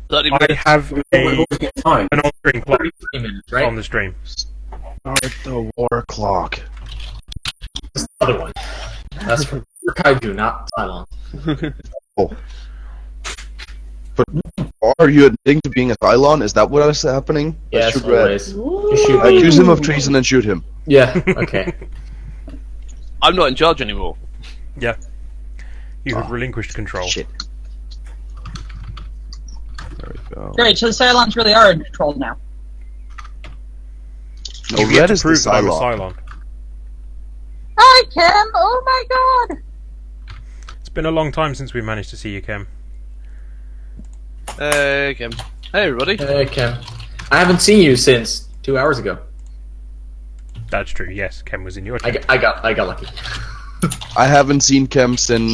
I have an on-screen clock 33 minutes, right? on the stream. Start the war clock. This is the other one. That's for Kaiju, not Cylon. Oh. But are you admitting to being a Cylon? Is that what is happening? Yes, Shoot always. You shoot Red. me. Accuse him of treason and shoot him. Yeah, okay. I'm not in charge anymore. Yeah. You have relinquished control. Shit. There we go. Great, so the Cylons really are in control now. No, You've yet Red to is the prove that I'm a Cylon. Cylon. Hi, Kim! Oh my god! It's been a long time since we managed to see you, Kem. Hey, Kim. Hey, everybody. Hey, Kim. I haven't seen you since 2 hours ago. That's true, yes. Kem was in your I chat. got lucky. I haven't seen Kem since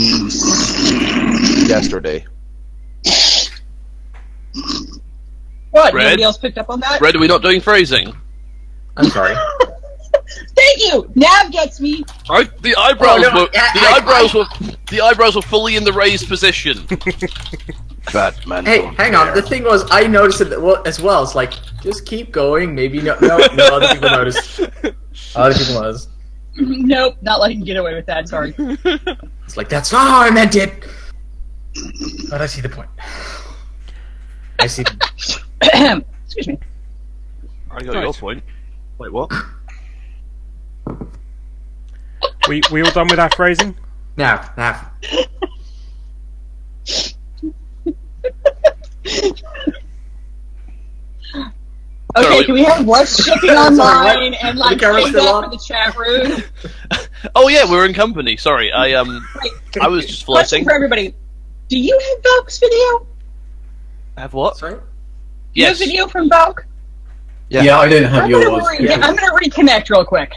yesterday. What, Red? nobody else picked up on that? Red, are we not doing phrasing? I'm sorry. Thank you! Nav gets me! Right? The eyebrows Oh, no, were the eyebrows were fully in the raised position. Batman. Hey, don't hang on. care. The thing was, I noticed it as well. It's like, just keep going. Maybe no, other people noticed. Other people noticed. Nope, not letting you get away with that, sorry. It's like, that's not how I meant it. But I see the point. I see. Excuse me. I got your point. Wait, what? We all done with our phrasing? Now. Okay, Sorry. can we have less shipping Sorry, online what? and like The camera's save still that on? for the chat room? Oh yeah, we're in company. Sorry, I was just Question flirting. for everybody. Do you have Valk's video? Have what? Sorry. Do you have Yes. video from Valk? Yeah, I don't have I'm yours. gonna reconnect real quick.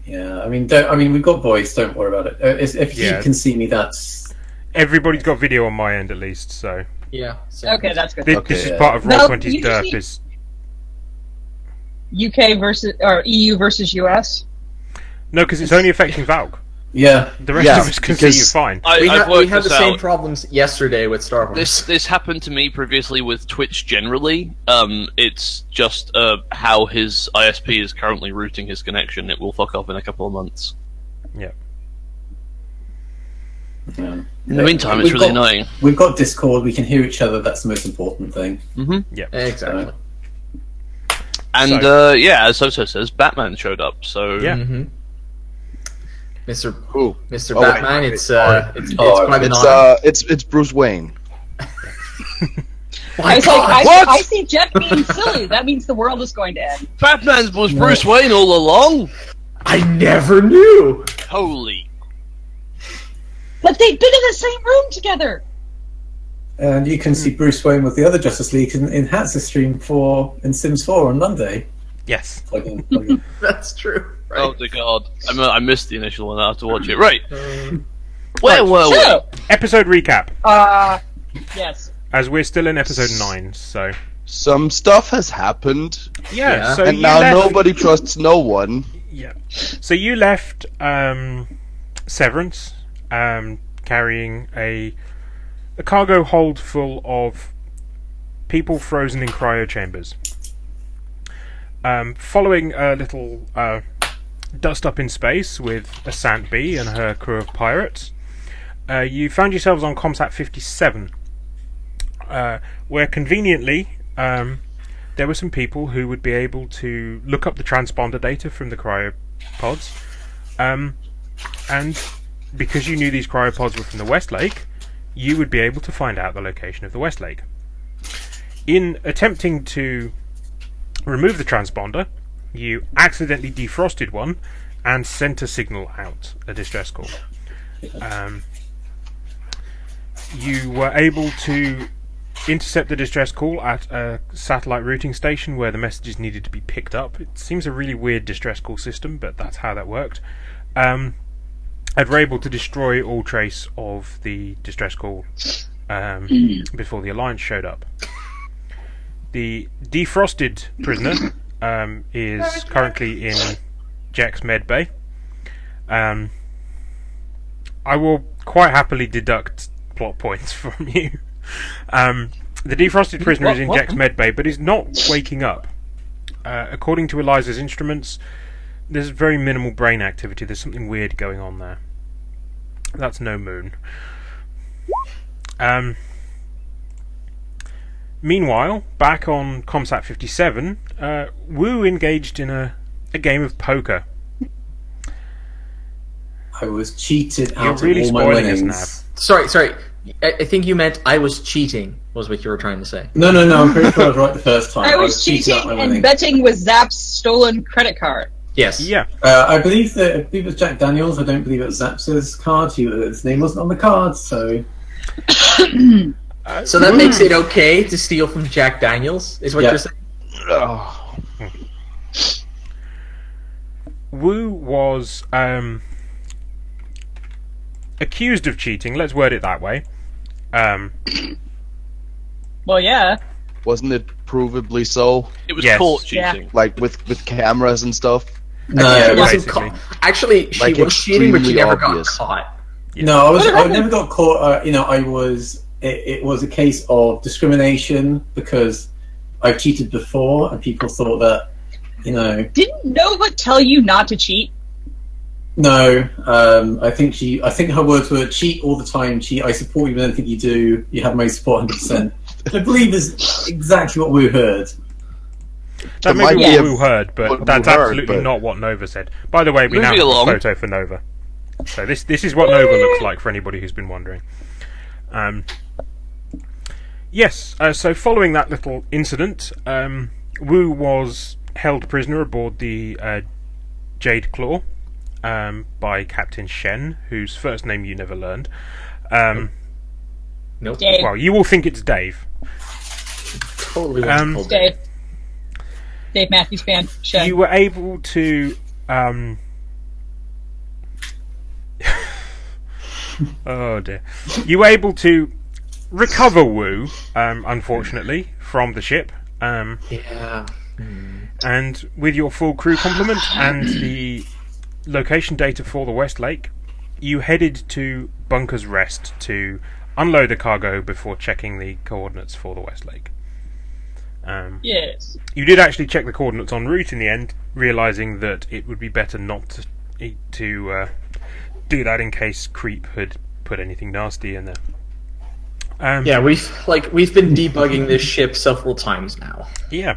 Yeah, I mean, we've got voice. Don't worry about it. If Yeah. you can see me, that's Everybody's got video on my end at least, so... Yeah. Same. Okay, that's good. This, Okay, this is yeah. part of No, Roll20's you just derp need- is... UK versus or EU versus US. No, because it's only affecting Valk. yeah. The rest Yeah, of us can see because- you fine. We I've had worked the this same out. problems yesterday with Star Wars. This happened to me previously with Twitch generally. It's just how his ISP is currently routing his connection. It will fuck off in a couple of months. Yeah. Yeah. In the meantime, it's really annoying. We've got Discord. We can hear each other. That's the most important thing. Exactly. And So- yeah, as Soso says, Batman showed up. So Yeah. Mm-hmm. Mr. Who? Mr. Oh, wait. Batman, it's sorry. quite an honor. It's Bruce Wayne. I What? see Jeff being silly. That means the world is going to end. Batman was Bruce Wayne all along. I never knew. Holy! But they've been in the same room together. And you can see Bruce Wayne with the other Justice League in Hat's stream in Sims 4 on Monday. Yes. Plug in. That's true. Right. Oh dear God! I missed the initial one. I have to watch it. Right. Where were we? So, Episode recap, yes. as we're still in episode 9, so... Some stuff has happened, Yeah. So and you now left- nobody trusts no one. Yeah. So you left Severance, carrying a cargo hold full of people frozen in cryo chambers. Following a little dust up in space with a Sant B and her crew of pirates, you found yourselves on Comsat 57, where conveniently there were some people who would be able to look up the transponder data from the cryopods, and because you knew these cryopods were from the West Lake, you would be able to find out the location of the West Lake. In attempting to remove the transponder, you accidentally defrosted one and sent a signal out, a distress call. You were able to intercept the distress call at a satellite routing station where the messages needed to be picked up. It seems a really weird distress call system, but that's how that worked. And were able to destroy all trace of the distress call before the Alliance showed up. The defrosted prisoner is currently in Jack's med bay. I will quite happily deduct plot points from you. The defrosted prisoner is in What? Jack's medbay, but is not waking up. According to Eliza's instruments, there's very minimal brain activity. There's something weird going on there. That's no moon. Meanwhile, back on Comsat 57, Wu engaged in a game of poker. I was cheated You're out really of all my spoiling us winnings. Sorry. I think you meant I was cheating, was what you were trying to say. No, I'm pretty sure I was right the first time. I was cheated out cheating my and winnings. betting with Zaps' stolen credit card. Yes. Yeah. I believe it was Jack Daniels. I don't believe it was Zaps' card. His name wasn't on the card, so... So that makes it okay to steal from Jack Daniels, is what Yeah. you're saying? Oh. Wu was accused of cheating. Let's word it that way. Well, yeah. Wasn't it provably so? It was Yes. caught Yeah. cheating. Like with cameras and stuff? No, Yeah, it it wasn't basically. actually, she Like, was cheating, but she extremely never obvious. got caught. No, What I happened? never got caught. I was. It was a case of discrimination because I've cheated before, and people thought that, Didn't Nova tell you not to cheat? No, I think her words were cheat all the time. Cheat. I support you in anything you do. You have my support 100%. I believe is exactly what we heard. That may might be be what a- Wu heard, but what Wu that's heard, absolutely but- not what Nova said. By the way, we now Moving have along. a photo for Nova. So this is what Nova looks like for anybody who's been wondering. Yes, so following that little incident, Wu was held prisoner aboard the Jade Claw by Captain Shen, whose first name you never learned. Nope. Dave. Well, you will think it's Dave. Totally Um, wasn't Dave. Dave Matthews fan. Shen. You were able to oh dear. You were able to recover Wu, unfortunately, from the ship. Yeah. And with your full crew complement and the location data for the West Lake, you headed to Bunker's Rest to unload the cargo before checking the coordinates for the West Lake. Yes. You did actually check the coordinates en route in the end, realizing that it would be better not to do that in case Creep had put anything nasty in there. Yeah, we've been debugging this ship several times now. Yeah,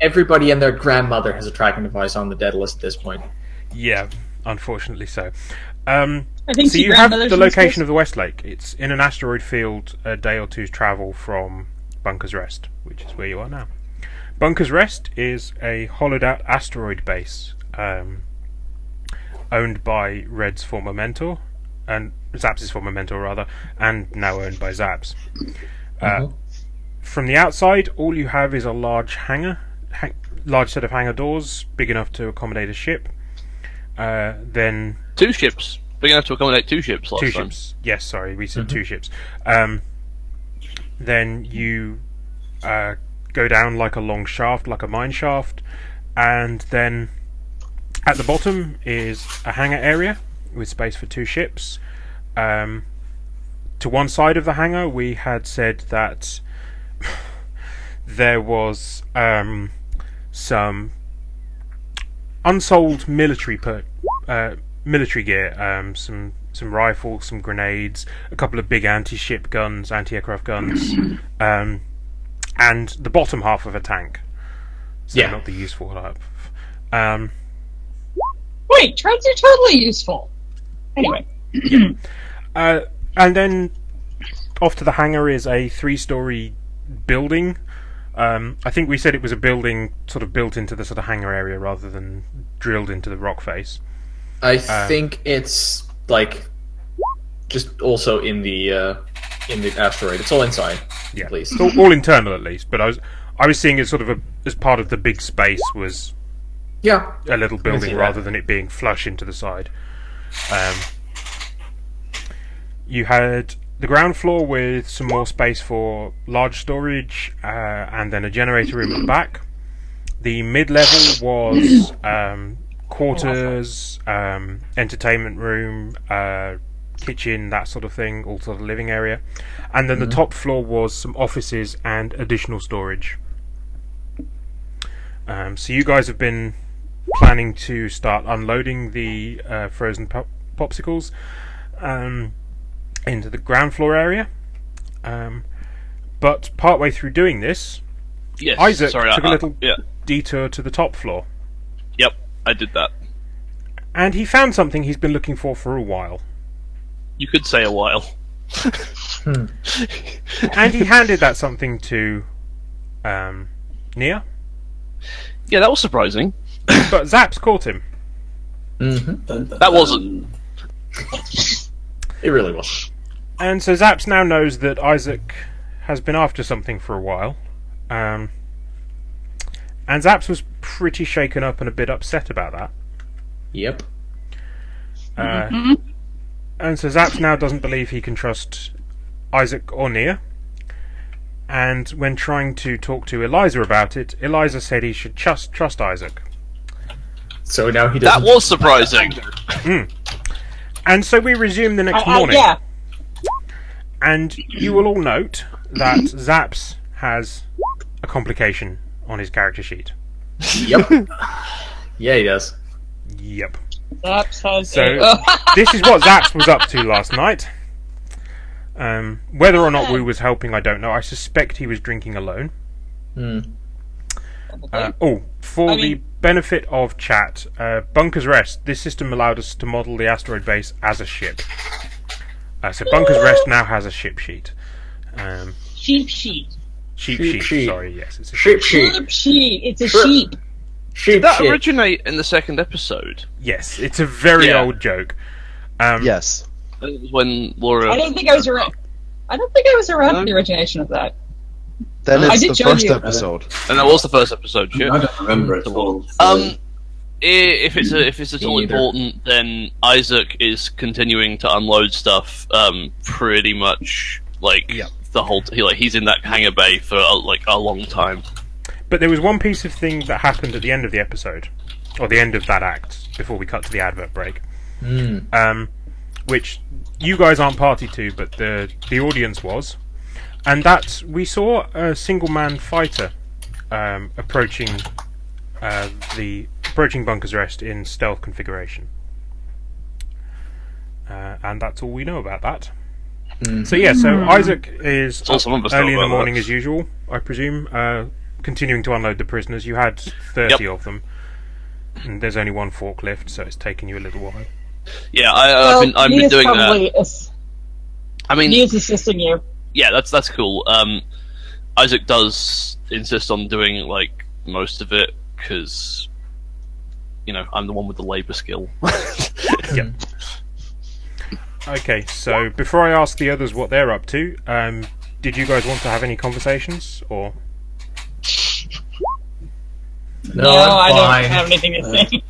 Everybody and their grandmother has a tracking device on the dead list at this point. yeah, unfortunately so. I think So you have the location of the West Lake. It's in an asteroid field, a day or two's travel from Bunker's Rest, which is where you are now. Bunker's Rest is a hollowed-out asteroid base owned by Red's former mentor, and Zaps' former mentor rather, and now owned by Zaps. From the outside, all you have is a large hangar, large set of hangar doors, big enough to accommodate a ship. Then 2 ships. Big enough to accommodate 2 ships last two time. ships. Yes, sorry, we said 2 ships. Then you go down like a long shaft, like a mine shaft, and then at the bottom is a hangar area with space for 2 ships. To one side of the hangar, we had said that there was some unsold military gear, some rifles, some grenades, a couple of big anti-ship guns, anti-aircraft guns, and the bottom half of a tank. So Yeah. not the useful half. Wait, trains are totally useful. Anyway. And then off to the hangar is a 3-story building. I think we said it was a building sort of built into the sort of hangar area rather than drilled into the rock face. I think it's like just also in the asteroid. It's all inside, Yeah, at least. it's all internal at least. But I was seeing it sort of as part of the big space was Yeah. a little see building that. rather than it being flush into the side. You had the ground floor with some more space for large storage, and then a generator room at the back. The mid-level was quarters, entertainment room, kitchen, that sort of thing, all sort of living area. And then the top floor was some offices and additional storage. So you guys have been planning to start unloading the frozen popsicles into the ground floor area. But partway through doing this, Yes. Isaac sorry, took a little yeah. detour to the top floor. Yep, I did that. And he found something he's been looking for a while. You could say a while. And he handed that something to Nia. Yeah, that was surprising. But Zaps caught him. That wasn't. It really was. And so Zaps now knows that Isaac has been after something for a while. And Zaps was pretty shaken up and a bit upset about that. Yep. And so Zaps now doesn't believe he can trust Isaac or Nia. And when trying to talk to Eliza about it, Eliza said he should just trust Isaac. So now he That doesn't. was surprising. And so we resume the next morning. Yeah. And you will all note that Zaps has a complication on his character sheet. Yep. Yeah, he does. Yep. Zaps has So a... this is what Zaps was up to last night. Whether or not Wu was helping, I don't know. I suspect he was drinking alone. For the benefit of chat, Bunker's Rest, this system allowed us to model the asteroid base as a ship. So Bunker's Rest now has a ship sheet. sheep sheet. Sheep. Sheet. Sorry, yes, it's a Sheep sheep. sheep. Sheep sheet. It's a Sure. sheep. Sheep That shit. originate in the second episode. Yes, it's a very Yeah. old joke. Yes. That was when Laura. I don't think I was around. I don't think I was around for the origination of that. Then I it's did the show first you. episode. And that was the first episode, I yeah. don't remember it at all. If it's at all Me either. important, then Isaac is continuing to unload stuff. Pretty much like Yep. the whole. He's in that hangar bay for a long time. But there was one piece of thing that happened at the end of the episode, or the end of that act, before we cut to the advert break, which you guys aren't party to, but the audience was, and that we saw a single-man fighter approaching Bunker's Rest in stealth configuration, and that's all we know about that. So yeah, so Isaac is all some of us know early in the about morning that. as usual, I presume, continuing to unload the prisoners. You had 30 of them, and there's only one forklift, so it's taken you a little while. Yeah, I've been Nia's doing that. probably I mean, Nia's assisting you. yeah, that's cool. Isaac does insist on doing like most of it because I'm the one with the labor skill. Yep. Okay, so before I ask the others what they're up to, did you guys want to have any conversations, or? No, I I'm don't fine. have anything to say.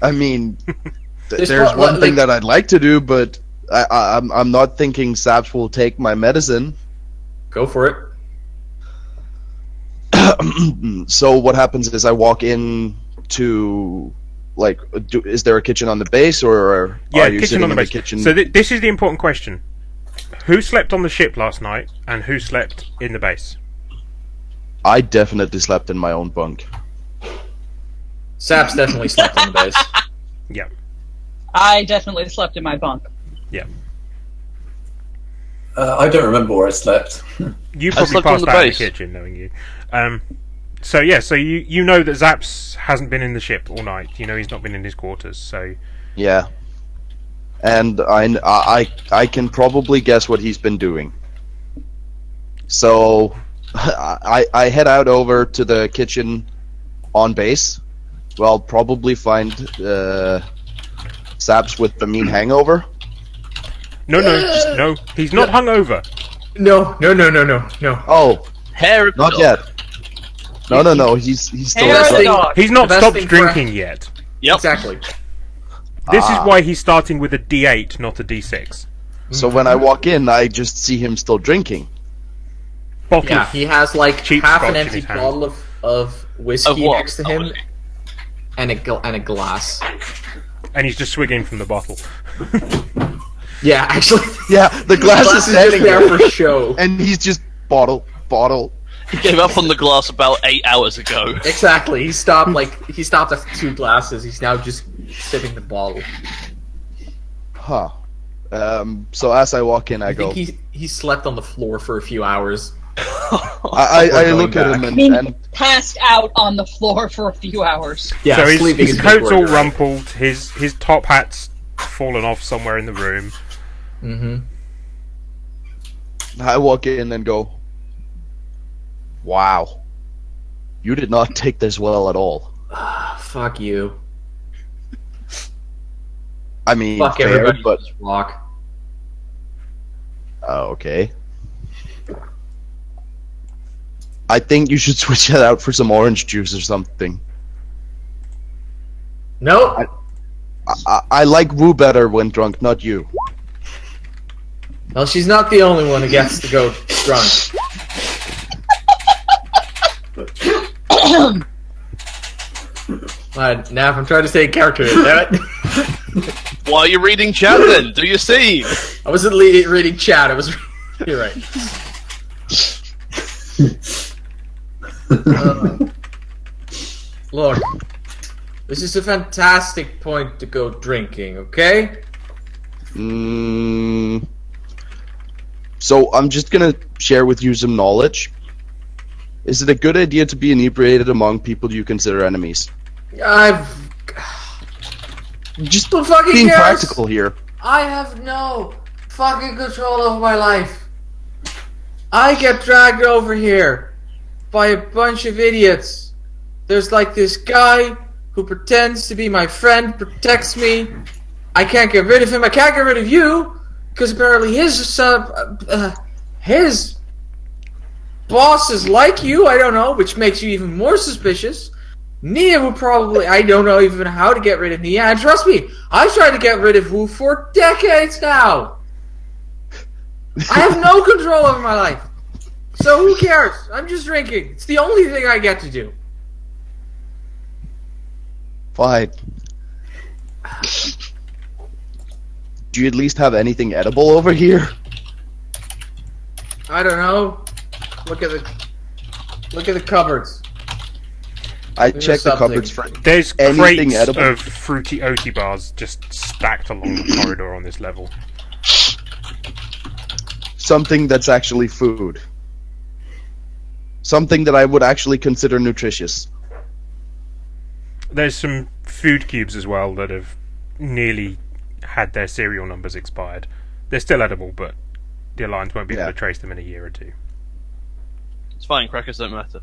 I mean, There's there's not- one like- thing that I'd like to do, but I'm not thinking Zaps will take my medicine. Go for it. So what happens is I walk in to, like, is there a kitchen on the base, or Yeah, are you kitchen sitting on the in base. the kitchen? So this is the important question: who slept on the ship last night, and who slept in the base? I definitely slept in my own bunk. Saps definitely slept on the base. Yeah, I definitely slept in my bunk. yeah. I don't remember where I slept. You I probably slept on passed the out in the base. kitchen, knowing you. So yeah, so you know that Zaps hasn't been in the ship all night. You know he's not been in his quarters. So Yeah, and I can probably guess what he's been doing. So I head out over to the kitchen on base. Well, I'll probably find Zaps with the mean hangover. no, he's not hungover. No. Oh, Hair. not yet. No. He's still. Hair of the thing- dog. He's not The best stopped thing for- drinking yet. Yep. Exactly. This is why he's starting with a D8, not a D6. So when I walk in, I just see him still drinking. Bottle. Yeah, he has like Cheap half scotch an in empty his hand. bottle of whiskey Of what? next to him, and a glass. And he's just swigging from the bottle. Yeah, actually, Yeah, the glass is just standing there there, for show. and he's just bottle. He gave up on the glass about 8 hours ago. Exactly. He stopped at 2 glasses. He's now just sipping the bottle. Huh. So as I walk in, I I go. think he slept on the floor for a few hours. I We're look going at him I and, mean, passed out on the floor for a few hours. Yeah, So sleeping his is a big coat's word, all right? rumpled, his top hat's fallen off somewhere in the room. Mm-hmm. I walk in and go, wow, you did not take this well at all. Fuck you. I mean, Fuck fair, everybody. but Just walk. okay. I think you should switch it out for some orange juice or something. Nope. I like Woo better when drunk, not you. Well, she's not the only one who gets to go drunk. Nav, I'm trying to stay in character here, damn it. Why are you reading chat then? Do your scene. I wasn't reading chat, I was... You're right. Look, this is a fantastic point to go drinking, okay? So I'm just gonna share with you some knowledge. Is it a good idea to be inebriated among people you consider enemies? Just Who fucking being cares? practical here. I have no fucking control over my life. I get dragged over here by a bunch of idiots. There's like this guy who pretends to be my friend, protects me. I can't get rid of him. I can't get rid of you because apparently his boss is like you. I don't know, which makes you even more suspicious. Nia would probably... I don't know even how to get rid of Nia. And trust me, I've tried to get rid of Wu for decades now. I have no control over my life. So who cares? I'm just drinking. It's the only thing I get to do. Fine. Do you at least have anything edible over here? I don't know. Look at the cupboards. I There's checked the something. cupboards for There's anything crates edible. of fruity oaty bars just stacked along the corridor on this level. Something that's actually food. Something that I would actually consider nutritious. There's some food cubes as well that have nearly had their serial numbers expired. They're still edible, but the Alliance won't be able Yeah. to trace them in a year or two. It's fine, crackers don't matter.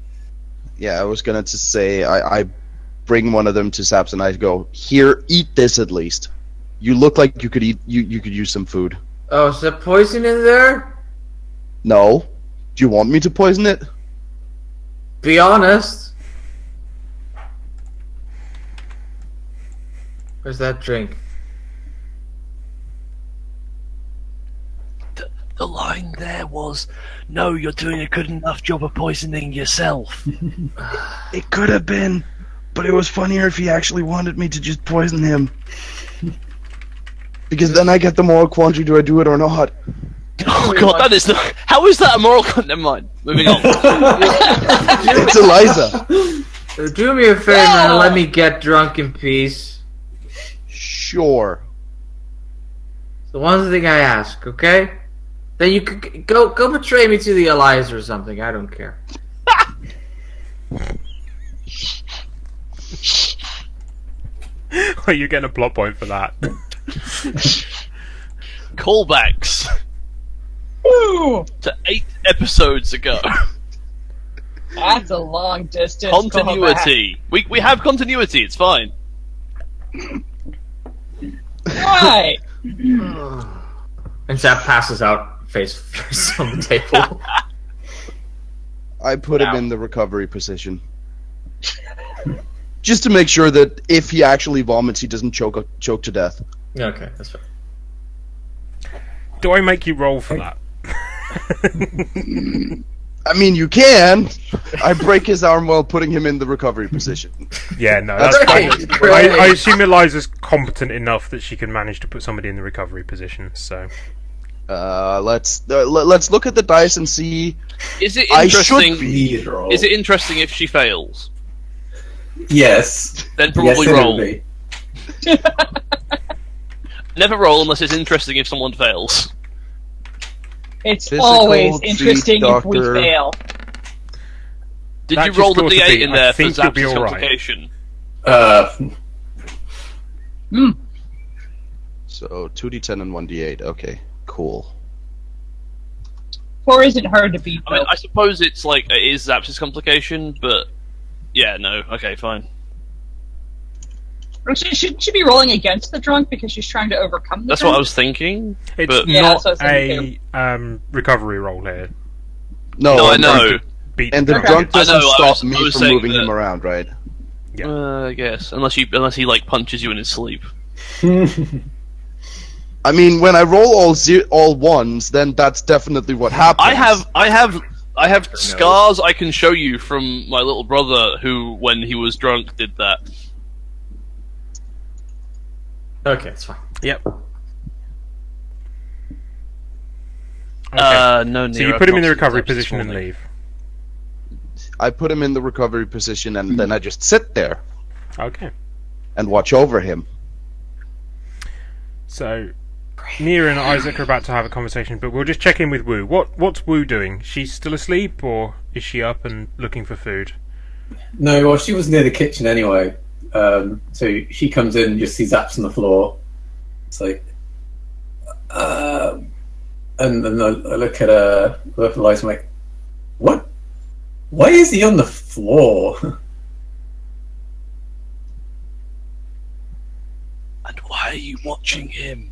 Yeah, I was gonna just say I bring one of them to Zaps and I go, here, eat this at least. You look like you could eat you could use some food. Oh, is there poison in there? No? Do you want me to poison it? Be honest. Where's that drink? The line there was, no, you're doing a good enough job of poisoning yourself. It could have been, but it was funnier if he actually wanted me to just poison him. Because then I get the moral quandary, do I do it or not? Oh god, that is not... How is that a moral... Never mind. Moving on. It's Eliza. Do me a favor and let me get drunk in peace. Sure. It's the one thing I ask, okay? Then you could go betray me to the Alliance or something. I don't care. Are you getting a plot point for that? Callbacks Ooh, to 8 episodes ago. that's a long distance. Continuity. We have continuity, it's fine. Why? And Zap passes out face first on the table. I put him Ow. in the recovery position. Just to make sure that if he actually vomits, he doesn't choke to death. Okay, that's fine. Do I make you roll for that? I mean, you can. I break his arm while putting him in the recovery position. Yeah, no, that's Great, fine. great. I assume Eliza's competent enough that she can manage to put somebody in the recovery position. So Let's look at the dice and see. Is it I should interesting? be. Please roll. Is it interesting if she fails? Yes. Then probably Yes, it will roll. be. Never roll unless it's interesting if someone fails. It's Physical, always treat, interesting if we doctor. fail. Did That you just roll the ought to D8 be- in I there for think you'll be Zaps' all right. complication? So 2d10 and 1d8. Okay, cool. Or is it hard to beat? I mean, though? I suppose it's like it is Zaps' complication, but yeah, no, okay, fine. Or shouldn't she be rolling against the drunk because she's trying to overcome the That's drunk? what I was thinking. it's But Yeah, not that's what I was a recovery roll here. No, I and- know. Beat And the drunk. drunk I doesn't know, I stop was- I me was from saying moving that- him around, right? Yeah. I guess unless he like punches you in his sleep. I mean, when I roll all ones, then that's definitely what happens. I have scars I can show you from my little brother who, when he was drunk, did that. Okay, it's fine. Yep. Okay. No. So Nero, you I've put him not in the seen recovery Zaps this position and morning. leave. I put him in the recovery position, and then I just sit there Okay. and watch over him. So Mia and Isaac are about to have a conversation, but we'll just check in with Wu. What's Wu doing? She's still asleep, or is she up and looking for food? No, well, she was near the kitchen anyway. So she comes in and just sees Zaps on the floor. It's like, and then I look at Eliza, I'm like, what? Why is he on the floor? And why are you watching him?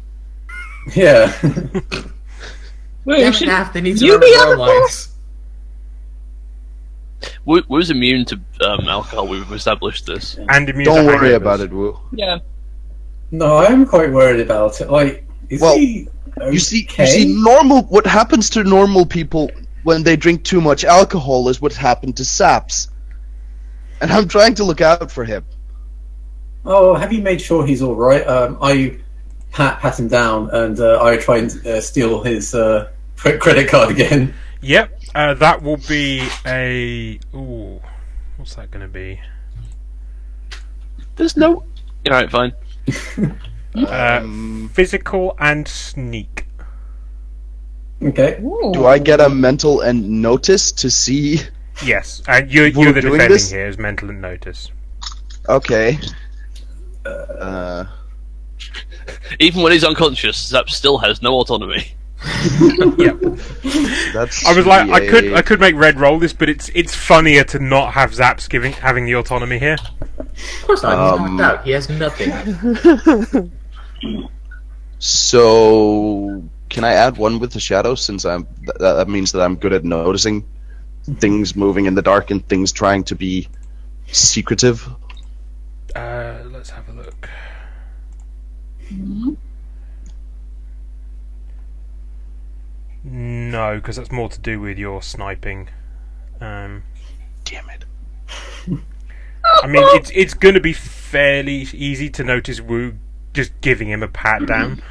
Yeah. Wait, Damn it, should Nath, they need to you remember be their on the own lines. Wu's immune to alcohol. We've established this. And immune Don't to worry hangovers. about it, Wu. Yeah. No, I'm quite worried about it. Like, is Well, he okay? You see, normal. What happens to normal people when they drink too much alcohol is what happened to Saps. And I'm trying to look out for him. Oh, have you made sure he's all right? I pat him down, and I try and steal his credit card again. Yep. That will be a. Ooh. What's that going to be? There's no. Alright, fine. Physical and sneak. Okay. Do I get a mental and notice to see? Yes. And you're We're the doing defending this? here as mental and notice. Okay. Even when he's unconscious, Zap still has no autonomy. Yep. That's. I was like, I a- could make Red roll this, but it's funnier to not have Zaps having the autonomy here. Of course not. He's knocked out. He has nothing. So, can I add one with the shadow? Since that means that I'm good at noticing things moving in the dark and things trying to be secretive. Let's have a look. No, because that's more to do with your sniping. Damn it! I mean, it's going to be fairly easy to notice Wu just giving him a pat down.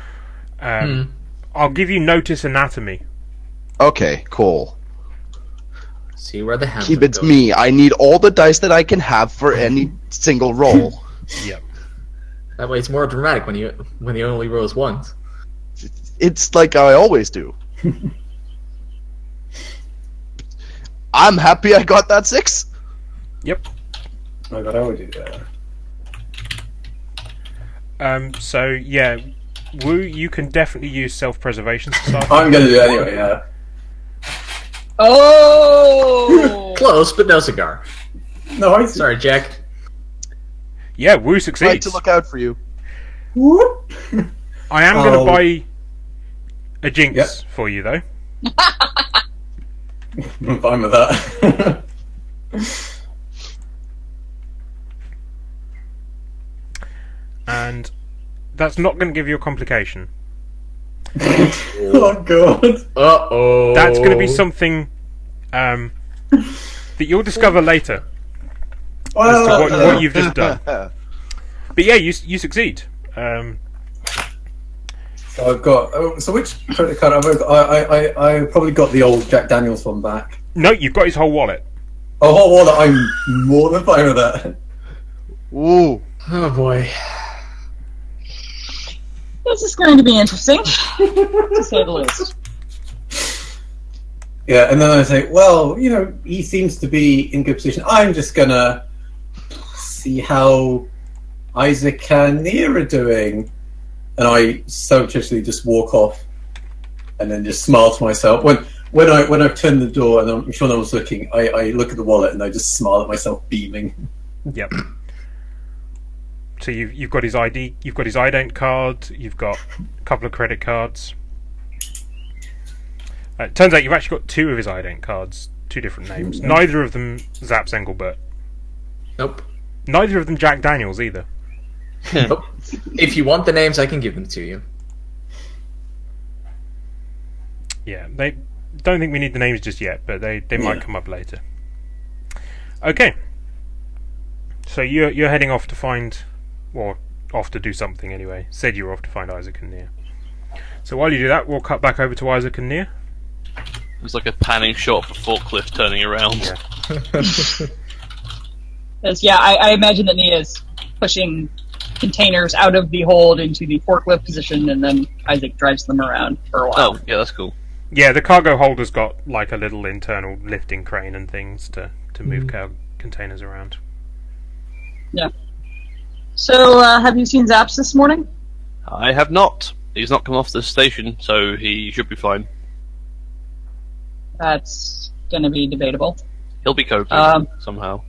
I'll give you notice anatomy. Okay, cool. See where the hammer Keep it goes. me. I need all the dice that I can have for any single roll. Yep. That way, it's more dramatic when he only rolls once. It's like I always do. I'm happy I got that 6. Yep. Oh god, I would do that. So yeah, Wu, you can definitely use self-preservation to start. I'm gonna do it anyway, yeah. Oh! Close, but no cigar. No, I Sorry, Jack. Yeah, Wu Trying succeeds. to look out for you. Whoop. I am going to Oh. buy a jinx Yep. for you though. I'm fine with that. And that's not going to give you a complication. Oh god. Uh-oh. That's going to be something that you'll discover later as to Well, what you've just done. But yeah, you succeed. so I've got. So which credit card have I got? I probably got the old Jack Daniels one back. No, you've got his whole wallet. Oh, hot water! I'm more than fine with that. Ooh. Oh boy. This is going to be interesting, to say the least. Yeah, and then I say, well, you know, he seems to be in good position. I'm just gonna see how Isaac and Nia are doing, and I surreptitiously just walk off, and then just smile to myself. When I've turned the door and I'm sure no one's looking, I look at the wallet and I just smile at myself, beaming. Yep. So you've got his ID, you've got his ident card, you've got a couple of credit cards. It turns out you've actually got two of his ident cards, two different names. Neither of them Zaps Engelbert. Nope. Neither of them Jack Daniels either. Nope. If you want the names, I can give them to you. Yeah, they don't think we need the names just yet, but they might come up later. Okay. So you're heading off to find, or off to do something anyway. Said you were off to find Isaac and Nia. So while you do that, we'll cut back over to Isaac and Nia. It's like a panning shot of a forklift turning around. Yeah. Because, yeah, I imagine that Nia's pushing containers out of the hold into the forklift position, and then Isaac drives them around for a while. Oh, yeah, that's cool. Yeah, the cargo holder's got like a little internal lifting crane and things to move containers around. Yeah. So, have you seen Zaps this morning? I have not. He's not come off the station, so he should be fine. That's gonna be debatable. He'll be coping somehow.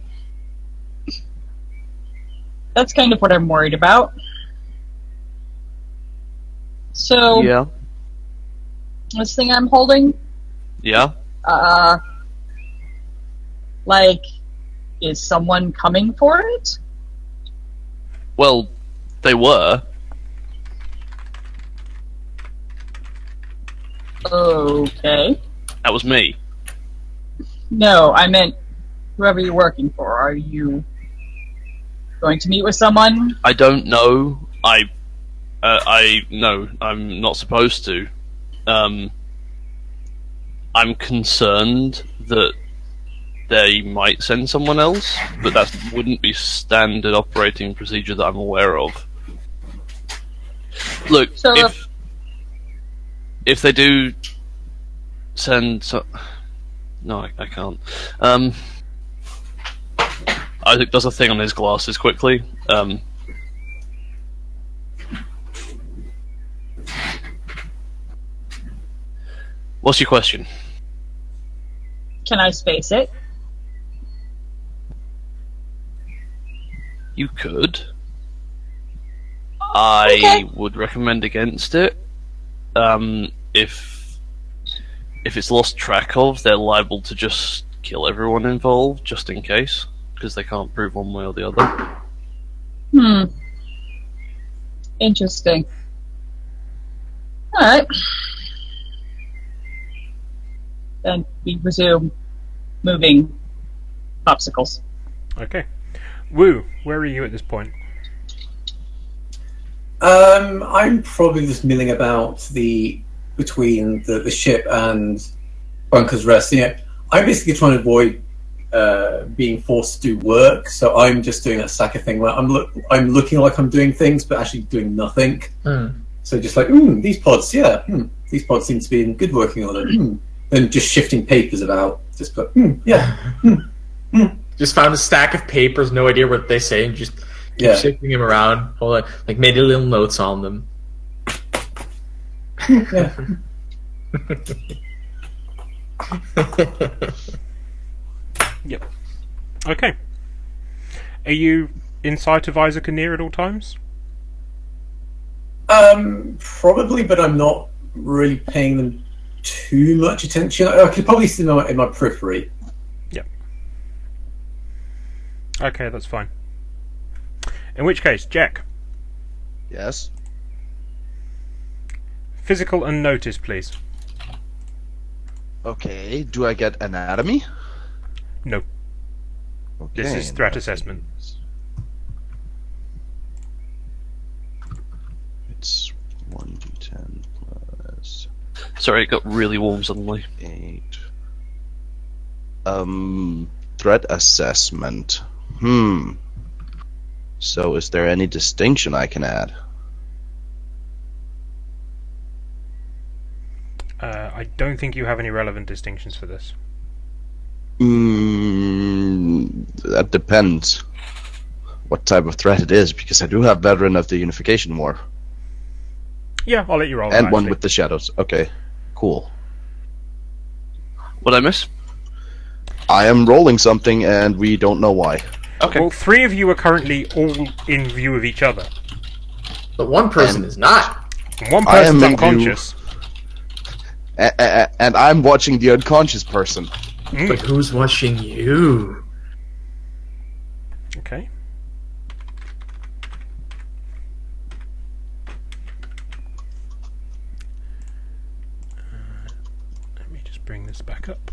That's kind of what I'm worried about. So, Yeah. this thing I'm holding, Yeah? like, is someone coming for it? Well, they were. Okay. That was me. No, I meant whoever you're working for. Are you going to meet with someone? I don't know. No, I'm not supposed to. I'm concerned that they might send someone else, but that wouldn't be standard operating procedure that I'm aware of. Look, So, if they do send no, I can't. Isaac does a thing on his glasses quickly. What's your question? can I space it? You could. I Okay. would recommend against it. If it's lost track of, they're liable to just kill everyone involved, just in case, because they can't prove one way or the other. Interesting. Alright. Then we resume moving popsicles. Okay. Woo, where are you at this point? I'm probably just milling about between the ship and Bunker's Rest. Yeah, I'm basically trying to avoid being forced to do work, so I'm just doing that Saka thing where I'm looking like I'm doing things, but actually doing nothing. So just like, these pods, these pods seem to be in good working order. Then just shifting papers about, just put, Just found a stack of papers, no idea what they say, and just keep Yeah. shifting them around. Hold on, like made little notes on them. yeah. Yep. Okay. Are you in sight of Isaac and Nia at all times? Probably, but I'm not really paying them too much attention. I could probably see them in my periphery. Yep. Okay, that's fine. In which case, Jack, Yes. physical and notice, please. Okay, do I get anatomy? No. Okay, This is threat assessment. It's 1d10 plus Sorry, it got really warm suddenly. 8. Threat assessment. So is there any distinction I can add? I don't think you have any relevant distinctions for this. That depends what type of threat it is, because I do have Veteran of the Unification War. Yeah, I'll let you roll. And that, one actually. with the shadows. Okay, cool. What'd I miss? I am rolling something and we don't know why. Okay. Well, 3 of you are currently all in view of each other. But one person And- is not. And one I am person's in unconscious. And I'm watching the unconscious person. But who's watching you? Okay. Let me just bring this back up.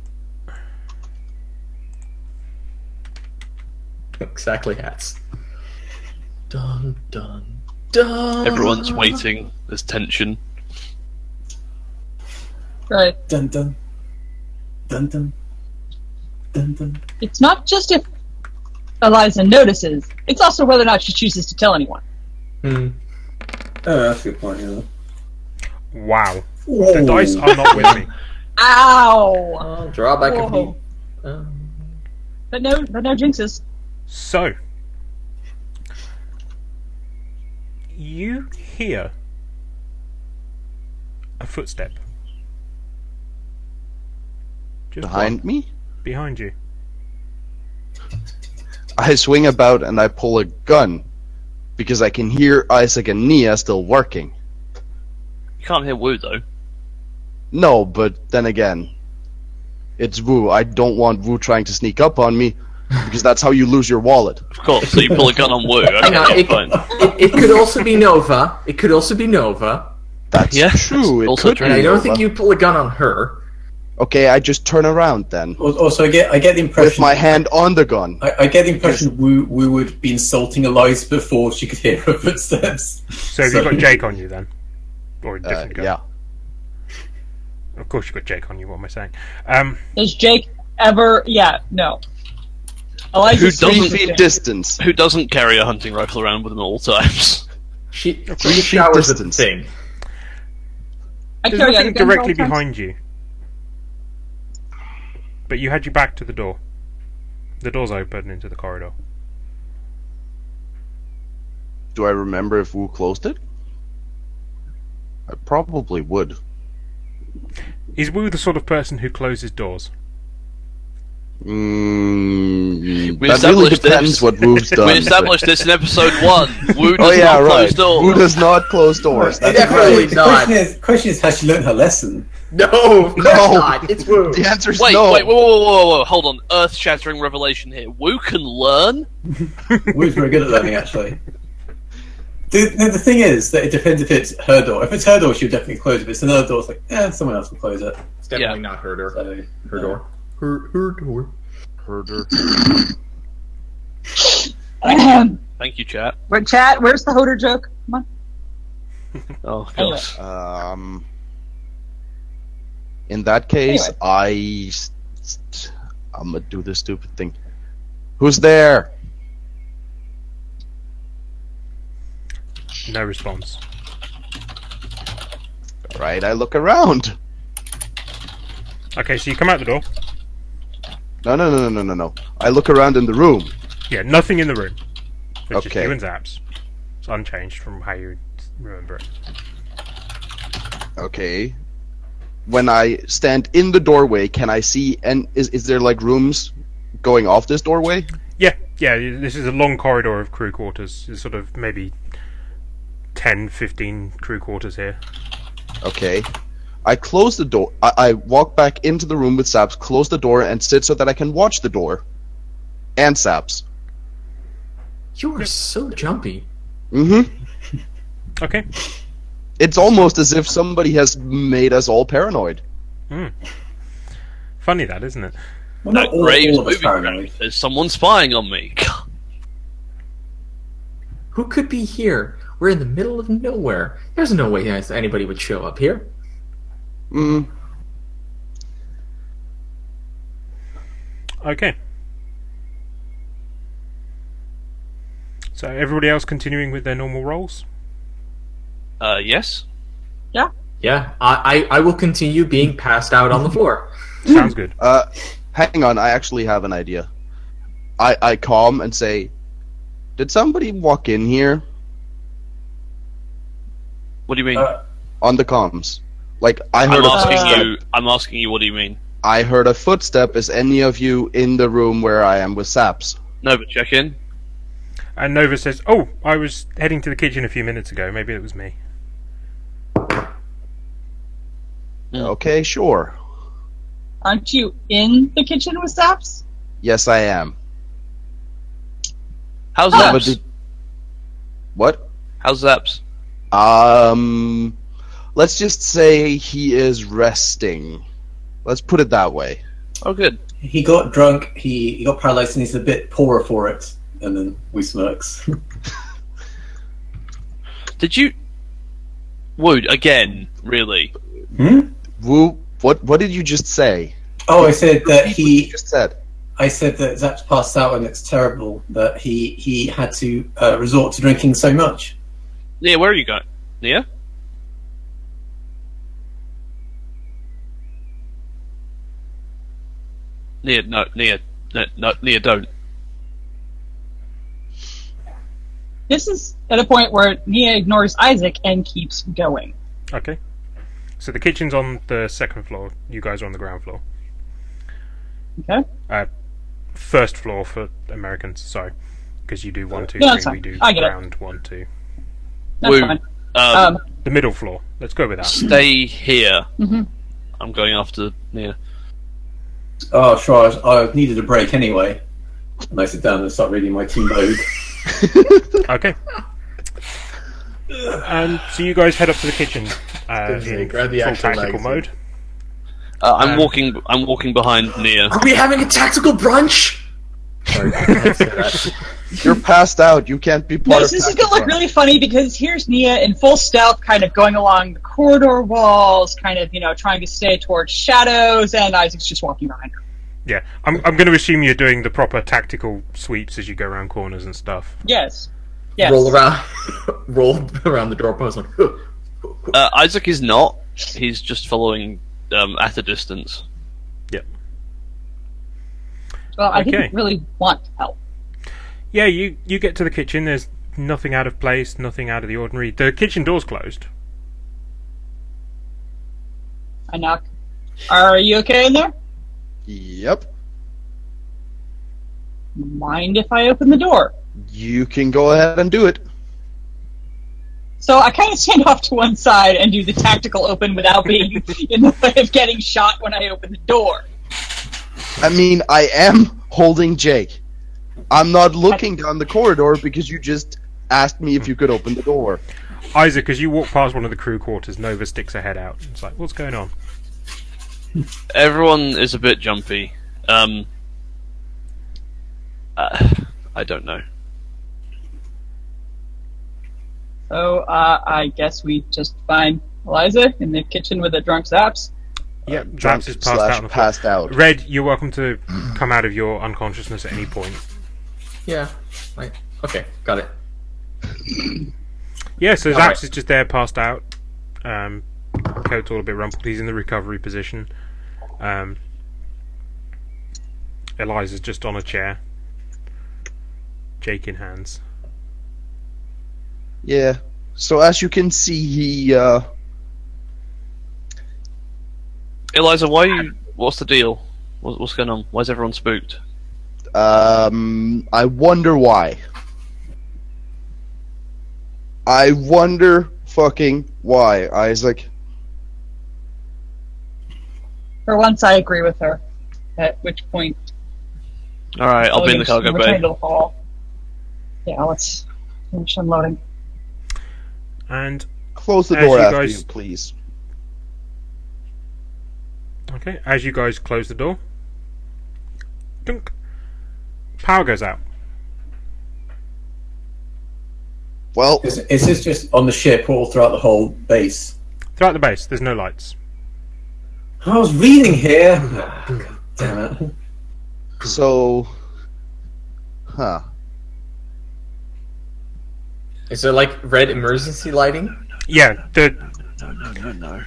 Exactly, hats. Dun dun dun. Everyone's waiting. There's tension. Right. Dun dun. Dun dun. Dun dun. It's not just if Eliza notices, it's also whether or not she chooses to tell anyone. Hmm. Oh, that's a good point, yeah. Wow. The Whoa. dice are not with me. Ow! Drawback of Whoa. the. But no jinxes. So, you hear a footstep. Just Behind me? one. Behind you. I swing about and I pull a gun because I can hear Isaac and Nia still working. You can't hear Wu though. No, but then again, it's Wu. I don't want Wu trying to sneak up on me because that's how you lose your wallet. Of course. So you pull a gun on Wu. Hang on, Okay, fine. it could also be Nova. It could also be Nova. That's Yeah, true. that's It also could true. And be I don't Nova. think you pull a gun on her. Okay, I just turn around then Also, I get the with impression my hand on the gun. I get the impression we would be insulting Eliza before she could hear her footsteps. So have you got Jake on you then? Or a different gun? Yeah. Of course you've got Jake on you, what am I saying? Does Jake ever... Yeah, no. Eliza Who Three doesn't- feet distance. Who doesn't carry a hunting rifle around with them at all times? She 3 feet feet showers at the distance. thing. I There's carry nothing other guns directly all the time. behind you. But you had your back to the door. The door's open into the corridor. Do I remember if Wu closed it? I probably would. Is Wu the sort of person who closes doors? We That really established depends this. what Wu's done. We established this in episode 1. Wu does Oh yeah, not right. close doors. Wu does not close doors. That's Definitely right. not. Question is, has she learned her lesson? No, No. that's not. It's Woo. The answer's Wait, no. wait, whoa, hold on. Earth-shattering revelation here. Wu can learn? Wu's very good at learning, actually. The thing is that it depends if it's her door. If it's her door, she'll definitely close it. If it's another door, it's like, someone else will close it. It's definitely Yeah. not her door. So, Her door. Her door. Herder. Thank you, chat. Wait, chat, where's the Hoder joke? Come on. Oh, Anyway. gosh. In that case, Anyway. I'm gonna do this stupid thing. Who's there? No response. Right, I look around. Okay, so you come out the door. No. I look around in the room. Yeah, nothing in the room. It's just Okay. you and Zaps. It's unchanged from how you remember it. Okay. When I stand in the doorway, can I see? And is there like rooms going off this doorway? Yeah, this is a long corridor of crew quarters. There's sort of maybe 10, 15 crew quarters here. Okay. I close the door. I walk back into the room with Saps, close the door, and sit so that I can watch the door. And Saps. You are so jumpy. Mm-hmm. Okay. It's almost as if somebody has made us all paranoid. Funny that, isn't it? Well, not all, Graves all of us moving paranoid. around. There's someone spying on me. Who could be here? We're in the middle of nowhere. There's no way anybody would show up here. Mm. Okay. So everybody else continuing with their normal roles? Yes. Yeah, I will continue being passed out on the floor. Sounds good. Hang on, I actually have an idea. I calm and say, "Did somebody walk in here?" What do you mean? On the comms. Like, I heard I'm asking you. What do you mean? I heard a footstep. Is any of you in the room where I am with Zaps? No, but check in. And Nova says, "Oh, I was heading to the kitchen a few minutes ago. Maybe it was me." Okay, sure. Aren't you in the kitchen with Zaps? Yes, I am. How's Yeah, but Zaps? did- What? How's Zaps? Let's just say he is resting. Let's put it that way. Oh, good. He got drunk, he got paralyzed, and he's a bit poorer for it. And then we smirks. Did you? Wood again? Really? Woo, what did you just say? Oh, I said that Repeat what you just said. I said that Zaps passed out and it's terrible that he had to resort to drinking so much. Nia, where are you going? Nia? Nia, no, Nia, no, Nia, don't. This is at a point where Nia ignores Isaac and keeps going. Okay. So the kitchen's on the second floor. You guys are on the ground floor. Okay? First floor for Americans. Sorry, because you do 1, 2, No, 3. that's fine. We do I get it. ground 1, 2. That's Woo. fine. The middle floor. Let's go with that. Stay here. Mhm. I'm going after Nia. Oh, sure, I needed a break anyway. And I sit down and start reading my Team Vogue. Okay. And so you guys head up to the kitchen in grab the full actual tactical legs. mode. I'm walking behind Nia. Are we having a tactical brunch? Sorry, I can't say that. You're passed out. You can't be part No, of this is tactical gonna look crime. really funny because here's Nia in full stealth, kind of going along the corridor walls, kind of, trying to stay towards shadows, and Isaac's just walking behind her. Yeah, I'm going to assume you're doing the proper tactical sweeps as you go around corners and stuff. Yes. Yes. Roll around the doorpost. Like, Isaac is not. He's just following at a distance. Yep. Well, I Okay. didn't really want help. Yeah, you get to the kitchen. There's nothing out of place, nothing out of the ordinary. The kitchen door's closed. I knock. Are you okay in there? Yep. Mind if I open the door? You can go ahead and do it. So I kind of stand off to one side and do the tactical open without being in the way of getting shot when I open the door. I mean, I am holding Jake. I'm not looking down the corridor because you just asked me if you could open the door. Isaac, as you walk past one of the crew quarters, Nova sticks her head out. It's like, what's going on? Everyone is a bit jumpy. I don't know. So I guess we just find Eliza in the kitchen with a drunk Zaps. Yeah, Drunk Zaps is passed slash out on the floor. passed out. Red, you're welcome to come out of your unconsciousness at any point. yeah. Okay, got it. Yeah, so Zaps Alright. is just there, passed out. Coat's all a bit rumpled. He's in the recovery position. Eliza's just on a chair. Jake in hands. Yeah. So as you can see, he Eliza, what's the deal? What's going on? Why is everyone spooked? I wonder why. I wonder fucking why, Isaac. For once, I agree with her. At which point, All right, I'll be in the cargo return bay. to the hall. Yeah, let's finish unloading. And Close the As door you after guys- you, please. Okay, as you guys close the door, dunk, power goes out. Well, Is this just on the ship or throughout the whole base? Throughout the base, there's no lights. I was reading here. God damn it. so... Huh. Is there like red emergency lighting? Yeah, No.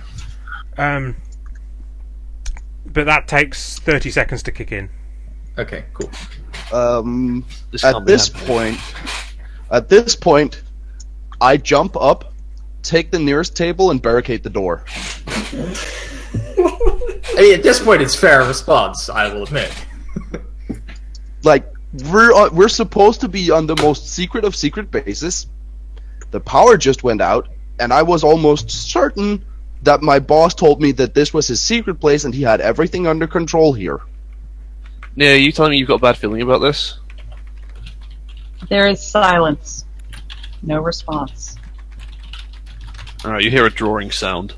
but that takes 30 seconds to kick in. Okay, cool. This At can't be this happening. point, I jump up, take the nearest table, and barricade the door. I mean, at this point, it's fair response. I will admit. Like, we're supposed to be on the most secret of secret bases. The power just went out, and I was almost certain that my boss told me that this was his secret place and he had everything under control here. Nia, you telling me you've got a bad feeling about this? There is silence. No response. Alright, you hear a drawing sound.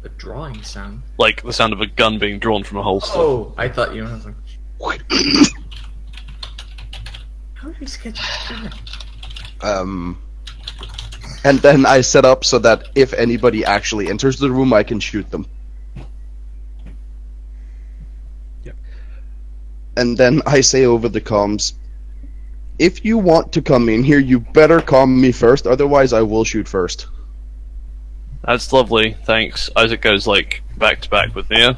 The drawing sound. Like the sound of a gun being drawn from a holster. Oh, I thought you were like. How did we sketch that? And then I set up so that if anybody actually enters the room, I can shoot them. Yep. And then I say over the comms, if you want to come in here, you better calm me first, otherwise I will shoot first. That's lovely, thanks. Isaac goes like back to back with Nia,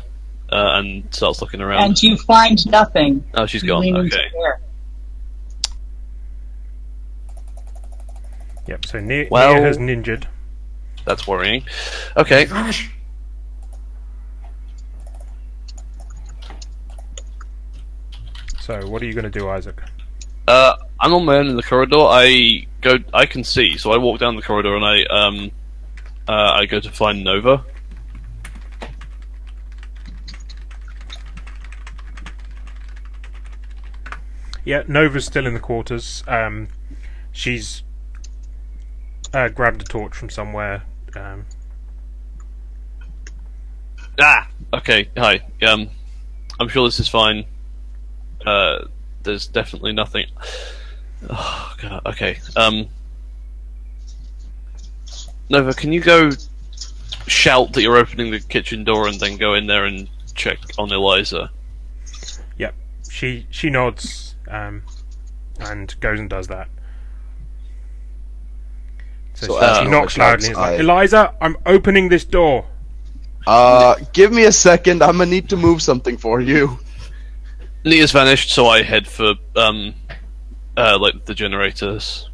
and starts looking around. And you find nothing. Oh, she's You gone. lean into Okay. the air. Yep, so Nia Well- has ninjaed. That's worrying. Okay. Vanish. So, what are you going to do, Isaac? I'm on my own in the corridor. I can see, so I walk down the corridor and I go to find Nova. Yeah, Nova's still in the quarters. She's grabbed a torch from somewhere. Ah! Okay, hi. I'm sure this is fine. There's definitely nothing. Oh, God, okay. Nova, can you go shout that you're opening the kitchen door and then go in there and check on Eliza? Yep, she nods and goes and does that. So, So she as Nova knocks loudly and is shouts, like, I- Eliza, I'm opening this door. Give me a second, I'm gonna need to move something for you. Nia's vanished, so I head for like the generators.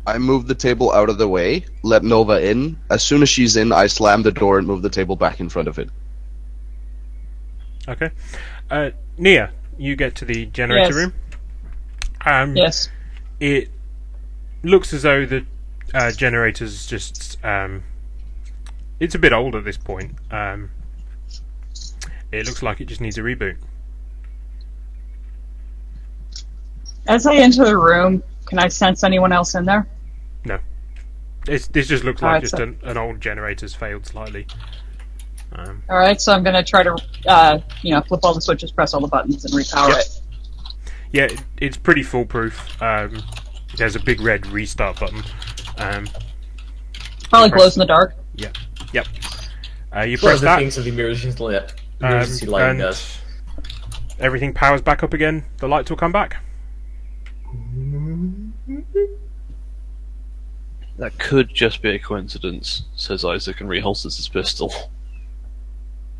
I move the table out of the way, let Nova in. As soon as she's in, I slam the door and move the table back in front of it. Okay. Nia, you get to the generator Yes. room. Yes. It looks as though the generator's just... it's a bit old at this point. It looks like it just needs a reboot. As I enter the room, can I sense anyone else in there? No. This just looks like Alright, just so- an old generator's failed slightly. Alright, so I'm gonna try to, flip all the switches, press all the buttons, and repower Yep. it. Yeah, it's pretty foolproof. There's a big red restart button. Probably press- glows in the dark. Yep. You One press of the that, things of the emergency lighting and does. everything powers back up again. The lights will come back. That could just be a coincidence, says Isaac and reholsters his pistol.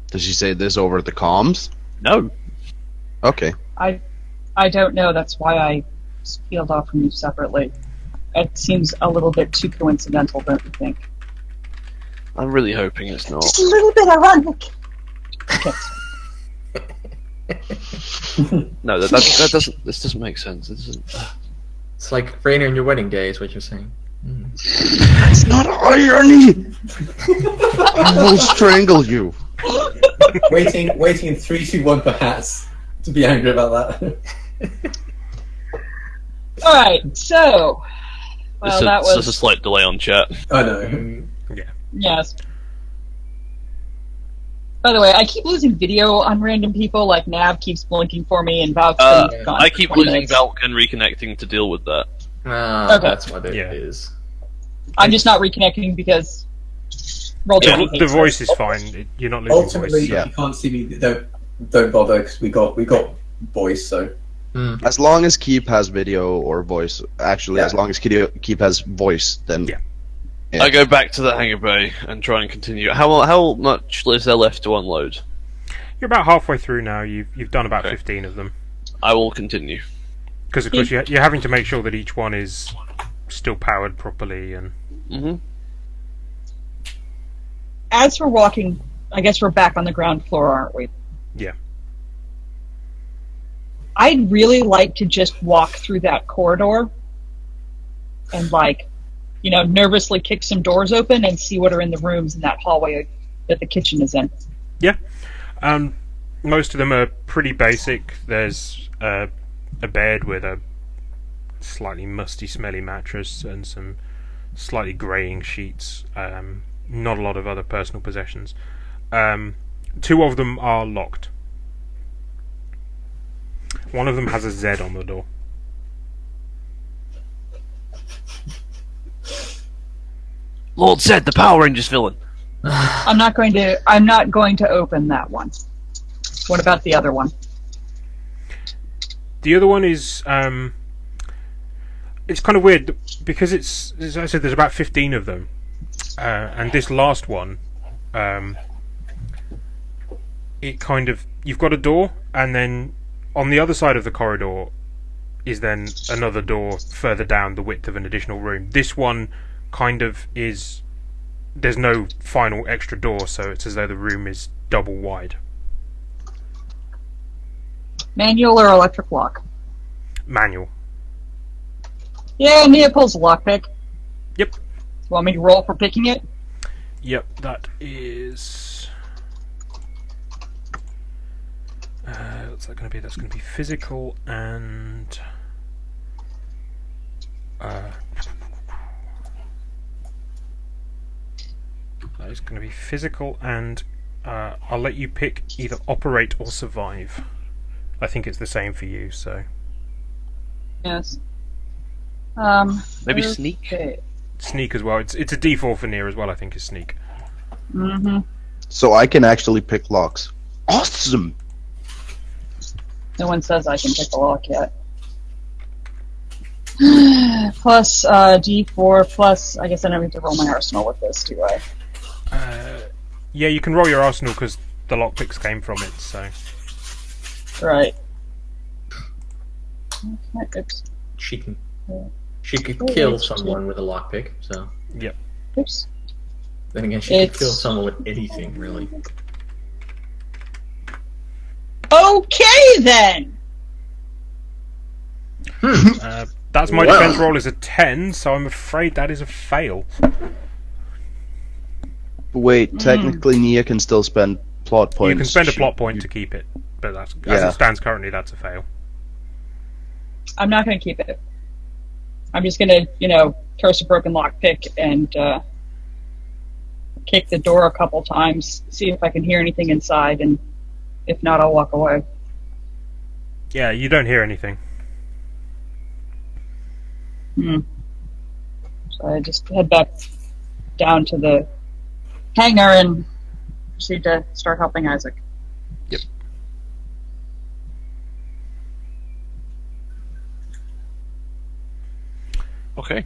Does she say this over the comms? No. Okay. I don't know, that's why I peeled off from you separately. It seems a little bit too coincidental, don't you think? I'm really hoping it's not. Just a little bit ironic. Okay. No, that doesn't. This doesn't make sense. It doesn't. It's like rain on your wedding day, is what you're saying. That's not irony! I will strangle you. waiting in 3, 2, 1 for hats to be angry about that. Alright, so Well, that There's was a slight delay on chat. I know. yes. By the way, I keep losing video on random people. Like Nav keeps blinking for me, and Valk's been gone I for keep 20 losing minutes. Valk and reconnecting to deal with that. Ah, Okay. that's what it is. I'm just not reconnecting because Roll20 The hates this. voice is fine. You're not losing Ultimately, voice. Yeah. if you can't see me, don't bother because we got voice. So As long as Keep has video or voice, actually, as long as Keep has voice, then Yeah. Yeah. I go back to the hangar bay and try and continue. How much is there left to unload? You're about halfway through now. You've done about 15 of them. I will continue. Because of course you're having to make sure that each one is still powered properly and. Mm-hmm. As for walking, I guess we're back on the ground floor, aren't we? Yeah. I'd really like to just walk through that corridor and, like, nervously kick some doors open and see what are in the rooms in that hallway that the kitchen is in. Yeah. Most of them are pretty basic. There's a bed with a slightly musty, smelly mattress and some slightly greying sheets. Not a lot of other personal possessions. 2 of them are locked. One of them has a Z on the door. Lord Zed, the Power Rangers villain. I'm not going to open that one. What about the other one? The other one is it's kind of weird because it's, as I said, there's about 15 of them, and this last one, it kind of, you've got a door, and then on the other side of the corridor is then another door further down the width of an additional room. This one kind of is, there's no final extra door, so it's as though the room is double wide. Manual or electric lock? Manual. Yeah, Nia pulls a lockpick. Yep. Want me to roll for picking it? Yep, that is. What's that going to be? That's going to be physical and. That is going to be physical and. I'll let you pick either operate or survive. I think it's the same for you, so. Yes. Maybe okay. sneak? Sneak as well. It's a D4 for near as well, I think, is sneak. Mm-hmm. So I can actually pick locks. Awesome! No one says I can pick a lock yet. Plus D4 plus, I guess I don't need to roll my arsenal with this, do I? Yeah, you can roll your arsenal because the lockpicks came from it, so. Right. Oops. She could kill someone with a lockpick, so. Yep. Oops. Then again, she could kill someone with anything, really. Okay, then! That's my Wow. defense roll is a 10, so I'm afraid that is a fail. But wait, technically Nia can still spend plot points. You can spend a She- plot point to keep it, but that's, as Yeah. it stands currently, that's a fail. I'm not going to keep it. I'm just going to, curse a broken lockpick and kick the door a couple times, see if I can hear anything inside, and if not, I'll walk away. Yeah, you don't hear anything. So I just head back down to the hangar and proceed to start helping Isaac. Yep. Okay.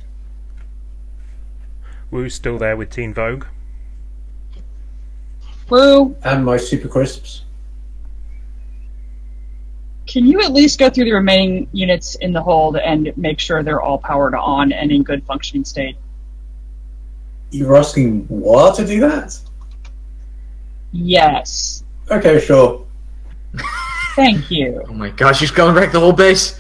Woo's still there with Teen Vogue. Woo, And my super crisps. can you at least go through the remaining units in the hold and make sure they're all powered on and in good functioning state? You're asking what to do that? Yes. Okay, sure. Thank you. Oh my gosh, she's going back the whole base.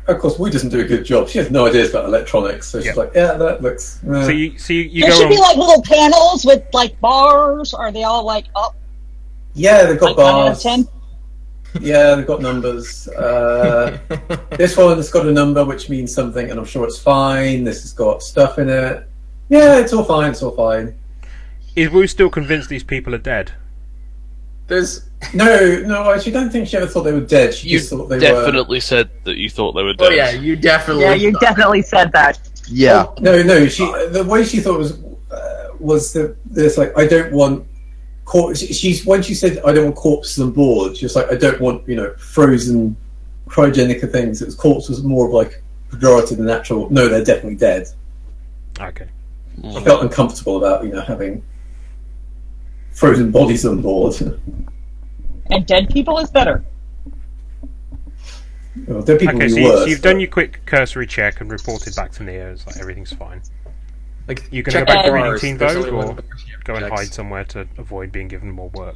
Of course, Wu doesn't do a good job. She has no ideas about electronics, so she's Yep. like, "Yeah, that looks." So you There go should on. be like little panels with like bars. Are they all like up? Yeah, they've got Like 9 out of bars. 10? Yeah, they've got numbers. This one's got a number which means something, and I'm sure it's fine. This has got stuff in it. Yeah, it's all fine. It's all fine. Is Wu still convinced these people are dead? There's No, I actually don't think she ever thought they were dead. She You just thought they definitely said that you thought they were dead. oh yeah, you definitely. Yeah, you definitely said that. Yeah. were. No. She the way she thought was that there's like I don't want. She's when she said I don't want corpses on board. She was like I don't want frozen cryogenic things. It was corpse was more of like pejorative than actual. No, they're definitely dead. Okay. I felt uncomfortable about having frozen bodies on board. And dead people is better. Well, dead people Okay, would so, be so worse. you've done your quick cursory check and reported back to Nia. It's like everything's fine. Like, You gonna check go back to bars. reading Teen There's Vogue, only one or bar she go and checks. hide somewhere to avoid being given more work?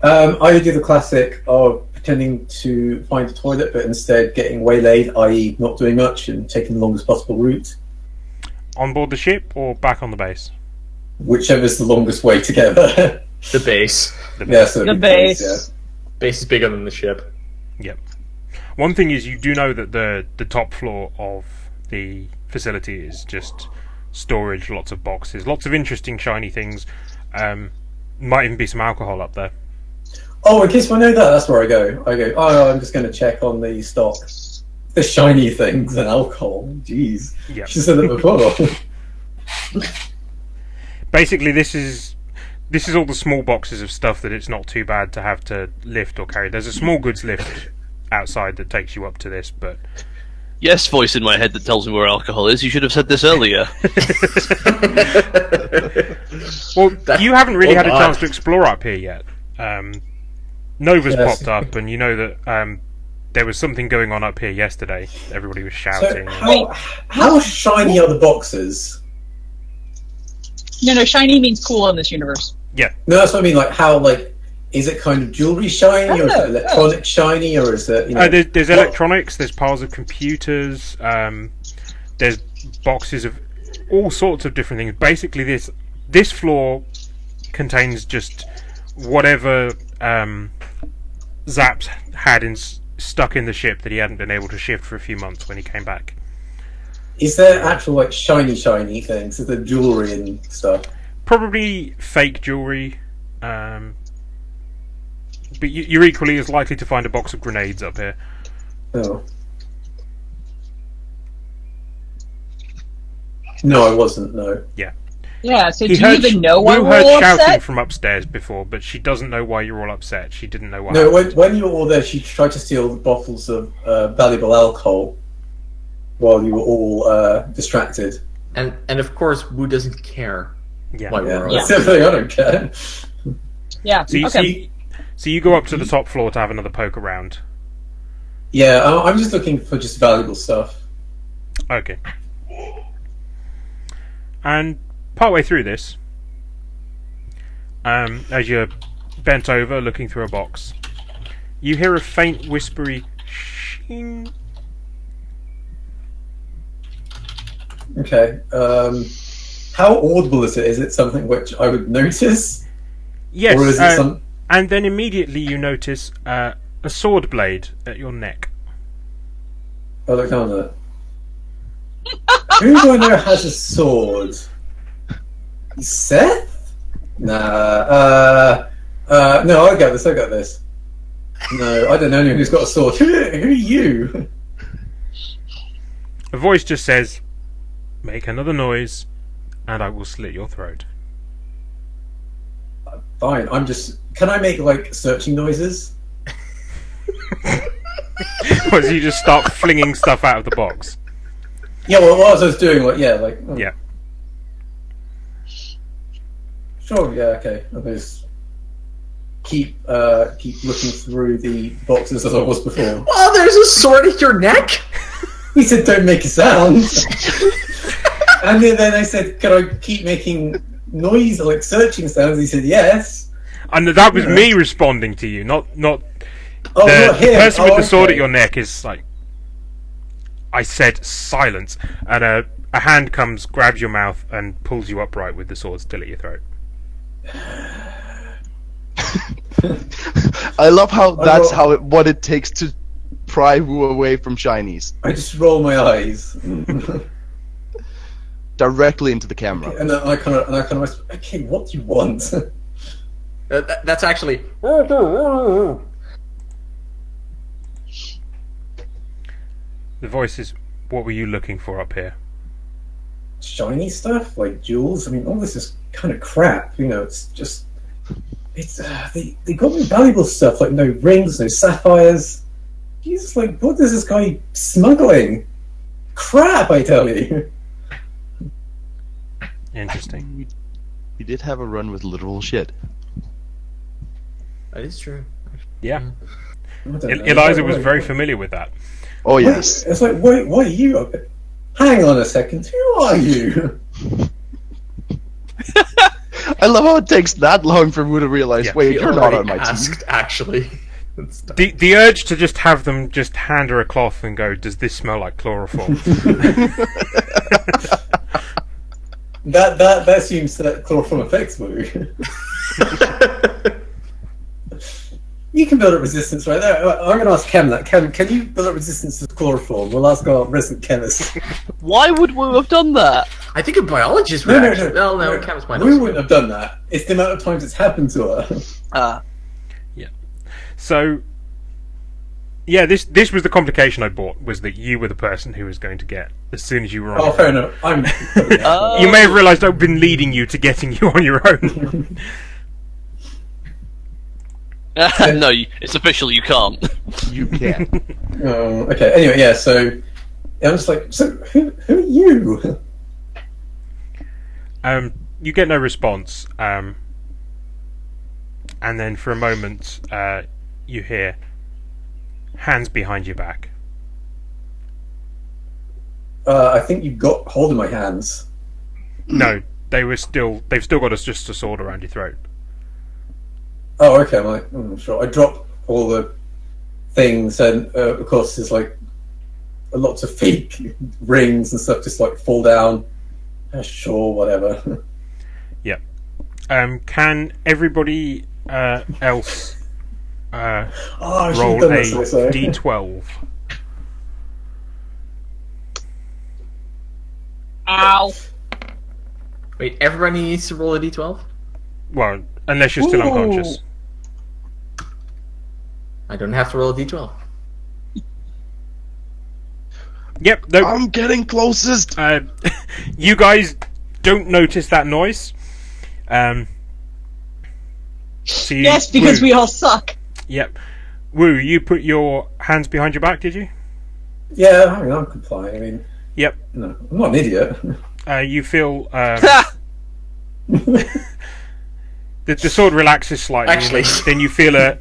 I do the classic of pretending to find a toilet, but instead getting waylaid, i.e., not doing much and taking the longest possible route, On board the ship or back on the base? whichever's the longest way to get there. The base. Yeah, so The it'd be base. Base is bigger than the ship. Yep. One thing is, you do know that the top floor of the facility is just storage, lots of boxes, lots of interesting shiny things. Might even be some alcohol up there. Oh, in case I know that, that's where I go. Oh, I'm just going to check on the stock. The shiny things and alcohol. Jeez. Yep. She said that before. Basically, this is all the small boxes of stuff that it's not too bad to have to lift or carry. There's a small goods lift outside that takes you up to this, but Yes, voice in my head that tells me where alcohol is. You should have said this earlier. well, you haven't really had a my. chance to explore up here yet. Nova's Yes. popped up, and you know that there was something going on up here yesterday. Everybody was So shouting. how shiny are the boxes? No, shiny means cool in this universe. No, that's what I mean. Like how is it kind of jewelry shiny, or is it electronic shiny, or is it There's electronics, there's piles of computers, there's boxes of all sorts of different things. Basically, this floor contains just whatever Zaps had stuck in the ship that he hadn't been able to shift for a few months when he came back. Is there actual shiny things? Is there jewelry and stuff? Probably fake jewelry, but you're equally as likely to find a box of grenades up here. Oh. No, I wasn't. No. Yeah, so He do you even know why Wu we're heard all shouting upset? from upstairs before, but she doesn't know why you're all upset. She didn't know why. No, when you were all there, she tried to steal the bottles of valuable alcohol while you were all distracted. And of course, Wu doesn't care. Yeah. Why Yeah, we're that's the thing. I don't care. Yeah, So you, okay. so you go up to the top floor to have another poke around. Yeah, I'm just looking for just valuable stuff. Okay. And partway through this, as you're bent over looking through a box, you hear a faint whispery shing. Okay. How audible is it? Is it something which I would notice? Yes, Or is it and then immediately you notice a sword blade at your neck. Oh, look on it. Who do I know has a sword? Seth? Nah. No, I got this. No, I don't know anyone who's got a sword. Who are you? A voice just says, "Make another noise, and I will slit your throat." Fine, Can I make, searching noises? Or do you just start flinging stuff out of the box? Yeah, well, what I was doing, Yeah. Sure, yeah, okay. I'll just keep looking through the boxes as I was before. Oh, there's a sword at your neck? He said, don't make a sound. And then I said, can I keep making noise, searching sounds? He said, yes. And that was me responding to you, not Oh, the not him. person with Oh, the sword okay. at your neck is like, I said silence, and a hand comes, grabs your mouth, and pulls you upright with the sword still at your throat. I love how that's what it takes to pry Wu away from shinies. I just roll my eyes. Directly into the camera. And then I kind of whisper, okay, what do you want? That's actually. The voice is, what were you looking for up here? Shiny stuff, like jewels. I mean, all this is kind of crap. You know, it's just... They got me valuable stuff, like no rings, no sapphires. Jesus, like, what is this guy smuggling? Crap, I tell you. Interesting. You did have a run with literal shit. That is true. Yeah. I don't know. Eliza was very familiar with that. Oh yes. It's like, wait, why are you up here? Hang on a second, who are you? I love how it takes that long for Wu to realize, Yeah. wait, He you're not already on my team. asked, actually. The urge to just have them just hand her a cloth and go, does this smell like chloroform? That assumes that chloroform affects Wu. You can build up resistance right there. I'm going to ask Kem that. Kem, can you build up resistance to chloroform? We'll ask our resident chemist. Why would Wu have done that? I think a biologist would actually. Well, no, chemist might We also. wouldn't have done that. It's the amount of times it's happened to her. So, yeah, this was the complication I bought, was that you were the person who was going to get as soon as you were on Oh, your fair own. enough. I'm. You may have realised I've been leading you to getting you on your own. No, it's official. You can't. You can. Okay. Anyway, yeah. So I was like, so who are you? You get no response, and then for a moment, you hear hands behind your back. I think you got hold of my hands. No, they've still got just a sword around your throat. Oh, okay. I'm like, sure. I drop all the things, and of course, there's like lots of fake rings and stuff just like fall down. Sure, whatever. Yep. Can everybody else Oh, I should have roll done a that. Sorry. d12? Ow. Wait, everybody needs to roll a d12? Well, unless you're still Ooh. unconscious. I don't have to roll a d12. Yep. No. I'm getting closest. You guys don't notice that noise. So you, Yes, because Wu, we all suck. Yep. Wu, you put your hands behind your back, did you? Yeah, I mean, I'm complying. I mean, Yep. no, I'm not an idiot. You feel the sword relaxes slightly. Actually. Then you feel a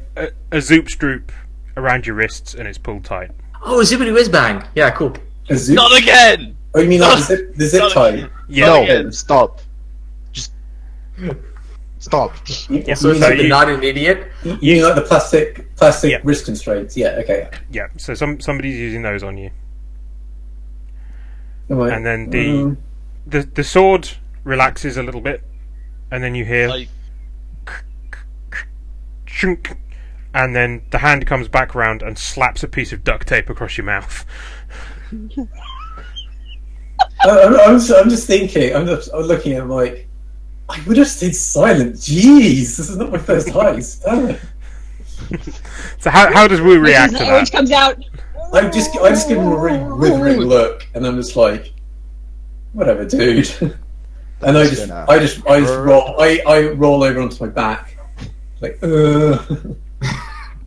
zoop droop around your wrists, and it's pulled tight. Oh, zippity whiz bang. Yeah, cool. A zoop? Not again. Oh, you mean like the zip Not tie? again. Yeah. No, again. stop. Just stop. Yeah, So so it's you- not an idiot. You mean like the plastic Yeah. wrist constraints? Yeah, okay. Yeah. So somebody's using those on you, I'm like, and then the sword relaxes a little bit, and then you hear Like, chunk, and then the hand comes back round and slaps a piece of duct tape across your mouth. I'm just thinking. I'm looking at him like, I would have stayed silent. Jeez, this is not my first heist. Damn it. So how does Wu react to Which that? comes out. I just give him a really withering look, and I'm just like, whatever, dude. And I just roll over onto my back, like,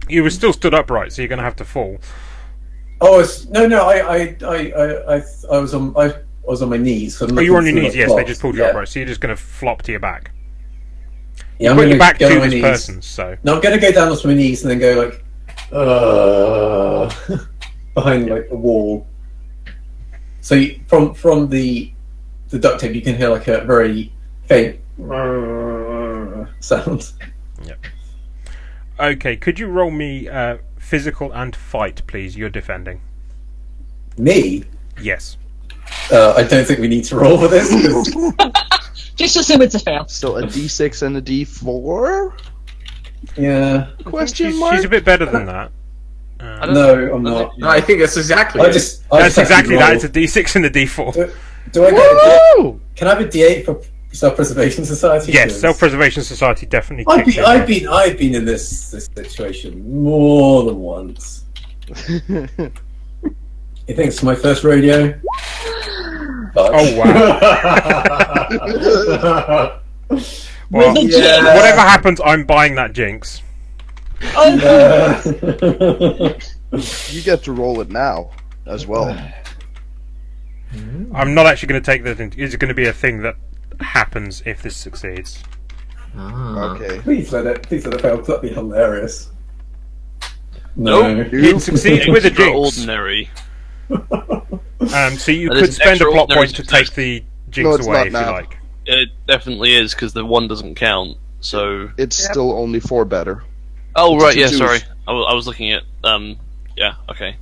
You were still stood upright, so you're going to have to fall. Oh, no, I was on my knees. So I'm Oh, you were on your looking knees, through yes, my they cloth. just pulled you Yeah. upright, so you're just going to flop to your back. Yeah, I'm Put gonna your back go to on my this knees. person, so. No, I'm gonna go down onto my knees and then go like, behind like a wall. So from the duct tape, you can hear like a very faint sound. Okay, could you roll me physical and fight, please? You're defending. Me? Yes. I don't think we need to roll for this. 'Cause Just assume it's a fail. So a D6 and a D4. Yeah. She's a bit better than that. No, I'm not. No, I think that's exactly I it. just That's exactly roll. that. It's a D6 and a D4. Do I get a D8? Woo! Can I have a D8 for Self-Preservation Society? Yes, 'Cause Self-Preservation Society definitely I've kicks been, in. I've been in this situation more than once. You think it's my first rodeo? But- Oh, wow. Well, With a Yeah. whatever happens, I'm buying that jinx. You get to roll it now as well. I'm not actually going to take that into... It's going to be a thing that happens if this succeeds. Ah. Okay. Please let it fail, 'cause that'd be hilarious. Nope. It succeeds with a jinx. Extraordinary. So you That could is spend a plot extraordinary point to take the jinx No, it's away not if you now. like. It definitely is because the 1 doesn't count. So. It's still only 4 better. Oh right, yeah. Twos. Sorry, I was looking at. Yeah. Okay.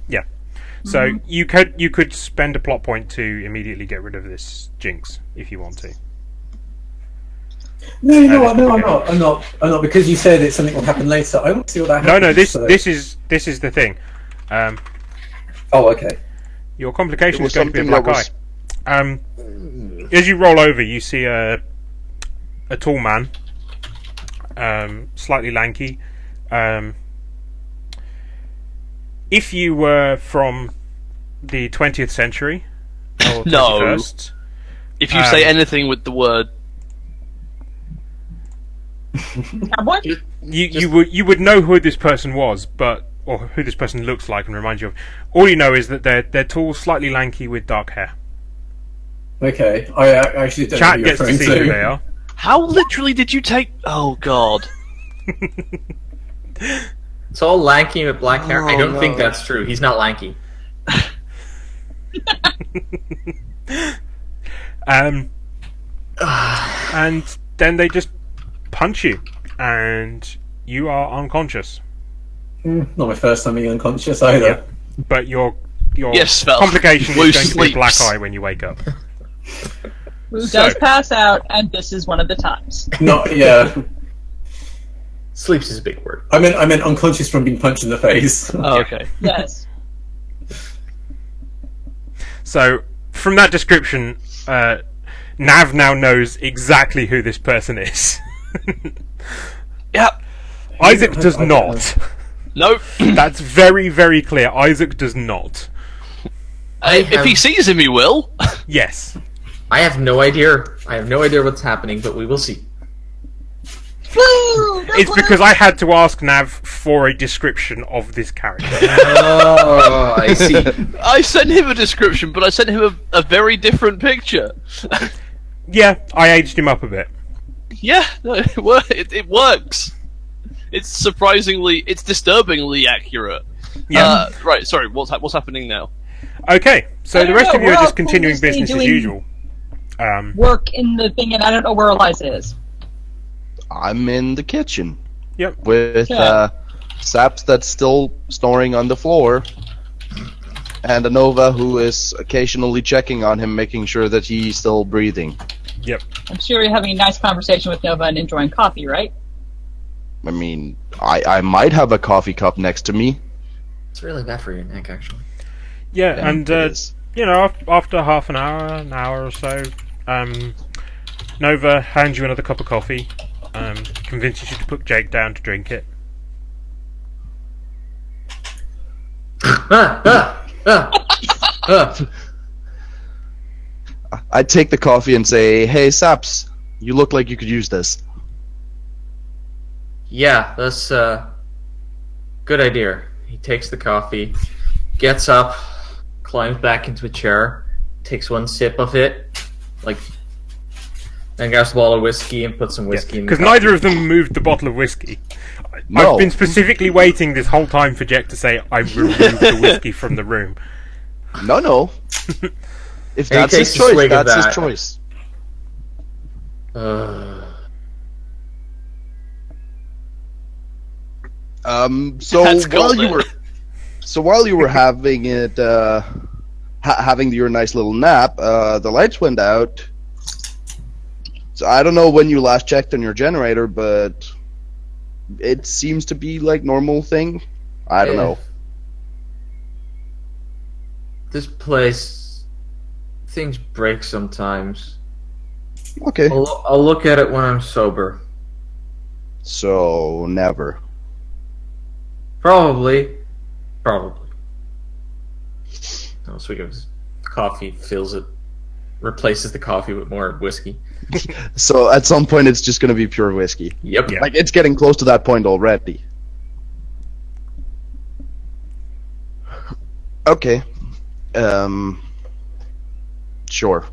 So you could spend a plot point to immediately get rid of this jinx if you want to. No, you know what? No, I'm not. Because you said it's something will happen later. I want to see what that happens. No, this so- this is the thing. Oh, okay. Your complication It is was going to be a something black that eye. As you roll over, you see a tall man, slightly lanky. If you were from the 20th century or No. 21st, If you say anything with the word, Cowboy? you would know who this person was, or who this person looks like and reminds you of. All you know is that they're tall, slightly lanky with dark hair. Okay. I actually don't know Chat who you're gets to referring see who they are. how literally did you take? Oh God. It's all lanky with black hair. I Oh, don't no. think that's true. He's not lanky. And then they just punch you, and you are unconscious. Not my first time being unconscious either. Yeah. But your Yes, Val. complication Blue is going to be a black sleeps. eye when you wake up. Who So- does pass out, and this is one of the times. Not yeah. Sleeps is a big word. I meant unconscious from being punched in the face. Oh, okay. Yes. So, from that description, Nav now knows exactly who this person is. Yep. Isaac does I don't not. Nope. That's very, very clear. Isaac does not. If he sees him, he will. Yes. I have no idea. I have no idea what's happening, but we will see. It's because I had to ask Nav for a description of this character. Oh, I see. I sent him a description, but I sent him a very different picture. Yeah, I aged him up a bit. Yeah, no, it works. It's disturbingly accurate. Yeah. Right. Sorry. What's happening now? Okay, so I the don't rest know, of you we're are all just continuing foolishly business as doing- usual. Work in the thing, and I don't know where Eliza is. I'm in the kitchen Yep. with Yeah. Zaps that's still snoring on the floor, and a Nova who is occasionally checking on him, making sure that he's still breathing. Yep. I'm sure you're having a nice conversation with Nova and enjoying coffee, right? I mean, I might have a coffee cup next to me. It's really bad for your neck, actually. Yeah, and it is. after half an hour or so, Nova hands you another cup of coffee, convinces you to put Jake down to drink it. I take the coffee and say, "Hey, Zaps, you look like you could use this." Yeah, that's good idea. He takes the coffee, gets up, climbs back into a chair, takes one sip of it, then grabs a bottle of whiskey and puts some whiskey in the Because coffee. neither of them moved the bottle of whiskey. No. I've been specifically waiting this whole time for Jack to say, I removed the whiskey from the room. No. If And he that's his takes a choice, swig of that's his that. choice. So That's while golden. you were, while you were having it, having your nice little nap, the lights went out. So I don't know when you last checked on your generator, but it seems to be like normal thing. I don't know. This place, things break sometimes. Okay. I'll look at it when I'm sober. So never. Probably. I'll swig of coffee, fills it, replaces the coffee with more whiskey. So at some point it's just gonna be pure whiskey. Yep. Yeah. Like it's getting close to that point already. Okay. Sure.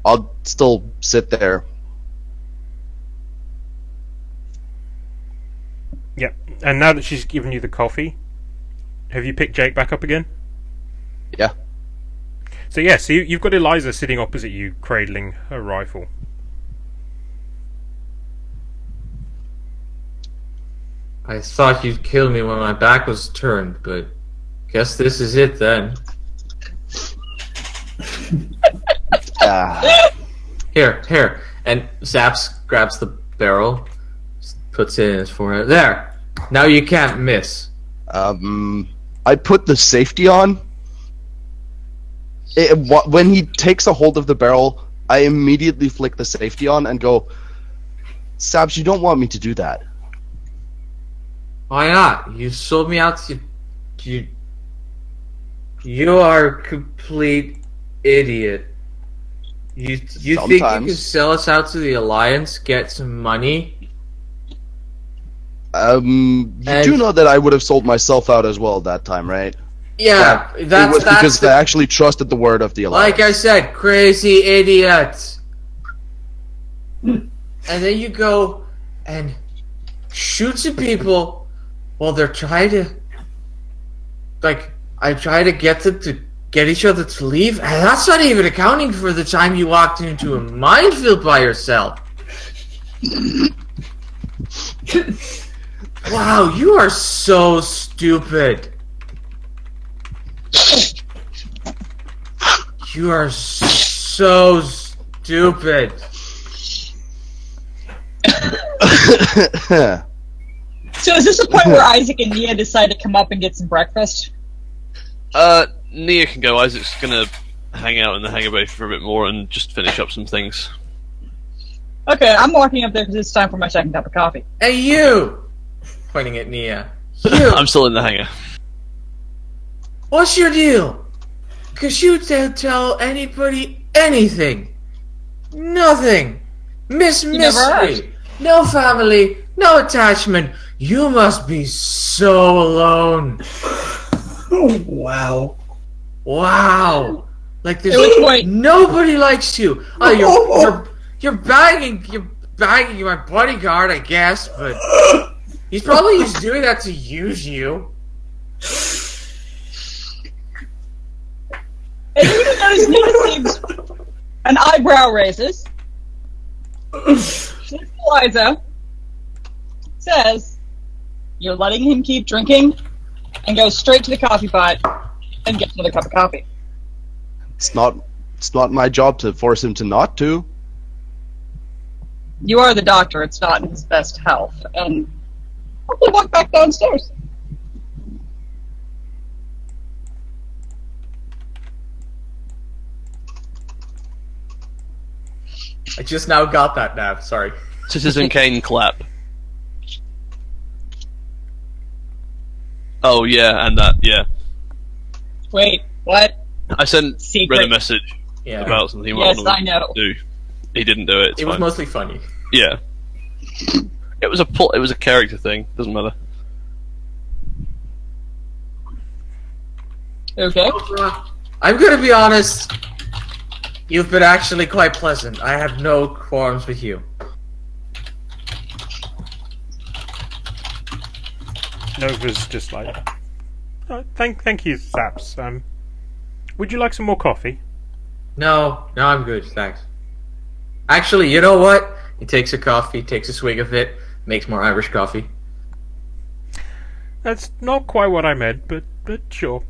I'll still sit there. Yep. And now that she's given you the coffee, have you picked Jake back up again? Yeah. So yeah, so you've got Eliza sitting opposite you, cradling her rifle. I thought you'd kill me when my back was turned, but guess this is it then. Here. And Zaps grabs the barrel, puts it in his forehead. There! Now you can't miss. I put the safety on. When he takes a hold of the barrel, I immediately flick the safety on and go, Sabs, you don't want me to do that. Why not? You sold me out to you are a complete idiot. You think you can Sometimes. sell us out to the Alliance, get some money? You do know that I would have sold myself out as well that time, right? Yeah, It was because I actually trusted the word of the Alliance. like I said, crazy idiot. And then you go and shoot some people while they're trying to, like, I try to get them to get each other to leave, and that's not even accounting for the time you walked into a minefield by yourself. Wow, you are so stupid. You are so stupid. So is this the point where Isaac and Nia decide to come up and get some breakfast? Nia can go. Isaac's gonna hang out in the hangar bay for a bit more and just finish up some things. Okay, I'm walking up there because it's time for my second cup of coffee. Hey, you! Pointing at Nia. You! I'm still in the hangar. What's your deal? Because you don't tell anybody anything. Nothing. Miss never Mystery. No family. No attachment. You must be so alone. Oh, wow. Wow. Like this. At which point- Nobody likes you. Oh, you're bagging my bodyguard, I guess, but he's probably just doing that to use you. And you notice Nia seems an eyebrow raises. Eliza says, "You're letting him keep drinking," and goes straight to the coffee pot and gets another cup of coffee. It's not my job to force him to not to. You are the doctor. It's not in his best health. And hopefully walk back downstairs. I just now got that now. Sorry. Citizen Kane clap. Oh yeah, and that, yeah. Wait, what? I sent Secret. Red a message Yeah. about something he Yes, wanted I know. to do. He didn't do it. It's It was fine. mostly funny. Yeah. It was a character thing. Doesn't matter. Okay. I'm gonna be honest. You've been actually quite pleasant. I have no qualms with you. Nova's just like, thank you, Zaps. Would you like some more coffee? No, I'm good, thanks. Actually, you know what? He takes a coffee, takes a swig of it, makes more Irish coffee. That's not quite what I meant, but sure.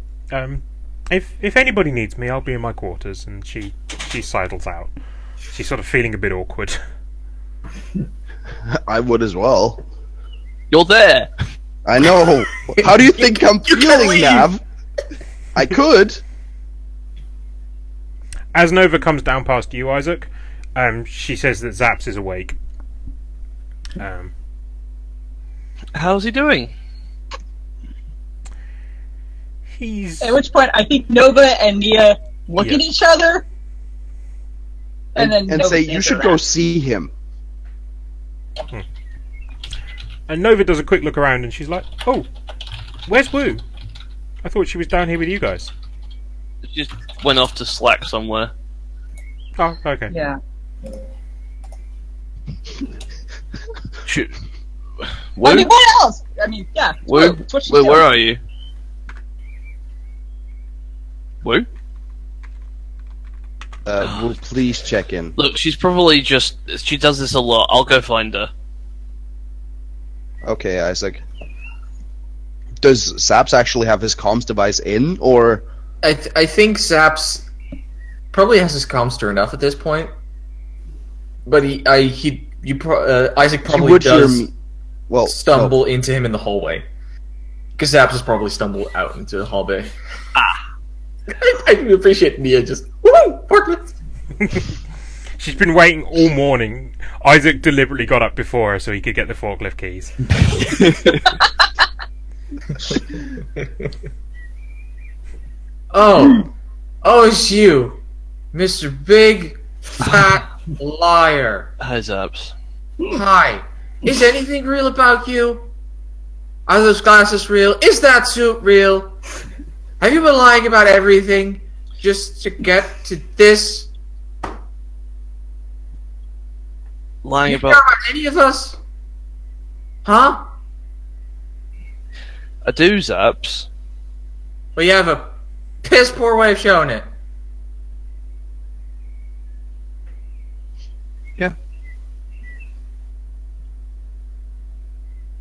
If anybody needs me, I'll be in my quarters. And she sidles out. She's sort of feeling a bit awkward. I would as well. You're there. I know. How do you think I'm you can't feeling, leave. Nav? I could. As Nova comes down past you, Isaac, she says that Zaps is awake. How's he doing? He's At which point, I think Nova and Nia look Yeah. at each other, and then and Nova say, you should go see him. and Nova does a quick look around, and she's like, "Oh, where's Wu? I thought she was down here with you guys." Just went off to slack somewhere. Oh, okay. Yeah. Shoot. I Woo? mean, what else? I mean, yeah. Woo? That's what she's Woo, where doing. are you? Woo? Will please check in. Look, she's probably just... She does this a lot. I'll go find her. Okay, Isaac. Does Zaps actually have his comms device in, or... I think Zaps probably has his comms turned off at this point. But Isaac he probably would hear does me? Well, stumble into him in the hallway. Because Zaps has probably stumbled out into the hallway. I do appreciate Nia just, woo, forklift! She's been waiting all morning. Isaac deliberately got up before her so he could get the forklift keys. Oh, it's you, Mr. Big Fat Liar. Hi, Zaps. Hi, is anything real about you? Are those glasses real? Is that suit real? Have you been lying about everything just to get to this? Lying You about... care about any of us? Huh? I do, Zaps. Well, you have a piss poor way of showing it. Yeah.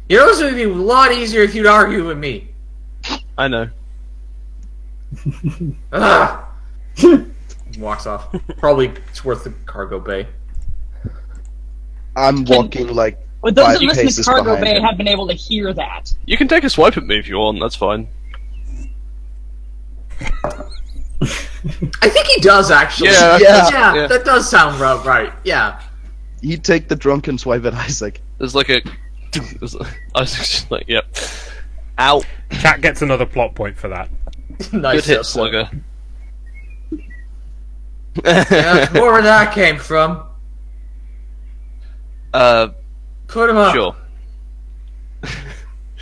You know, this would be a lot easier if you'd argue with me. I know. Ugh. Walks off. Probably it's worth the cargo bay. I'm walking like But those 5 of us in the paces cargo behind bay him. have been able to hear that. You can take a swipe at me if you want, that's fine. I think he does actually. Yeah. Yeah, that does sound right. Yeah. He'd take the drunken swipe at Isaac. There's like a... I was just like, yep. Ow. Chat gets another plot point for that. Nice Good hit, episode. Slugger. Yeah, that's more where that came from. Put him up. Sure.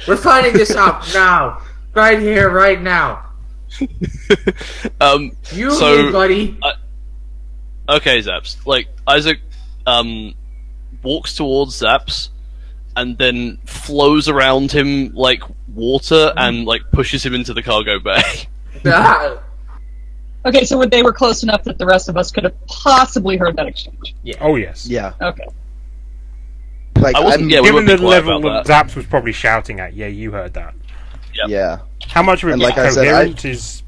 We're finding this out now. Right here, right now. You So- and me, buddy. Okay, Zaps. Like, Isaac, walks towards Zaps, and then flows around him like water, and like pushes him into the cargo bay. Ah, Okay, so they were close enough that the rest of us could have possibly heard that exchange. Oh, yes. Yeah. Okay. Like, I wasn't- I'm, yeah, we Given wouldn't be the quiet level about that Zaps was probably shouting at, yeah, you heard that. Yep. yeah. How much of it And was like I said, coherent is...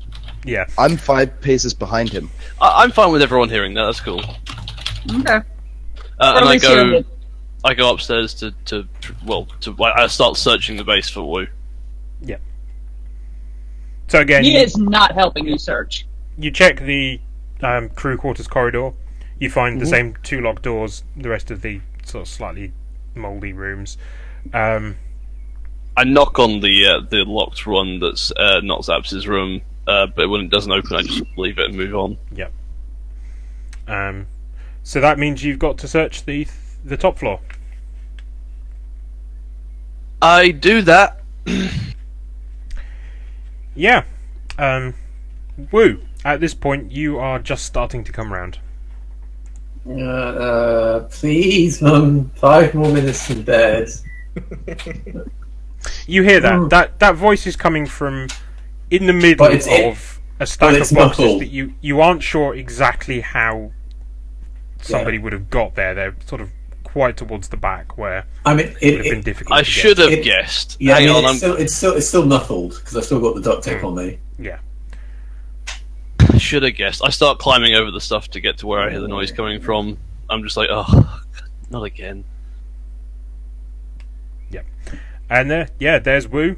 Yeah. I'm 5 paces behind him. I'm fine with everyone hearing that. That's cool. Okay. And I hearing go, it. I go upstairs to I start searching the base for Wu. So again, He is not helping you search. you check the crew quarters corridor. You find the same 2 locked doors, the rest of the sort of slightly mouldy rooms. I knock on the locked one that's not Zaps' room, but when it doesn't open, I just leave it and move on. So that means you've got to search the top floor. I do that. Yeah. Woo. At this point, you are just starting to come round. Please, Mum, 5 more minutes in bed. You hear that? That voice is coming from in the middle But of a stack it's of boxes muffled. that you aren't sure exactly how somebody would have got there. They're sort of quite towards the back where I mean, it would have been difficult. I to should get. have guessed. Yeah, Hang I mean, on, it's still muffled because I've still got the duct tape on me. Yeah. I should have guessed. I start climbing over the stuff to get to where I hear the noise coming from. I'm just like, oh, not again. And there's Wu.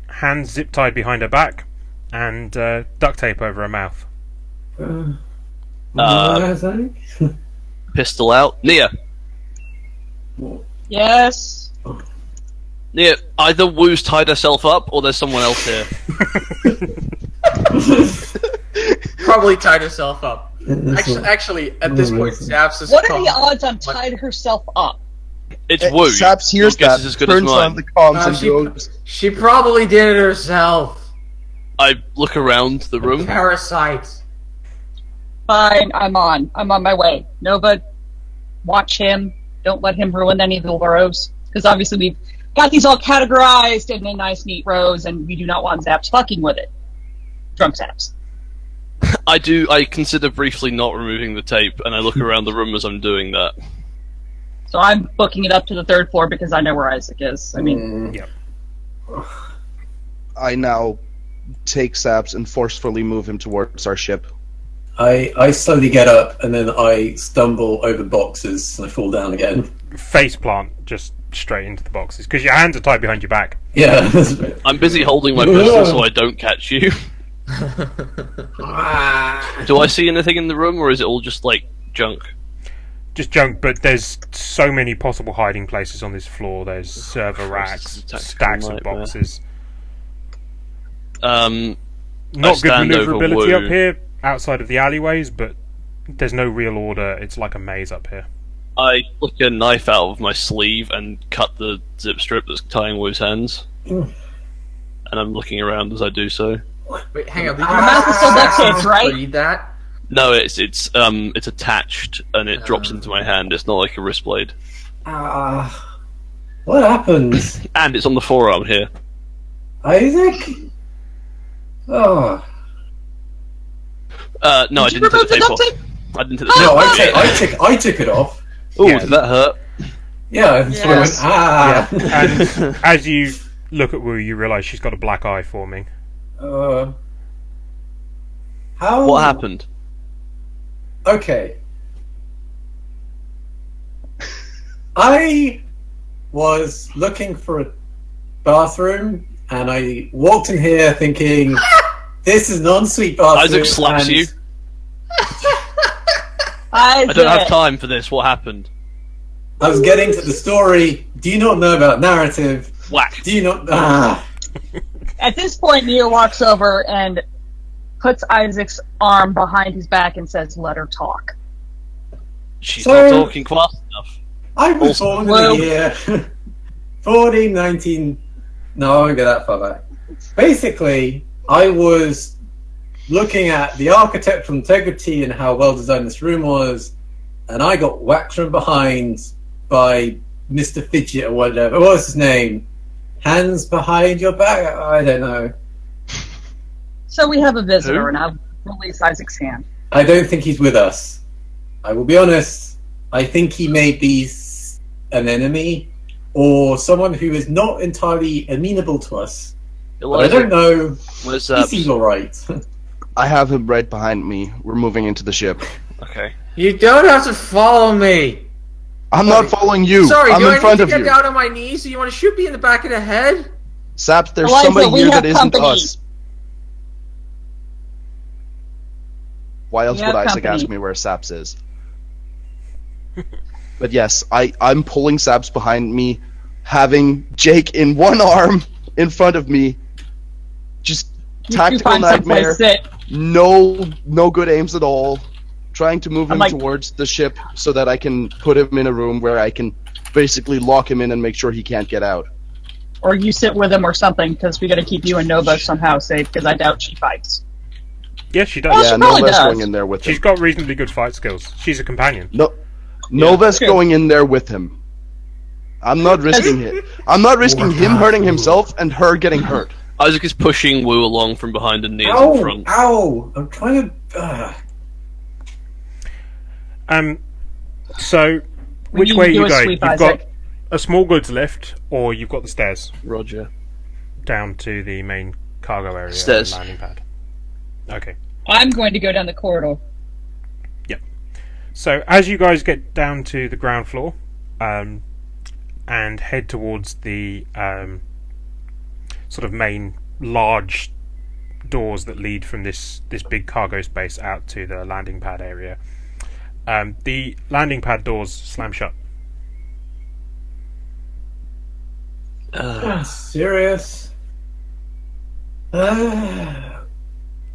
Hands zip tied behind her back, and duct tape over her mouth. Pistol out. Nia. Yes. Nia, either Wu's tied herself up, or there's someone else here. Probably tied herself up. Actually, at this point, Zaps is What are calm. the odds on tied herself up? It's Wu. Saps hears Your guess that, is as good as turns on mine. the comms and goes, She probably did it herself. I look around the room. Parasite. Fine, I'm on my way. Nova, watch him. Don't let him ruin any of the rows. Because obviously we've got these all categorized in nice, neat rows, and we do not want Zaps fucking with it. Drunk Zaps. I consider briefly not removing the tape, and I look around the room as I'm doing that. So I'm booking it up to the 3rd floor because I know where Isaac is. I mean, Yep. I now take Saps and forcefully move him towards our ship. I slowly get up and then I stumble over boxes and I fall down again. Face plant just straight into the boxes because your hands are tied behind your back. Yeah. I'm busy holding my pistol so I don't catch you. Do I see anything in the room, or is it all just like junk? Just junk, but there's so many possible hiding places on this floor. There's server Christ, racks, it's a tactical stacks of nightmare. boxes. I Not good stand over maneuverability up Wu. here outside of the alleyways, but there's no real order. It's like a maze up here. I flick a knife out of my sleeve and cut the zip strip that's tying Wu's hands. And I'm looking around as I do so. Wait, hang on. The mouth is still duct taped, right? Read that. No, it's attached and it drops into my hand. It's not like a wrist blade. What happened? And it's on the forearm here. Isaac? Oh. No, I Did you didn't take the tape remove off. the duct I didn't take the tape No, off. I took it off. Ooh, Yeah. did that hurt? Yeah, that's what I went, Yes. And as you look at Wu, you realise she's got a black eye forming. How? What happened? Okay. I was looking for a bathroom, and I walked in here thinking, this is an ensuite bathroom. Isaac slaps and you. I I don't have time for this. What happened? I was getting to the story. Do you not know about narrative? Whack. Do you not? At this point, Nia walks over and puts Isaac's arm behind his back and says, "Let her talk." She's So- not talking fast enough. I was born in Well- the year 1419. No, I won't go that far back. Basically, I was looking at the architectural integrity and how well designed this room was, and I got whacked from behind by Mr. Fidget or whatever. What was his name? Hands behind your back? I don't know. So we have a visitor, Who? and I'll release Isaac's hand. I don't think he's with us. I will be honest. I think he may be an enemy or someone who is not entirely amenable to us. But I don't know. Where's He seems alright. I have him right behind me. We're moving into the ship. Okay. You don't have to follow me. I'm not following you. Sorry, I'm do I in front need of to get you. down on my knees? So you want to shoot me in the back of the head? Saps, there's Eliza, somebody we here have that isn't company. us. Why else We would have Isaac company. ask me where Saps is? But yes, I'm pulling Saps behind me, having Jake in one arm in front of me. Just You tactical find nightmare. someplace sit. No good aims at all. Trying to move I'm him like- towards the ship so that I can put him in a room where I can basically lock him in and make sure he can't get out. Or you sit with him or something, because we got to keep you and Nova somehow safe, because I doubt she fights. Yes, she does. Well, Yeah, she probably Nova's does. going in there with She's him. got reasonably good fight skills. She's a companion. No, Nova's true. going in there with him. I'm not risking it. I'm not risking him hurting himself and her getting hurt. Isaac is pushing Wu along from behind and Nia's in Ow! front. Ow! I'm trying to. So, We which need way to are do you a going? sweep, You've Isaac. got a small goods lift, or you've got the stairs Roger. down to the main cargo area, Stairs. landing pad. Okay. I'm going to go down the corridor. So as you guys get down to the ground floor, and and head towards the sort of main large doors that lead from this big cargo space out to the landing pad area. The landing pad doors slam shut. Serious?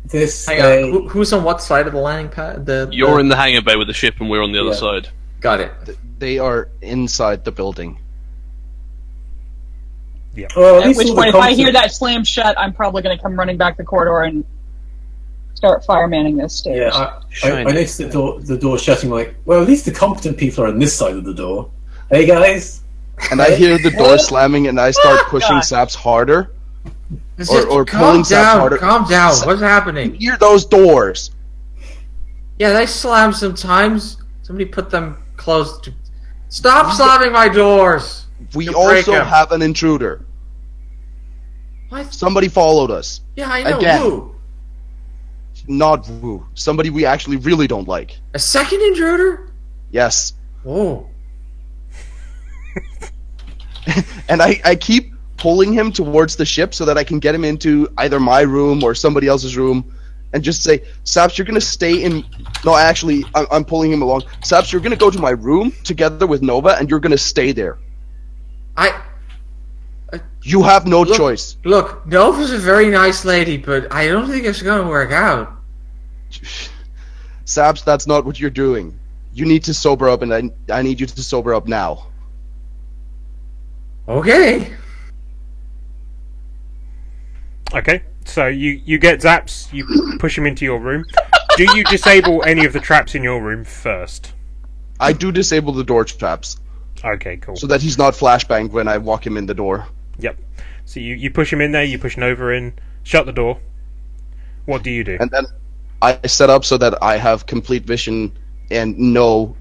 This Hang on. Who's on what side of the landing pad? You're in the hangar bay with the ship, and we're on the other side. Got it. They are inside the building. Yeah. Well, At which point, if I hear that slam shut, I'm probably going to come running back the corridor and start firemanning those stairs. Yeah, I noticed the door shutting. Like, well, at least the competent people are on this side of the door. Hey guys. And I hear the door slamming, and I start pushing Zaps harder. Or pulling Zaps harder. Calm down. What's happening? You hear those doors? Yeah, they slam sometimes. Somebody put them closed. Stop slamming my doors. We You break also 'em. have an intruder. What? Somebody followed us. Yeah, I know. Again. Who? Not Wu. Somebody we actually really don't like. A second intruder? Yes. Oh. And I keep pulling him towards the ship so that I can get him into either my room or somebody else's room and just say, Saps, you're going to stay in... No, actually, I'm pulling him along. Saps, you're going to go to my room together with Nova and you're going to stay there. You have no choice. Look, Nova's a very nice lady, but I don't think it's going to work out. Saps, that's not what you're doing. You need to sober up, and I need you to sober up now. Okay. Okay, so you get Zaps, you push him into your room. Do you disable any of the traps in your room first? I do disable the door traps, Okay, cool. so that he's not flashbanged when I walk him in the door. Yep. So you push him in there, you push Nova in, shut the door. What do you do? And then I set up so that I have complete vision and no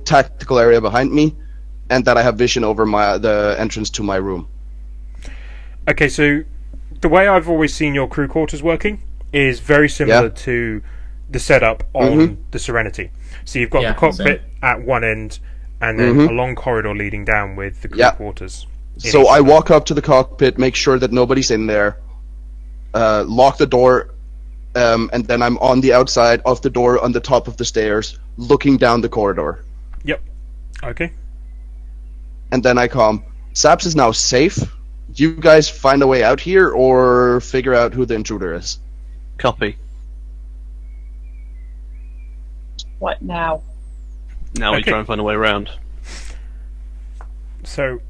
tactical area behind me, and that I have vision over the entrance to my room. Okay, so the way I've always seen your crew quarters working is very similar to the setup on the Serenity. So you've got the cockpit at one end, and then a long corridor leading down with the crew quarters. So I walk up to the cockpit, make sure that nobody's in there, lock the door, and then I'm on the outside of the door on the top of the stairs, looking down the corridor. Yep. Okay. And then I come, Saps is now safe. You guys find a way out here, or figure out who the intruder is. Copy. What now? Now we Okay. try and find a way around. So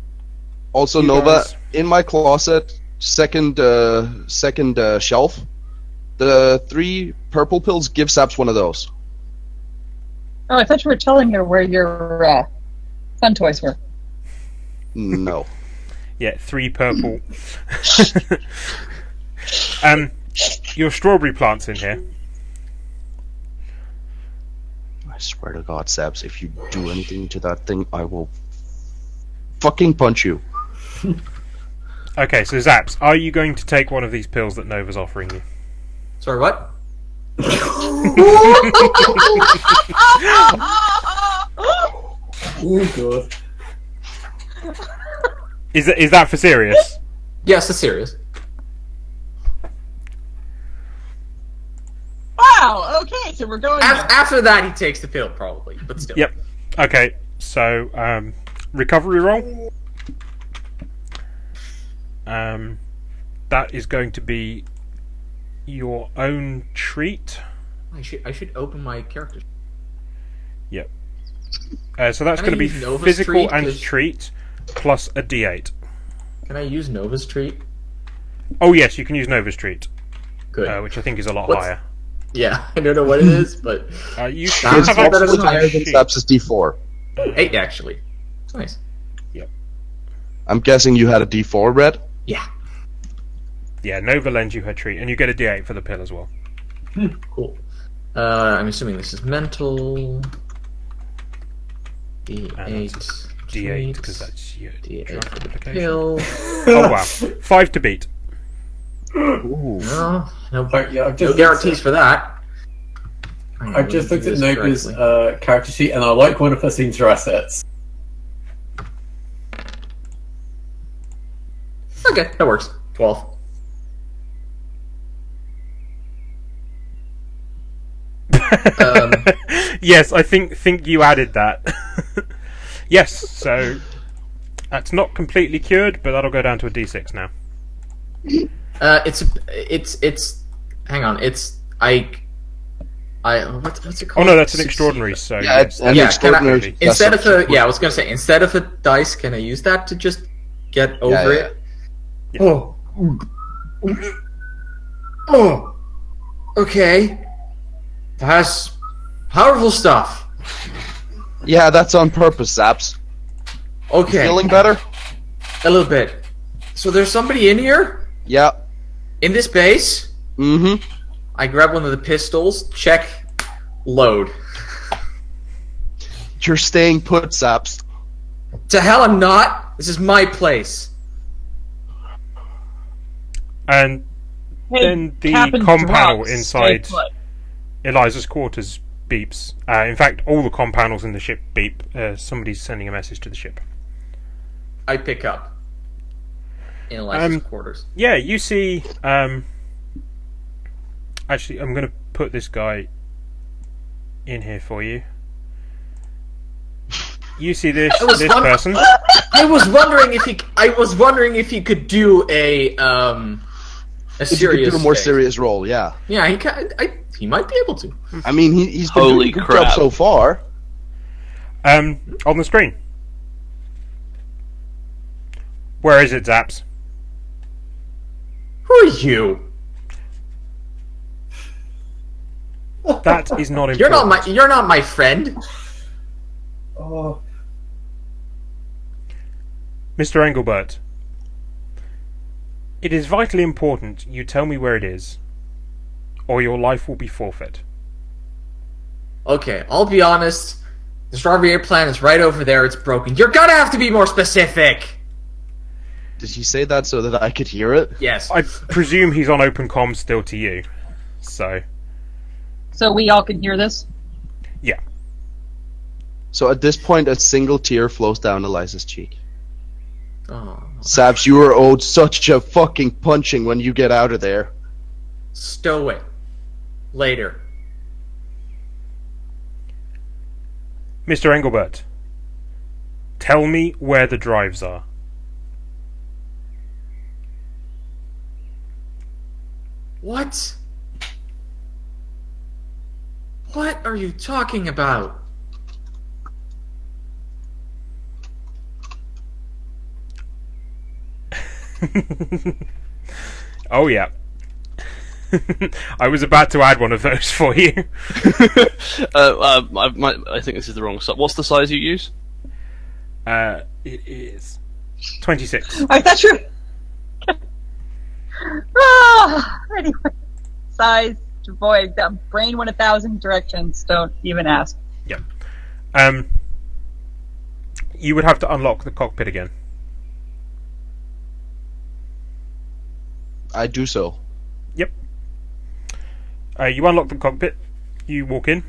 Also, You Nova, guys- in my closet, second shelf, the 3 purple pills, give Saps one of those. Oh, I thought you were telling her where your fun toys were. No. yeah, 3 purple. Your strawberry plant's in here. I swear to God, Saps, if you do anything to that thing, I will fucking punch you. Okay, so Zaps, are you going to take one of these pills that Nova's offering you? Sorry, what? Oh god. Is that for serious? Yes, it's serious. Wow. Okay, so we're going. there. After that, he takes the pill, probably, but still. Yep. Okay, so recovery roll. That is going to be your own treat. I should open my character. Yep. So that's Can I going to be use Nova's physical treat? and 'Cause- treat plus a D8. Can I use Nova's treat? Oh yes, you can use Nova's treat, Good. which I think is a lot What's- higher. Yeah, I don't know what it is, but You It's have It's better access than to also mine. higher the than sheet. Saps' D4. 8 actually. It's nice. I'm guessing you had a D4, Red? Yeah. Yeah, Nova lends you her treat, and you get a D8 for the pill as well. Cool. I'm assuming this is mental. And D8. that's D8 because that's your D8 drug for the application. pill. Oh wow, 5 to beat. No, no, Yeah, I've no just guarantees for that. I've just looked at This Nova's correctly. character sheet, and I like one of her signature assets. Okay, that works. 12. Yes, I think you added that. Yes, so that's not completely cured, but that'll go down to a D6 now. It's. Hang on. What's it Oh called? no, that's an extraordinary. So Yeah, yes, an Yeah, extraordinary. can Instead of success. I was gonna say, instead of a dice, can I use that to just get over yeah. it? Yeah. Oh. Oh. Okay. That's powerful stuff. Yeah, that's on purpose, Zaps. Okay. Feeling better? A little bit. So there's somebody in here? Yeah. In this base? Mm-hmm. I grab one of the pistols, check, load. You're staying put, Zaps. To hell I'm not. This is my place. and then the Captain comm panel Drugs, inside stay put. Eliza's quarters beeps. In fact, all the comm panels in the ship beep. Somebody's sending a message to the ship. I pick up. In Eliza's quarters. Yeah, you see. Actually, I'm going to put this guy in here for you. You see this person. I was wondering if he could do a If you serious could do a more thing. serious role, yeah. Yeah, he might be able to. I mean, he's been Holy doing a good job crap. so far. On the screen. Where is it, Zaps? Who are you? That is not important. You're not my friend. Oh, Mr. Engelbert. It is vitally important you tell me where it is, or your life will be forfeit. Okay, I'll be honest. The strawberry plan is right over there. It's broken. You're gonna have to be more specific. Did he say that so that I could hear it? Yes. I presume he's on open comm still to you. So, So we all can hear this? yeah. So at this point, a single tear flows down Eliza's cheek. Oh, Zaps, you are owed such a fucking punching when you get out of there. stow it. Later. Mr. Engelbert, tell me where the drives are. What? What are you talking about? Oh, yeah. I was about to add one of those for you. I think this is the wrong size. What's the size you use? It is 26. I thought you were... Anyway. Size, void, brain went 1,000 directions. Don't even ask. Yep. You would have to unlock the cockpit again. I do so. Yep. You unlock the cockpit, you walk in,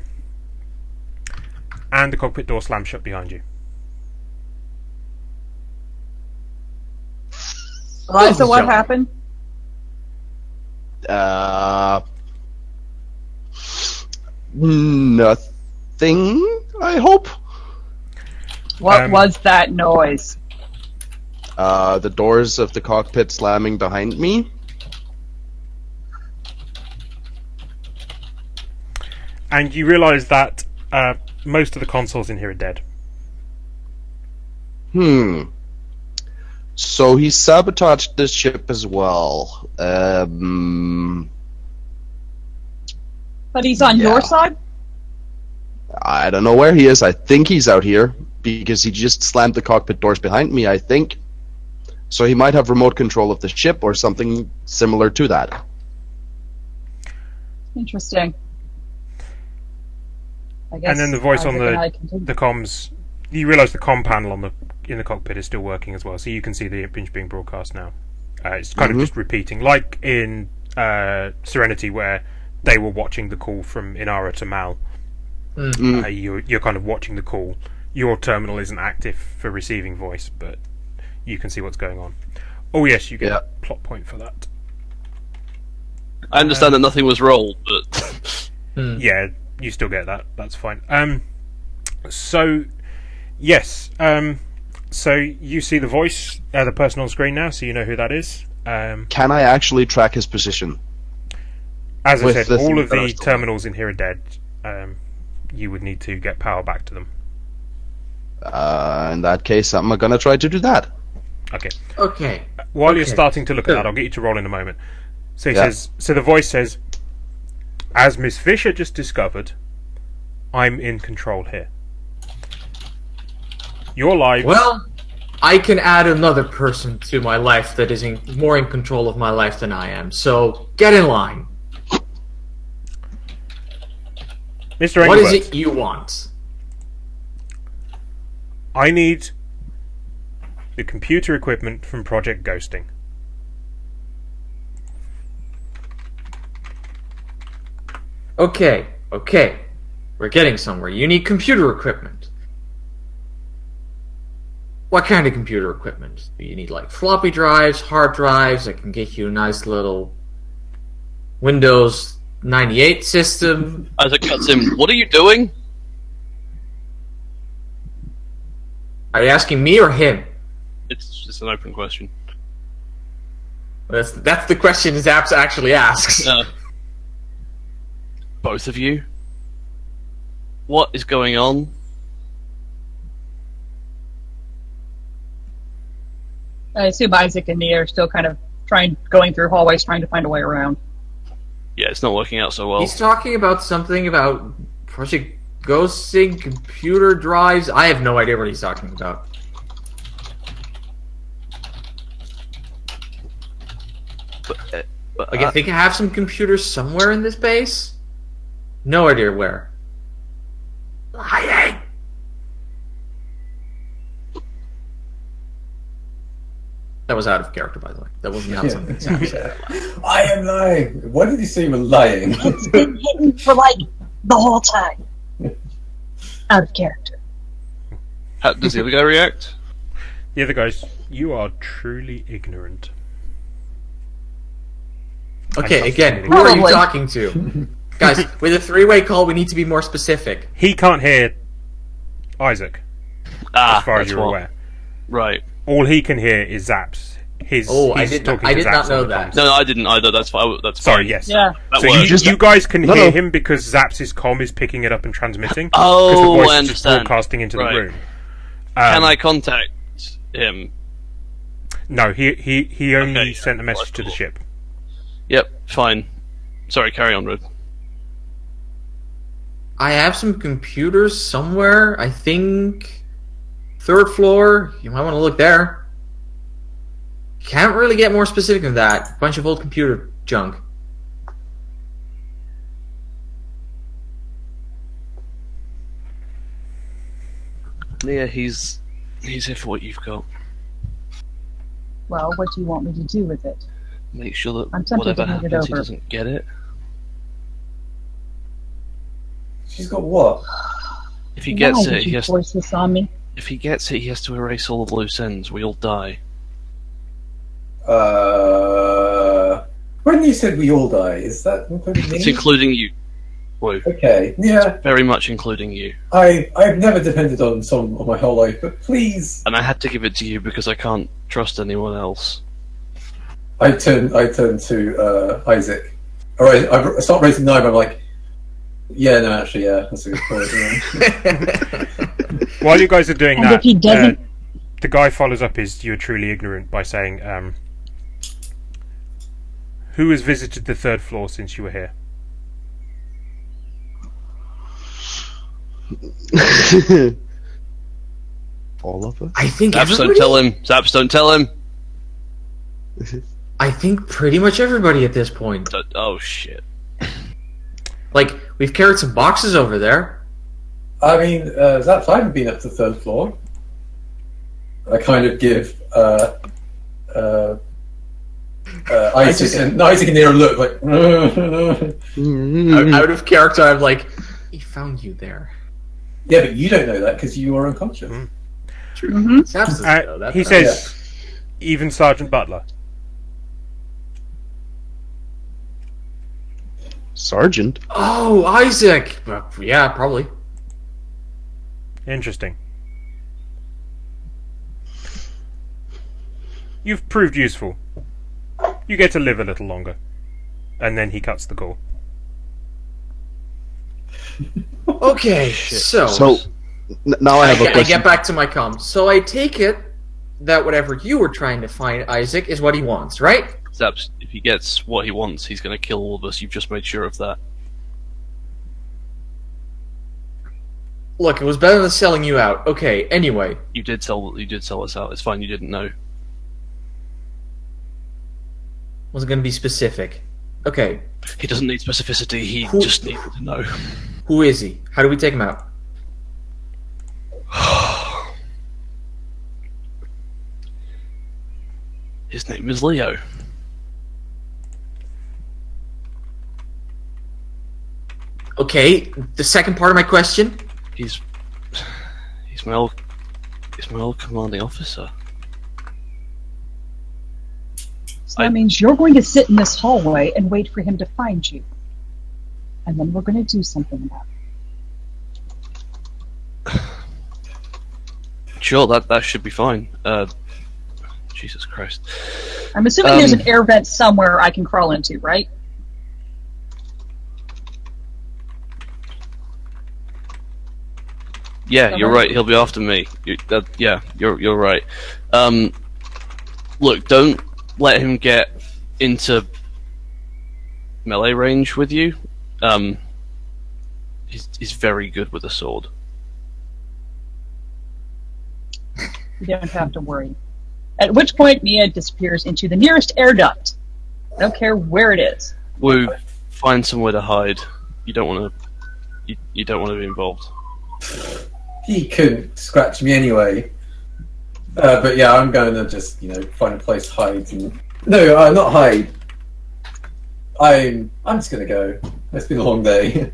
and the cockpit door slams shut behind you. Eliza, what happened? Nothing, I hope. What was that noise? The doors of the cockpit slamming behind me. And you realise that most of the consoles in here are dead. So he sabotaged this ship as well. But he's on your side? I don't know where he is. I think he's out here because he just slammed the cockpit doors behind me, I think. So he might have remote control of the ship or something similar to that. Interesting. I guess And then the voice on Isaac and I continue. the comms, you realise the comm panel in the cockpit is still working as well, so you can see the image being broadcast now. It's kind of just repeating, like in Serenity, where they were watching the call from Inara to Mal. You're kind of watching the call. Your terminal isn't active for receiving voice, but you can see what's going on. Oh yes, you get Yeah. a plot point for that. I understand that nothing was rolled, but Yeah, you still get that. That's fine. So yes. So you see the voice, the person on screen now, so you know who that is. Can I actually track his position? As I With said, the all things of that are the still terminals in here are dead. You would need to get power back to them. In that case, I'm gonna try to do that. Okay. Okay. While you're Okay. starting to look at Good. that, I'll get you to roll in a moment. So he Yeah. says. So the voice says, "As Miss Fisher just discovered, I'm in control here. Your lives." Well, I can add another person to my life that is more in control of my life than I am. So get in line. Mr. What is Engelbert, it you want? I need the computer equipment from Project Ghosting. Okay. We're getting somewhere. You need computer equipment. What kind of computer equipment? Do you need like floppy drives, hard drives that can get you a nice little Windows 98 system? Isaac cuts him. What are you doing? Are you asking me or him? It's just an open question. That's the question Zaps actually asks. Both of you? What is going on? I assume Isaac and Nia are still kind of going through hallways, trying to find a way around. Yeah, it's not working out so well. He's talking about something about Project Ghosting, computer drives. I have no idea what he's talking about. But, Like, I think I have some computers somewhere in this base. No idea where. Lying. That was out of character, by the way. That was not something Zaps said. I am lying. What did you say you were lying? It's been hidden for like the whole time. Out of character. how does the other guy react? The other guys, you are truly ignorant. Okay, again, who Probably. are you talking to? Guys, with a three-way call, we need to be more specific. He can't hear Isaac, as far as that's you're what- aware. Right. All he can hear is Zaps. He's I he's did not- talking I to did Zaps not on know the that. comms. No, I didn't either. That's fine. That's Sorry, fine. yes. Yeah. That So works. you guys can No, hear no. him because Zaps' comm is picking it up and transmitting. Oh, because the voice I is just understand. broadcasting into Right. the room. Can I contact him? No, he only Okay, sent a yeah, message to the cool. ship. Yep, fine. Sorry, carry on, Red. I have some computers somewhere. I think 3rd floor. You might want to look there. Can't really get more specific than that. Bunch of old computer junk. Yeah, he's here for what you've got. Well, what do you want me to do with it? Make sure that I'm tempted whatever to hand it happens, he over. doesn't get it. She's got what? If he gets Why it, did he you has. force this on me? If he gets it, he has to erase all the loose ends. We all die. When you said we all die, is that including me? It's including you. Whoa. Okay, yeah. Very much including you. I've never depended on someone my whole life, but please. And I had to give it to you because I can't trust anyone else. I turn to Isaac. Alright, I start raising the knife. I'm like, yeah, no, actually, yeah, that's a good point. Yeah. While you guys are doing And that, if he doesn't- the guy follows up his "you're truly ignorant" by saying, "Who has visited the 3rd floor since you were here?" All of us? I think Zaps, don't everybody. tell him. Zaps, don't tell him. I think pretty much everybody at this point. Oh shit. Like, we've carried some boxes over there. I mean, Zaps, I haven't been up to the 3rd floor. I kind of give Isaac and Nero look like. Out of character, I'm like, he found you there. Yeah, but you don't know that because you are unconscious. True. Mhm. Zaps doesn't know that, He though. says, Even Sergeant Butler. Sergeant? Oh, Isaac! Yeah, probably. Interesting. You've proved useful. You get to live a little longer. And then he cuts the call. Okay, so Now I have a I question. get back to my comms. So I take it that whatever you were trying to find, Isaac, is what he wants, right? Zaps, if he gets what he wants, he's going to kill all of us. You've just made sure of that. Look, it was better than selling you out. Okay, anyway. You did sell us out. It's fine. You didn't know. Wasn't going to be specific. Okay, He doesn't need specificity. He just needed to know. who is he? How do we take him out? His name is Leo. Okay, the second part of my question. He's my old commanding officer. So that means you're going to sit in this hallway and wait for him to find you. And then we're going to do something about it. Sure, that should be fine. Jesus Christ. I'm assuming there's an air vent somewhere I can crawl into, right? Yeah, you're right. He'll be after me. You're right. Look, don't let him get into melee range with you. He's very good with a sword. You don't have to worry. At which point, Mia disappears into the nearest air duct. I don't care where it is. Woo, find somewhere to hide. You don't want to. You don't want to be involved. He couldn't scratch me anyway. But yeah, I'm going to just, find a place to hide. No, not hide. I'm just going to go. It's been a long day.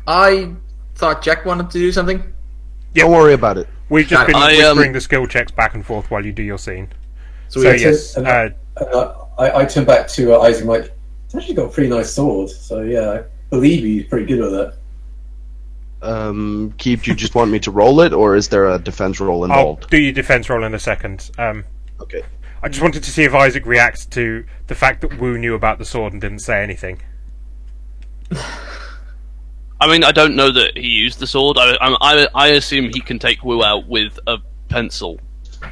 I thought Jack wanted to do something. Don't worry about it. We've just been I, whispering the skill checks back and forth while you do your scene. So So we yes, I turn back to Isaac and like, it's actually got a pretty nice sword. So yeah, I believe he's pretty good with it. Keith, do you just want me to roll it, or is there a defense roll I'll involved? do your defense roll in a second. Okay. I just wanted to see if Isaac reacts to the fact that Wu knew about the sword and didn't say anything. I mean, I don't know that he used the sword. I assume he can take Wu out with a pencil.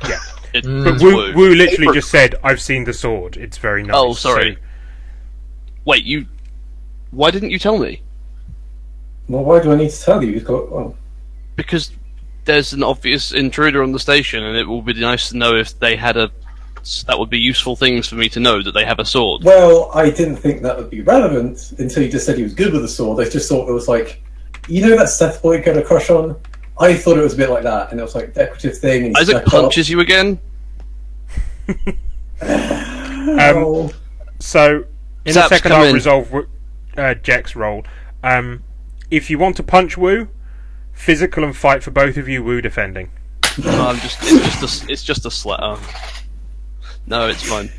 Yeah. It's But Wu. Wu literally just said, "I've seen the sword. It's very nice." Oh, sorry. So- Wait, you. Why didn't you tell me? Well, why do I need to tell you? He's got. Well, Because there's an obvious intruder on the station, and it will be nice to know if they had a. That would be useful things for me to know that they have a sword. well, I didn't think that would be relevant until you just said he was good with the sword. I just thought it was like, that Seth boy got a crush on. I thought it was a bit like that, and it was like a decorative thing. And he Isaac stuck punches you again. Oh. So, in Zaps, a second, come I'll in. resolve Jack's roll. If you want to punch Wu, physical and fight for both of you. Wu defending. No, it's just a slap. No, it's fine.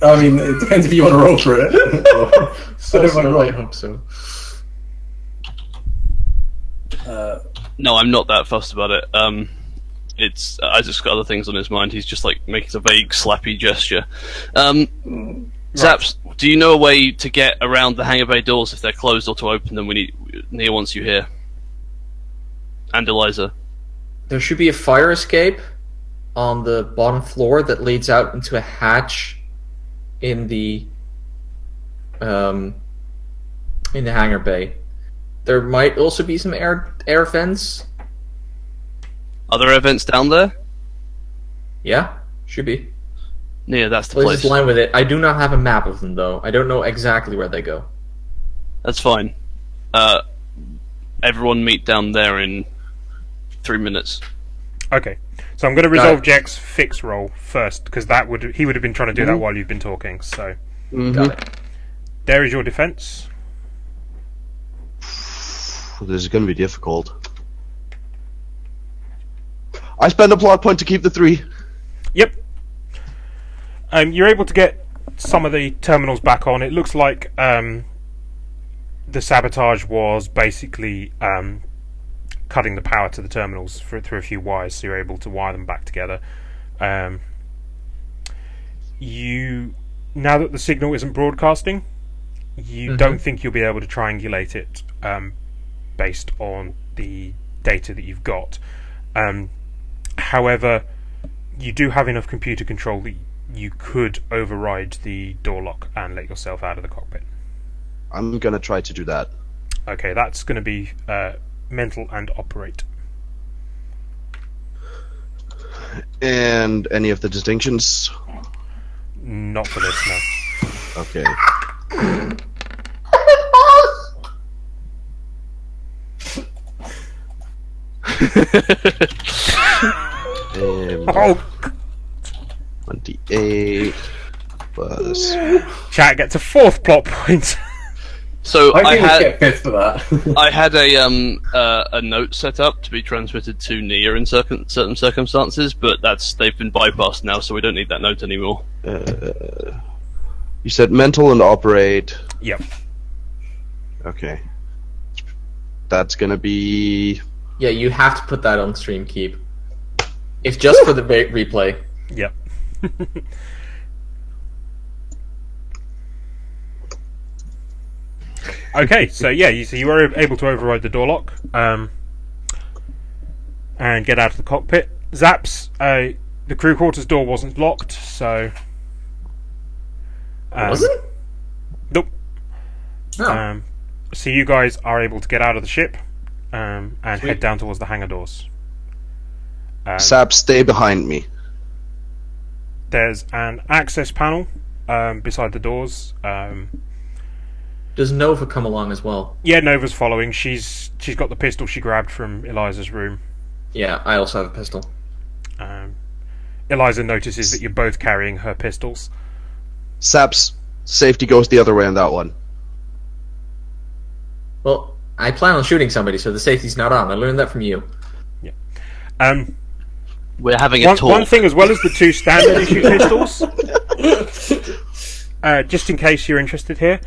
I mean, it depends if you want to roll for it. I don't want to roll. hope so. No, I'm not that fussed about it. It's Isaac's got other things on his mind. He's just like making a vague slappy gesture. Zaps, do you know a way to get around the hangar bay doors if they're closed or to open them? Nia wants you here. And Eliza. There should be a fire escape on the bottom floor that leads out into a hatch in the hangar bay. There might also be some air vents. Are there events down there? Yeah, should be. Nia, that's the Please place. just line with it. I do not have a map of them though. I don't know exactly where they go. That's fine. Everyone meet down there in 3 minutes. Okay, so I'm going to resolve Got it. Jack's fix roll first because he would have been trying to do that while you've been talking. So Got it. there is your defense. This is going to be difficult. I spend a plot point to keep the 3. Yep. You're able to get some of the terminals back on. It looks like the sabotage was basically cutting the power to the terminals through a few wires, so you're able to wire them back together. Now that the signal isn't broadcasting, you don't think you'll be able to triangulate it based on the data that you've got. However, you do have enough computer control that you could override the door lock and let yourself out of the cockpit. I'm gonna try to do that. Okay, that's going to be mental and operate. And any of the distinctions? Not for this, no. Okay. Oh, 28 plus. chat gets a 4th plot point. So I I think we had get 5th for that. I had a note set up to be transmitted to Nia in certain circumstances, but they've been bypassed now, so we don't need that note anymore. You said mental and operate. Yep. Okay. That's gonna be. Yeah, you have to put that on stream keep. It's just for the replay. Yep. Okay, so yeah, you were able to override the door lock and get out of the cockpit. Zaps, the crew quarters door wasn't locked, so Wasn't? nope. No. So you guys are able to get out of the ship and Sweet. head down towards the hangar doors. Sap, stay behind me. There's an access panel beside the doors. Does Nova come along as well? Yeah, Nova's following. She's got the pistol she grabbed from Eliza's room. Yeah, I also have a pistol. Eliza notices that you're both carrying her pistols. Sap's safety goes the other way on that one. Well, I plan on shooting somebody, so the safety's not on. I learned that from you. We're having a talk. One thing, as well as the 2 standard issue pistols, just in case you're interested here,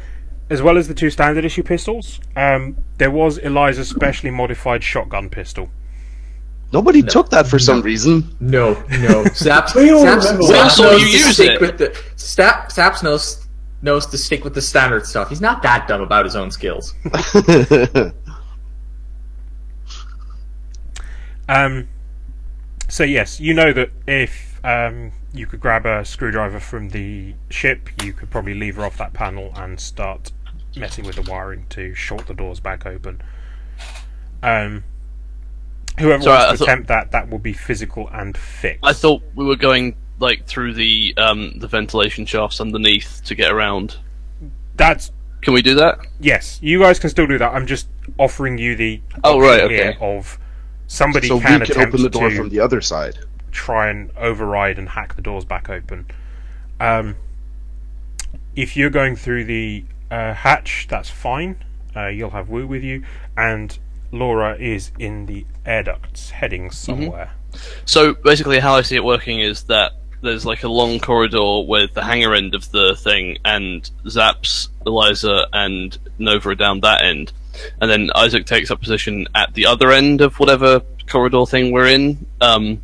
as well as the 2 standard issue pistols, there was Eliza's specially modified shotgun pistol. Nobody took that for some reason. No. Zaps We all Zaps remember Zaps that. knows You to use stick it. with the Zaps knows to stick with the standard stuff. He's not that dumb about his own skills. So yes, you know that if you could grab a screwdriver from the ship, you could probably lever off that panel and start messing with the wiring to short the doors back open. Whoever Sorry, wants to attempt that will be physical and fixed. I thought we were going through the ventilation shafts underneath to get around. That's Can we do that? yes. You guys can still do that. I'm just offering you the Oh, right, option here okay. of somebody So we can can attempt open the door to from the other side. try and override and hack the doors back open. If you're going through the hatch, that's fine. You'll have Wu with you, and Laura is in the air ducts, heading somewhere. So basically, how I see it working is that there's like a long corridor with the hangar end of the thing, and Zaps, Eliza, and Nova are down that end, and then Isaac takes up position at the other end of whatever corridor thing we're in, and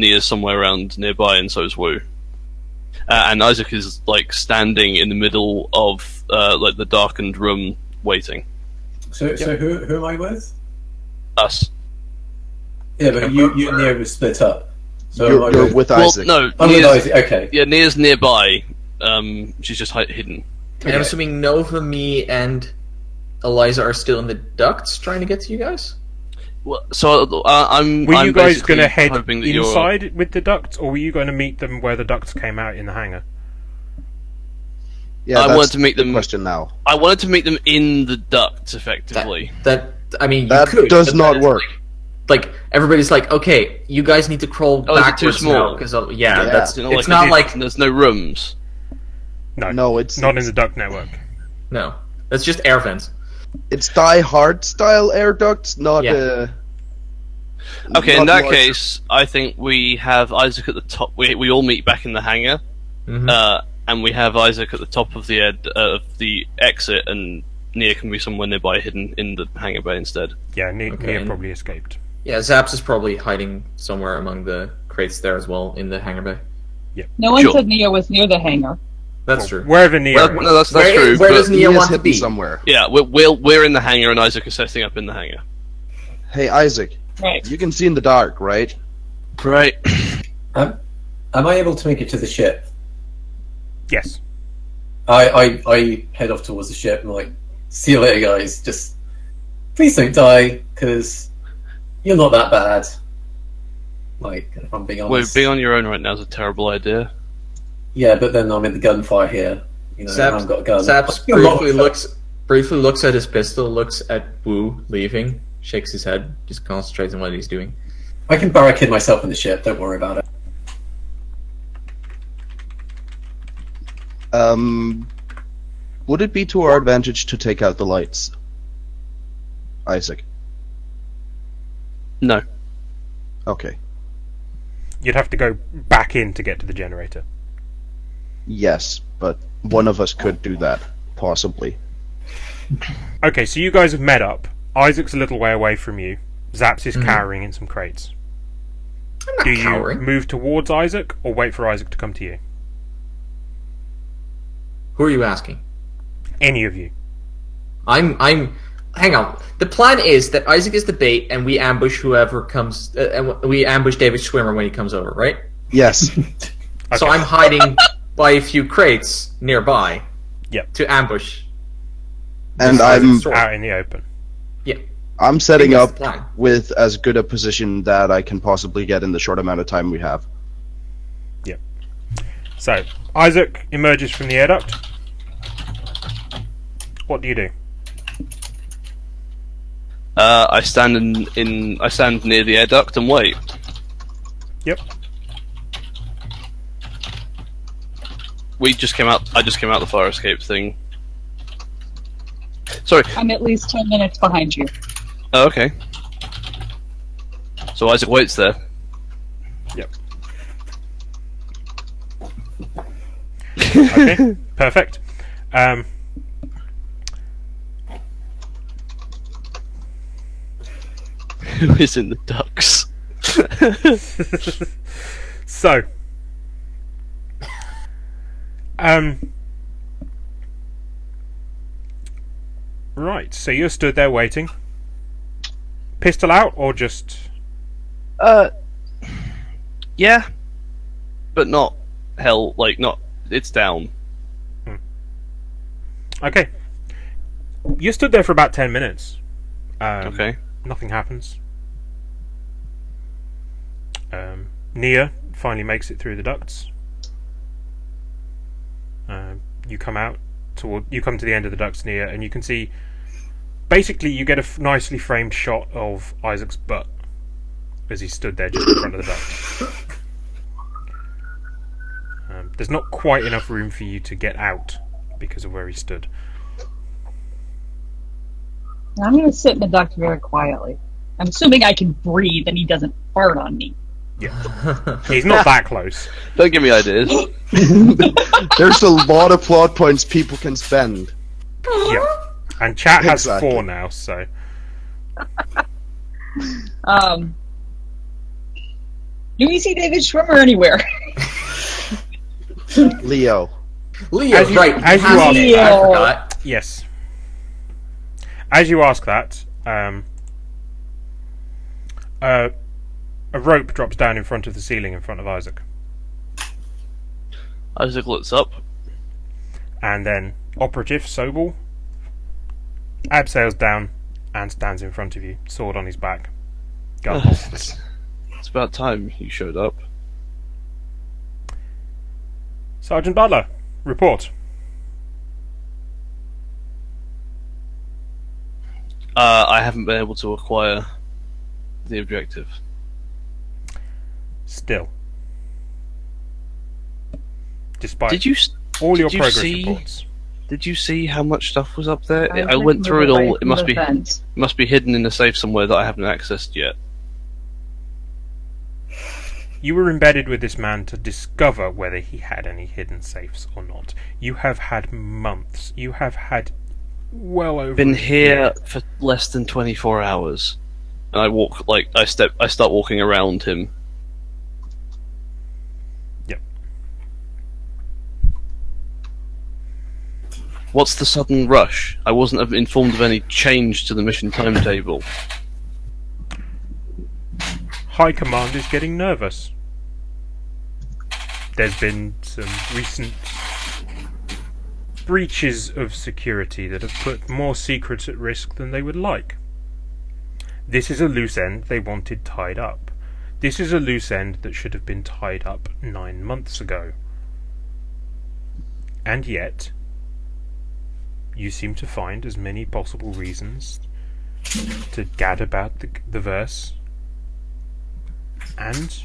Nia's somewhere around nearby, and so is Wu. And Isaac is like standing in the middle of like the darkened room, waiting. So who am I with? Us. Yeah, but you and Neo were split up. So You're with Well, Isaac. no, I'm with Nia's, Isaac. Okay. yeah, Nia's nearby. She's just hidden. And I'm assuming Nova, me, and Eliza are still in the ducts trying to get to you guys? Well, so I'm. Were you I'm guys basically going to head hoping that you're- inside with the ducts, or were you going to meet them where the ducts came out in the hangar? Yeah, I that's wanted to meet the them- question now. I wanted to meet them in the ducts, effectively. I mean, That you could. does but not then it's work. Like everybody's like, okay, you guys need to crawl Oh, is it too backwards small? now because Yeah. that's You know, it's a not big- like there's no rooms. No, it's not in the duct network. no, that's just air vents. It's Die Hard style air ducts, not Yeah. Okay, in Not that large. case, I think we have Isaac at the top. We all meet back in the hangar, and we have Isaac at the top of of the exit, and Nia can be somewhere nearby, hidden in the hangar bay instead. Yeah, Nia Okay. probably escaped. Yeah, Zaps is probably hiding somewhere among the crates there as well in the hangar bay. No one Sure. said Neo was near the hangar. That's Well, true. Wherever Nia Well, is. no, that's Where- true. where but- does Nia Nia's want to hidden be? somewhere. Yeah, we're in the hangar, and Isaac is setting up in the hangar. Hey, Isaac, Right. you can see in the dark, right? Right. Am I able to make it to the ship? Yes. I head off towards the ship and like, see you later, guys. Just please don't die, because you're not that bad. Like, if I'm being Well, honest. being on your own right now is a terrible idea. Yeah, but then I'm in the gunfire here. You know, I haven't got a gun. Zaps You're not- briefly looks at his pistol, looks at Wu leaving, shakes his head, just concentrates on what he's doing. I can barricade myself in the ship. Don't worry about it. Would it be to our advantage to take out the lights? Isaac. No. Okay. You'd have to go back in to get to the generator. Yes, but one of us could do that, possibly. Okay, so you guys have met up. Isaac's a little way away from you. Zaps is cowering in some crates. I'm not Do you cowering. move towards Isaac or wait for Isaac to come to you? Who are you asking? Any of you. Hang on. The plan is that Isaac is the bait, and we ambush whoever comes, and we ambush David Schwimmer when he comes over, right? Yes. So Okay. I'm hiding by a few crates nearby. Yep. To ambush. And this Isaac's I'm sword. Out in the open. Yeah. I'm setting That's up the plan. with as good a position that I can possibly get in the short amount of time we have. So, Isaac emerges from the air duct. What do you do? I stand I stand near the air duct and wait. Yep. I just came out the fire escape thing. Sorry. I'm at least 10 minutes behind you. Oh, okay. So Isaac waits there. Yep. Okay, perfect. Who is in the ducks? So, right. So you're stood there waiting. Pistol out, or just Yeah. But not hell. Like not. It's down. okay? You stood there for about 10 minutes. Okay. Nothing happens. Nia finally makes it through the ducts. You come out you come to the end of the ducts, Nia, and you can see. Basically, you get a nicely framed shot of Isaac's butt as he stood there just in front of the duct. There's not quite enough room for you to get out because of where he stood. I'm going to sit in the duct very quietly. I'm assuming I can breathe and he doesn't fart on me. He's not that close. Don't give me ideas. There's a lot of plot points people can spend. Yeah. And chat has Exactly. 4 now, so. Do we see David Schwimmer anywhere? Leo. Leo, As you- right. as you has are- a name, I Leo. forgot. Yes. As you ask that, a rope drops down in front of the ceiling in front of Isaac. Isaac looks up. And then Operative Sobel abseils down and stands in front of you, sword on his back. Gun holstered. It's about time you showed up. Sergeant Butler, report. I haven't been able to acquire the objective. Still. Despite Did you all your did you progress see- reports. did you see how much stuff was up there? was I went looking through it away all. It from must the be vent. must be hidden in a safe somewhere that I haven't accessed yet. You were embedded with this man to discover whether he had any hidden safes or not. You have had months. You have had well over. Been a here year. for less than 24 hours, and I start walking around him. Yep. What's the sudden rush? I wasn't informed of any change to the mission timetable. High Command is getting nervous. There's been some recent breaches of security that have put more secrets at risk than they would like. This is a loose end they wanted tied up. This is a loose end that should have been tied up 9 months ago. And yet, you seem to find as many possible reasons to gad about the verse. And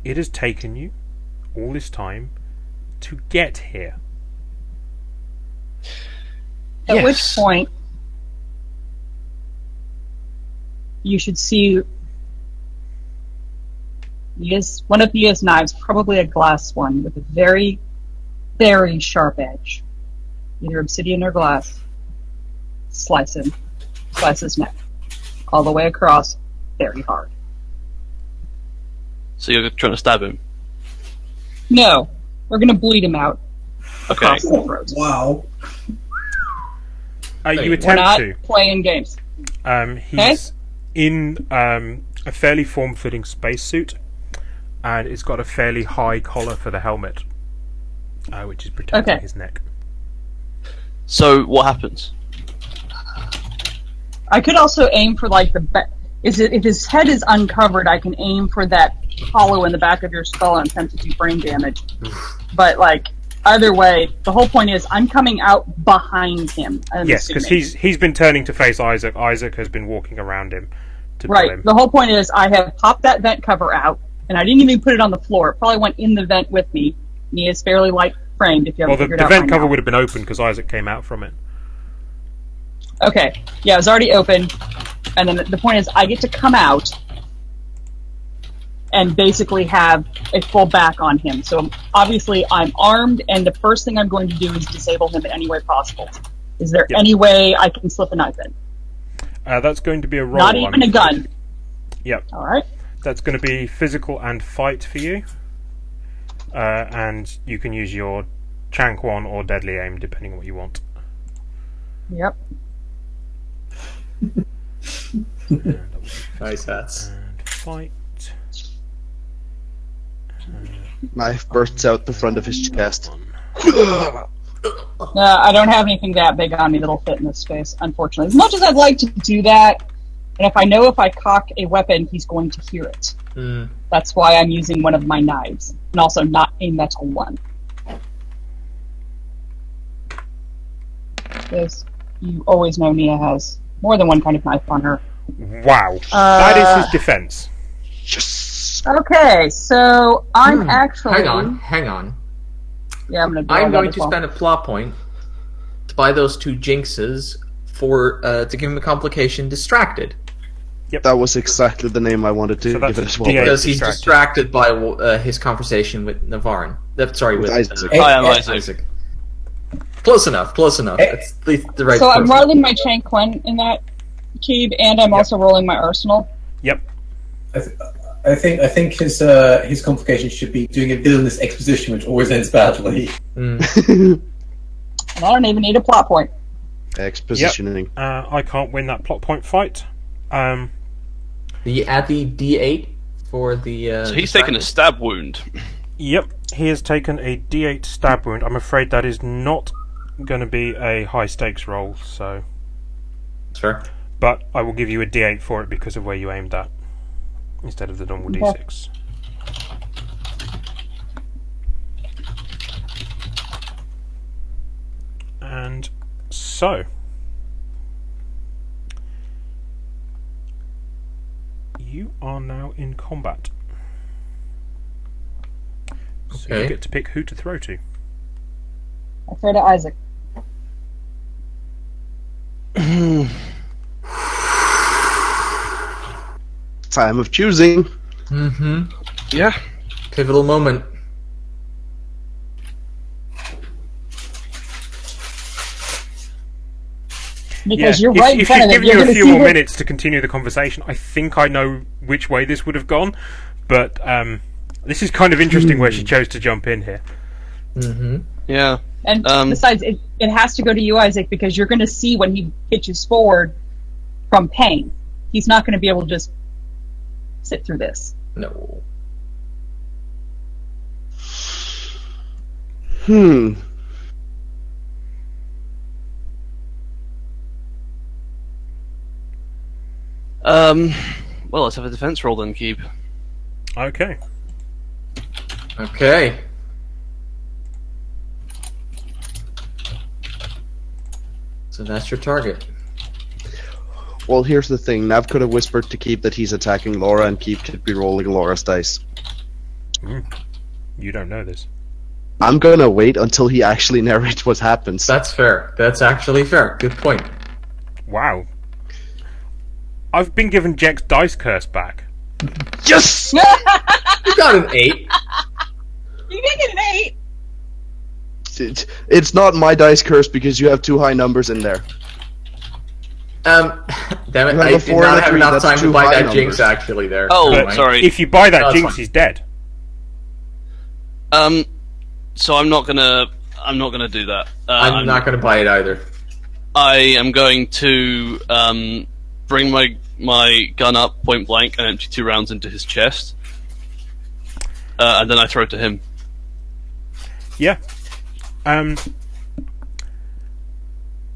it has taken you all this time to get here. At which Yes. point, you should see one of Nia's knives, probably a glass one, with a very, very sharp edge. Either obsidian or glass. Slice his neck. All the way across, very hard. So you're trying to stab him? No, we're gonna bleed him out Okay. across the throat. Wow. You We're We're attempt not to. playing games. He's in a fairly form-fitting spacesuit, and it's got a fairly high collar for the helmet, which is protecting Okay. his neck. So what happens? I could also aim for like if his head is uncovered, I can aim for that hollow in the back of your skull and attempt to do brain damage. But like either way, the whole point is I'm coming out behind him. Yes, because he's been turning to face Isaac. Isaac has been walking around him to pull right. him. The whole point is I have popped that vent cover out, and I didn't even put it on the floor. It probably went in the vent with me. And he is fairly light framed. If you haven't Well, figured the out vent by cover now. would have been open because Isaac came out from it. Okay. Yeah, it was already open. And then the point is, I get to come out and basically have a full back on him. So obviously, I'm armed, and the first thing I'm going to do is disable him in any way possible. Is there Yep. any way I can slip a knife in? That's going to be a roll. Not even a gun. Yep. All right. That's going to be physical and fight for you. And you can use your Chanquan or deadly aim, depending on what you want. Yep. Nice hats. And fight. Knife bursts out the front of his chest. I don't have anything that big on me that'll fit in this space, unfortunately. As much as I'd like to do that, and if I know if I cock a weapon, he's going to hear it. Mm. That's why I'm using one of my knives, and also not a metal one. Because you always know Nia has more than one kind of knife on her. Wow. That is his defense. Yes. Okay, so I'm actually... Hang on. Yeah, I'm going to do I'm all that going as to well. spend a plot point to buy those two jinxes to give him a complication distracted. That was exactly the name I wanted to So that's give it as a well. D8. Because he's Distracted. distracted by his conversation with Navarin. With Isaac. I am Isaac. Close enough. That's the right So I'm person. rolling my Chang Quen in that cube, and I'm also rolling my arsenal. Yep. I think his complication should be doing a villainous exposition, which always ends badly. And I don't even need a plot point. Expositioning. I can't win that plot point fight. Add the D8 for the. So he's taken a stab wound. Yep. He has taken a D8 stab wound. I'm afraid that is not going to be a high stakes roll, so. That's fair. But I will give you a D8 for it because of where you aimed at, instead of the normal Okay. D6. And so, you are now in combat. So you Okay. get to pick who to throw to. I throw to Isaac. Time of choosing. Mm-hmm. Yeah. Pivotal moment. Because Yeah, you're right in if front she's of it. given You're you a going to few see more the... minutes to continue the conversation, I think I know which way this would have gone. But this is kind of interesting where she chose to jump in here. Mm-hmm. Yeah. And besides, it has to go to you, Isaac, because you're going to see when he pitches forward from pain. He's not going to be able to just sit through this. No. Well, let's have a defense roll then, Keep. Okay. Okay. So that's your target. Well, here's the thing. Nav could have whispered to Keep that he's attacking Laura, and Keep could be rolling Laura's dice. You don't know this. I'm gonna wait until he actually narrates what happens. That's fair. That's actually fair. Good point. Wow. I've been given Jack's dice curse back. Yes! You got an 8. You did get an 8! It's not my dice curse because you have too high numbers in there. Damn it, You have I a did 4 not and a have 3, enough that's time to two buy high that Jinx numbers. actually there. Oh, Never mind. sorry. If you buy that No, it's Jinx, fine. he's dead. So I'm not gonna do that. I'm not going to buy it either. I am going to bring my gun up point blank and empty 2 rounds into his chest, and then I throw it to him. Yeah.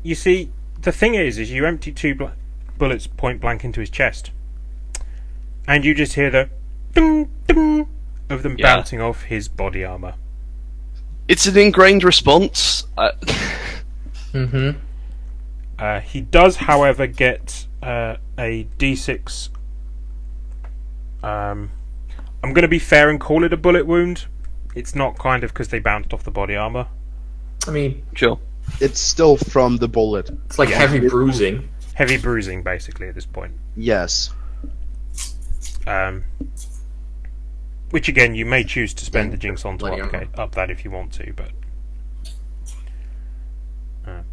You see, the thing is you empty 2 bullets point blank into his chest, and you just hear the ding, ding of them Yeah. bouncing off his body armor. It's an ingrained response. Mm-hmm. He does, however, get a D6. I'm going to be fair and call it a bullet wound. It's not kind of because they bounced off the body armor. I mean, Sure. It's still from the bullet. it's like heavy bruising. Heavy bruising, basically, at this point. Yes. Which again, you may choose to spend the Jinx on to Bloody armor. up that if you want to, but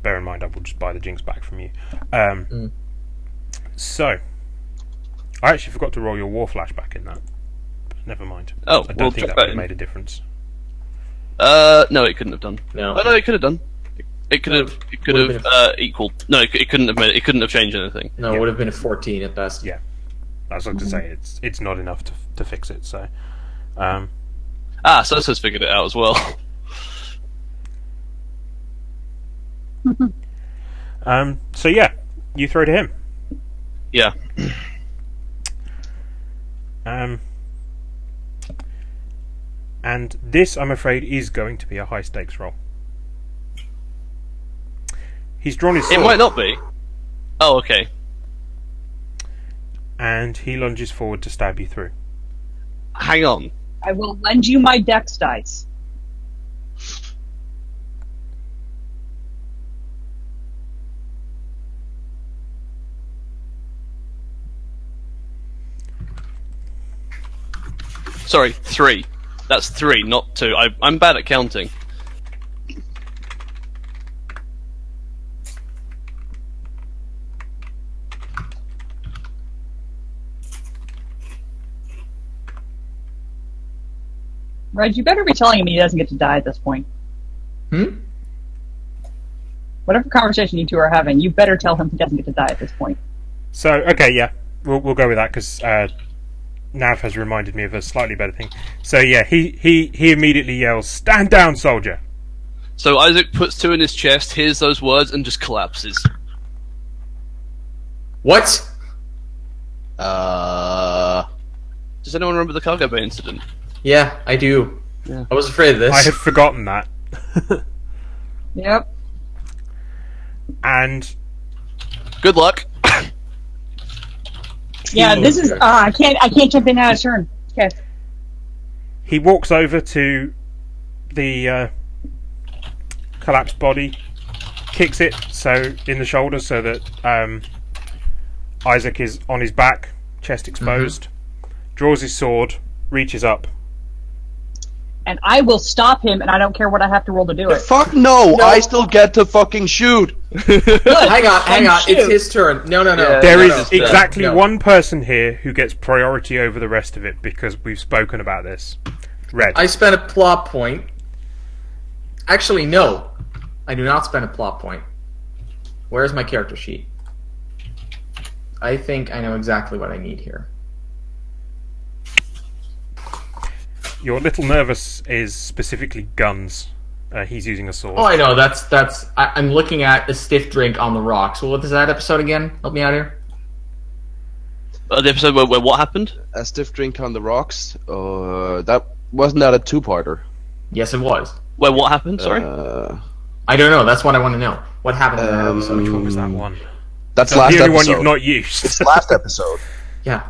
bear in mind I will just buy the Jinx back from you. So, I actually forgot to roll your war flashback in that. But never mind. Oh, I don't we'll think chuck that would that have in. made a difference. No, it couldn't have done. No. Oh no, it could have done. It could No, have. It could would've have equaled. No, it couldn't have made. It couldn't have changed anything. No, it would have been a 14 at best. Yeah. I was going to say it's not enough to fix it. So, So has figured it out as well. so yeah, you throw to him. Yeah. And this, I'm afraid, is going to be a high stakes roll. He's drawn his sword. It might not be. Oh, okay. And he lunges forward to stab you through. Hang on. I will lend you my dex dice. Sorry, 3. That's 3, not 2. I'm bad at counting. Reg, you better be telling him he doesn't get to die at this point. Whatever conversation you two are having, you better tell him he doesn't get to die at this point. So, okay, yeah, we'll go with that because Nav has reminded me of a slightly better thing. So yeah, he immediately yells, "Stand down, soldier!" So Isaac puts 2 in his chest, hears those words, and just collapses. What? Does anyone remember the cargo bay incident? Yeah, I do. Yeah. I was afraid of this. I had forgotten that. Yep. And Good luck. Yeah, this is. I can't jump in out of turn. Okay. he walks over to the collapsed body, kicks it in the shoulder so that Isaac is on his back, chest exposed, draws his sword, reaches up. And I will stop him, and I don't care what I have to roll to do it. Fuck no! I still get to fucking shoot. Hang on. shoot. It's his turn. No. Yeah. There no, is no, exactly no. one person here who gets priority over the rest of it because we've spoken about this. Red. I spent a plot point. Actually, no. I do not spend a plot point. Where's my character sheet? I think I know exactly what I need here. You're a little nervous is specifically guns. He's using a sword. Oh, I know. I'm looking at a stiff drink on the rocks. Well, what is that episode again? Help me out here. The episode where what happened? A stiff drink on the rocks. That wasn't that a two-parter. Yes, it was. Where what happened? Sorry. I don't know. That's what I want to know. What happened in that episode? Which one was that one? That's That's last the only episode. one you've not used. It's last episode. Yeah.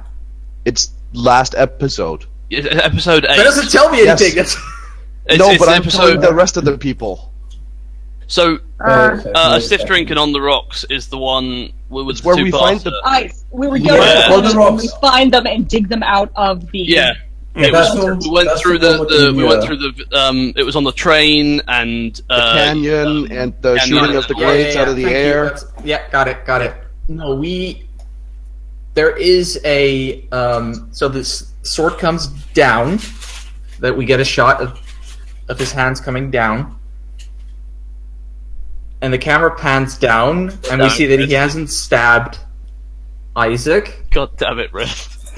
It's last episode. Episode 8. That doesn't tell me Yes. anything. That's... It's but the I'm telling episode. the rest of the people. So, Okay, a stiff drinking on the rocks is the one with It's the where two we parts. find the- Ice. We were Yeah. going On the to rocks. find them and dig them out of the. Yeah. Yeah, It that's was, the- we went that's through the one with we went through the it was on the train and The canyon and the canyon shooting and of the the- grades out of the Thank you. air. Yeah, got it. No, there is a so this sword comes down, that we get a shot of his hands coming down, and the camera pans down, and we see that he hasn't stabbed Isaac, God damn it, Red.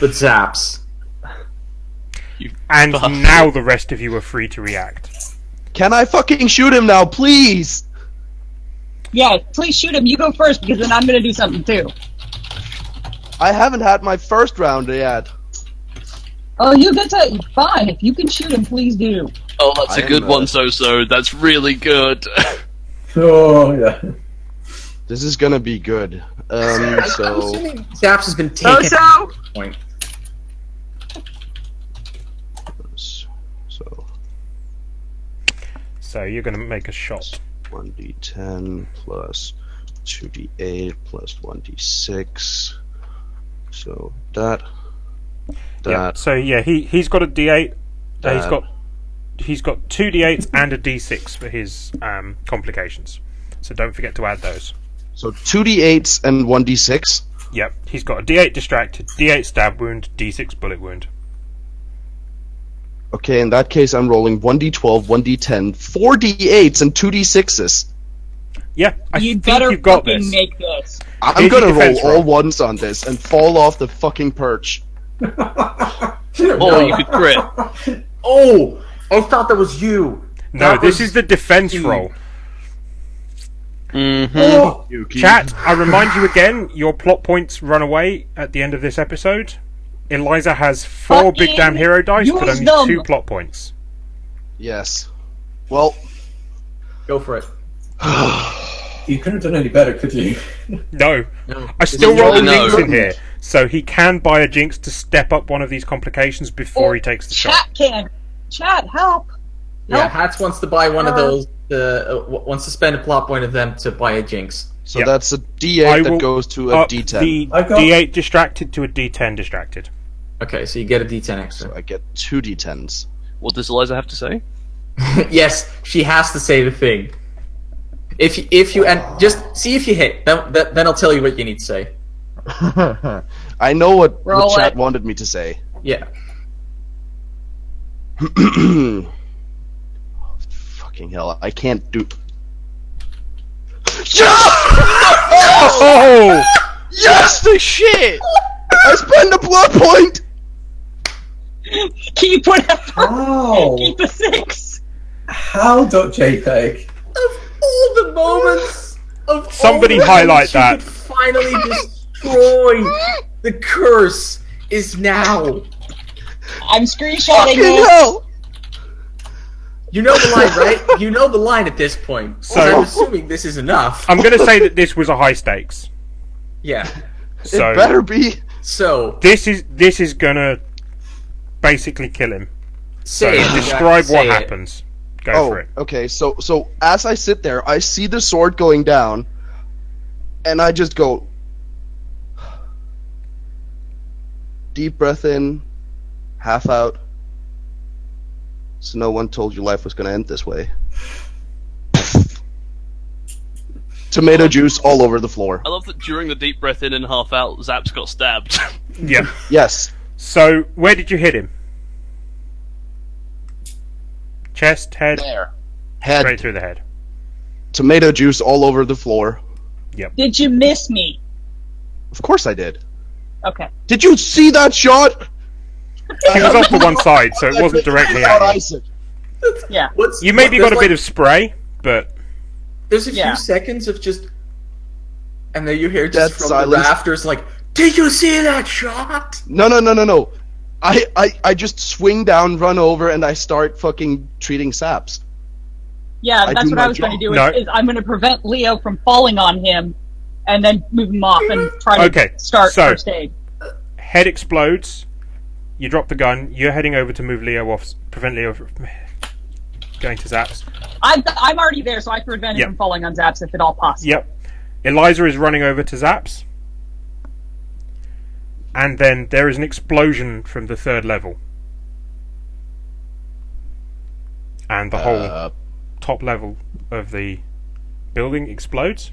but Zaps. You And bastard. now the rest of you are free to react. Can I fucking shoot him now, please? Yeah, please shoot him. You go first because then I'm going to do something too. I haven't had my first round yet. Oh, you get to. Fine. If you can shoot him, please do. Oh, that's I a good am, one, So. That's really good. Oh, yeah. This is gonna be good. I'm So assuming Zaps has been taken at this point. So you're going to make a shot. 1d10 plus 2d8 plus 1d6. So that. Yeah. So yeah, he's got a D8. That. He's got two D8s and a D6 for his complications. So don't forget to add those. So 2d8s and 1d6. Yep. He's got a D8 distracted, D8 stab wound, D6 bullet wound. Okay, in that case, I'm rolling 1d12, 1d10, 4d8s, and 2d6s. Yeah, I You'd think better you've got fucking this. make this. I'm Here's your gonna roll defense all roll. ones on this and fall off the fucking perch. Or you could crit. Oh, I thought that was you. No, That this was is the defense you. roll. Mm-hmm. Oh, Yuki. Chat, I remind you again, your plot points run away at the end of this episode. Eliza has 4 big Fucking damn hero dice, but use only them. 2 plot points. Yes. Well, Go for it. you couldn't have done any better, could you? No. No. I still roll the No. jinx in here, so he can buy a jinx to step up one of these complications before he takes the shot. Chat can. Chat, help. Yeah, Nope. Hats wants to buy one of those. Wants to spend a plot point of them to buy a jinx. so Yep. that's a d8 I that will goes to a Up d10. the I got- D8 distracted to a D10 distracted. Okay, so you get a D10 extra. So I get 2 d10s. What does Eliza have to say? Yes, she has to say the thing. If you and just see if you hit, then I'll tell you what you need to say. I know what Roll chat it. wanted me to say. Yeah. Fucking hell, I can't do. Oh! Yes, the shit! I spend a blood point! Keep whatever. How? Keep a 6. How, JPEG? Of all the moments, of Somebody all the highlight moments you that. could finally destroy the curse is now. I'm screenshotting Fucking it. hell! You know the line, right? You know the line at this point. So So- I'm assuming this is enough. I'm going to say that this was a high stakes. Yeah. So It better be. So this is going to basically kill him. So say it. describe Say what it. happens. Go Oh, for it. okay. So as I sit there, I see the sword going down, and I just go deep breath in, half out, So no one told you life was going to end this way. Tomato juice all over the floor. I love that during the deep breath in and half out, Zaps got stabbed. Yeah. Yes. So, where did you hit him? Chest, head, There. Head. straight through the head. Tomato juice all over the floor. Did you miss me? Of course I did. Okay. Did you see that shot? He was off to one side, so it wasn't directly at you. Isaac. Yeah. You maybe got a bit of spray, but There's a Yeah. few seconds of just, and then you hear just Dead from silence. the rafters like, "Did you see that shot?" No. I just swing down, run over, and I start fucking treating saps. Yeah, I that's do what my I was going to job. do. No. Is I'm going to prevent Leo from falling on him, and then move him off and try to Okay, start so- first aid. head explodes. You drop the gun. You're heading over to move Leo off, prevent Leo from going to Zaps. I'm already there, so I can prevent him Yep. from falling on Zaps if at all possible. Yep. Eliza is running over to Zaps. And then there is an explosion from the 3rd level. And the whole top level of the building explodes.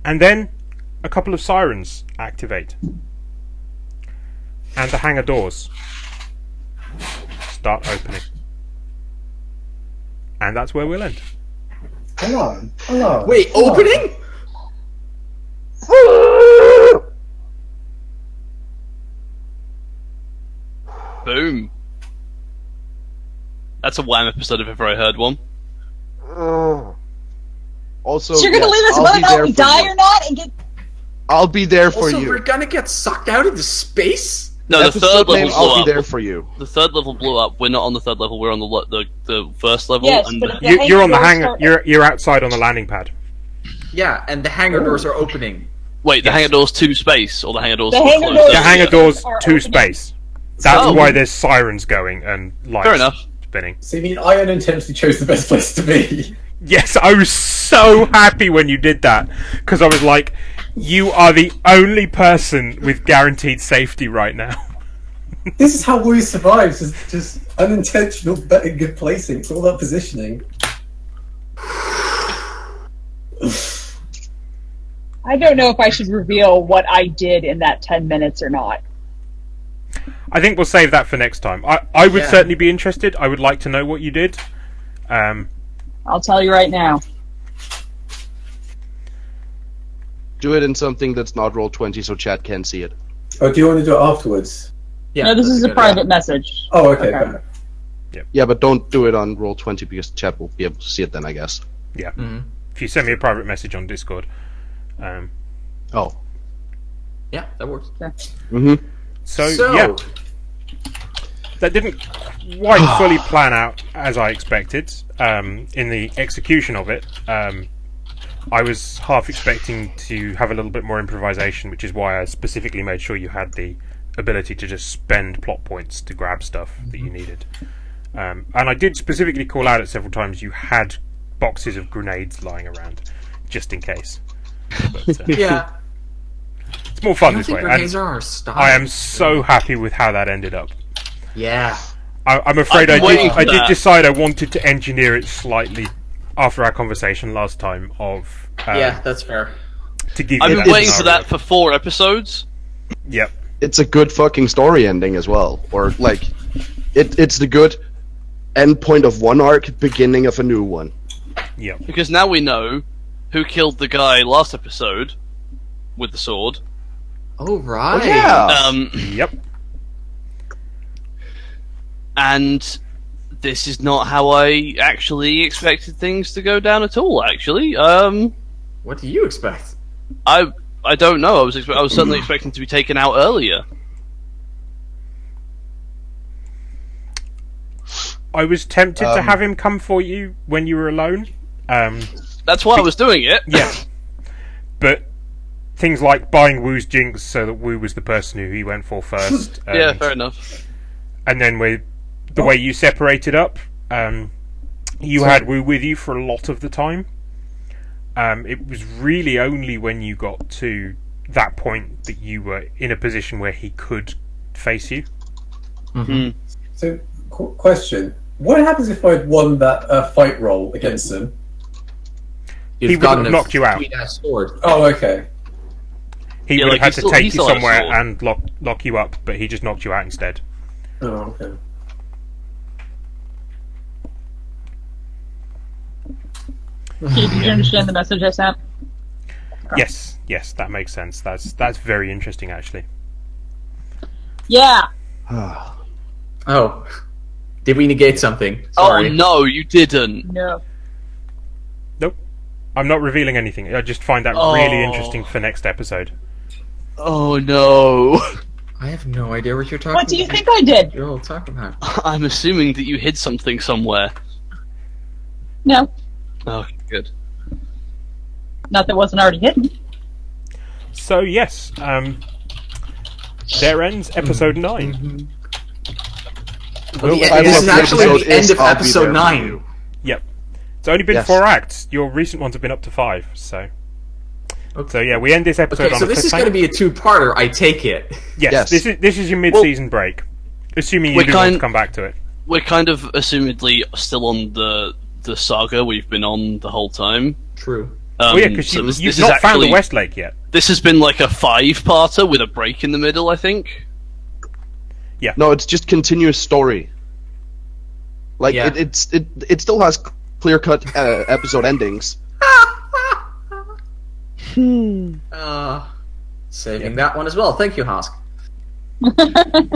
And then a couple of sirens activate. And the hangar doors start opening. And that's where we'll end. Come on. Wait, opening? Boom. That's a Wham episode if ever I heard one. Also, So you're going to yes, leave us I'll whether or be not there we for die you. or not, and get I'll be there for Also, you. we're gonna get sucked out into space? No, the Episode third name, level I'll blew be up. there for you. The 3rd level blew up. We're not on the 3rd level. We're on the first level. Yes, and but if You, you're on the doors hangar. start- You're outside on the landing pad. Yeah, and the hangar doors are opening. wait, the Yes. hangar doors to space or the hangar doors The to hangar closed? doors- The hangar doors Are to opening. space. That's Oh. why there's sirens going and lights Fair enough. spinning. So you mean I unintentionally chose the best place to be? Yes, I was so happy when you did that because I was like, you are the only person with guaranteed safety right now. This is how we survive. Just unintentional, better good placing. It's all about positioning. I don't know if I should reveal what I did in that 10 minutes or not. I think we'll save that for next time. I would Yeah. certainly be interested. I would like to know what you did. I'll tell you right now. Do it in something that's not Roll20 so chat can see it. Oh, do you want to do it afterwards? Yeah, No, this that's is a good, private message. Oh, okay. Fair. Yeah, but don't do it on Roll20 because chat will be able to see it then, I guess. Yeah. Mhm. If you send me a private message on Discord. Oh. Yeah, that works. Mm-hmm. So, So, yeah. That didn't quite fully plan out as I expected. In the execution of it, I was half expecting to have a little bit more improvisation, which is why I specifically made sure you had the ability to just spend plot points to grab stuff that you needed. And I did specifically call out at several times you had boxes of grenades lying around, just in case. But, yeah. it's more I fun don't this think way. grenades And are our style. I am so happy with how that ended up. Yeah. I'm afraid I'm waiting for I did that. decide I wanted to engineer it slightly after our conversation last time of Yeah, that's fair. to give I've you been that waiting for scenario. that for 4 episodes. Yep. It's a good fucking story ending as well. Or, like, it's the good end point of one arc, beginning of a new one. Yep. Because now we know who killed the guy last episode with the sword. Oh, right. Yeah. Yep. And this is not how I actually expected things to go down at all. Actually, What do you expect? I don't know. I was certainly expecting to be taken out earlier. I was tempted to have him come for you when you were alone. That's why I was doing it. Yeah. But things like buying Woo's jinx so that Woo was the person who he went for first. Yeah, and- fair enough. And then with the way you separated up, you had Woo with you for a lot of the time. It was really only when you got to that point that you were in a position where he could face you. So, Question: what happens if I'd won that fight roll against him? He would have knocked you out. Sweet-ass sword. Oh, okay. He Yeah, would like, have had he to still- he take you still had a somewhere sword. and lock you up, but he just knocked you out instead. Oh, okay. Keith, did you understand the message I sent? Yes, that makes sense. That's very interesting, actually. Yeah. Oh. Did we negate something? Sorry. Oh no, you didn't. No. Nope. I'm not revealing anything. I just find that really interesting for next episode. Oh no. I have no idea what you're talking What do you about. think I did? You're all talking about. I'm assuming that you hid something somewhere. No. Oh, good. Not that wasn't already hidden. So yes, there ends episode 9. The Well, Yeah, title this of is the actually episode the end is of I'll Be episode There For 9. You. Yep. It's only been Yes. 4 acts. Your recent ones have been up to 5. So Okay. so yeah, we end this episode Okay, on so a this is cliffhanger. going to be a two-parter, I take it. Yes, Yes. this is your mid-season break. Assuming you We're do want to kind- come back to it. We're kind of assumedly still on the saga we've been on the whole time. True. Oh yeah, because so you've this not is found the actually- Westlake yet. This has been like a 5-parter with a break in the middle, I think. No, it's just continuous story. Like Yeah. it still has clear-cut episode endings. Saving that one as well. Thank you, Hosk.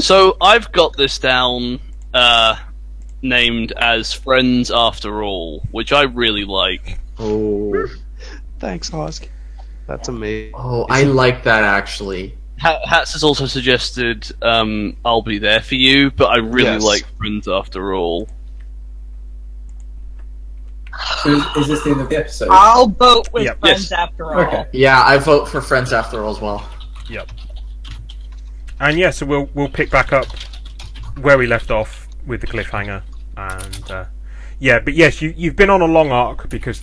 So I've got this down, named as Friends After All, which I really like. Oh. Thanks, Hosk. That's amazing. Oh, I like that actually. Hats has also suggested I'll Be There For You, but I really Yes. like Friends After All. So is this the end of the episode? I'll vote with Yep. friends Yes. after all. Okay. Yeah, I vote for Friends After All as well. Yep. And yeah, so we'll pick back up where we left off with the cliffhanger, and yeah, but yes, you've been on a long arc because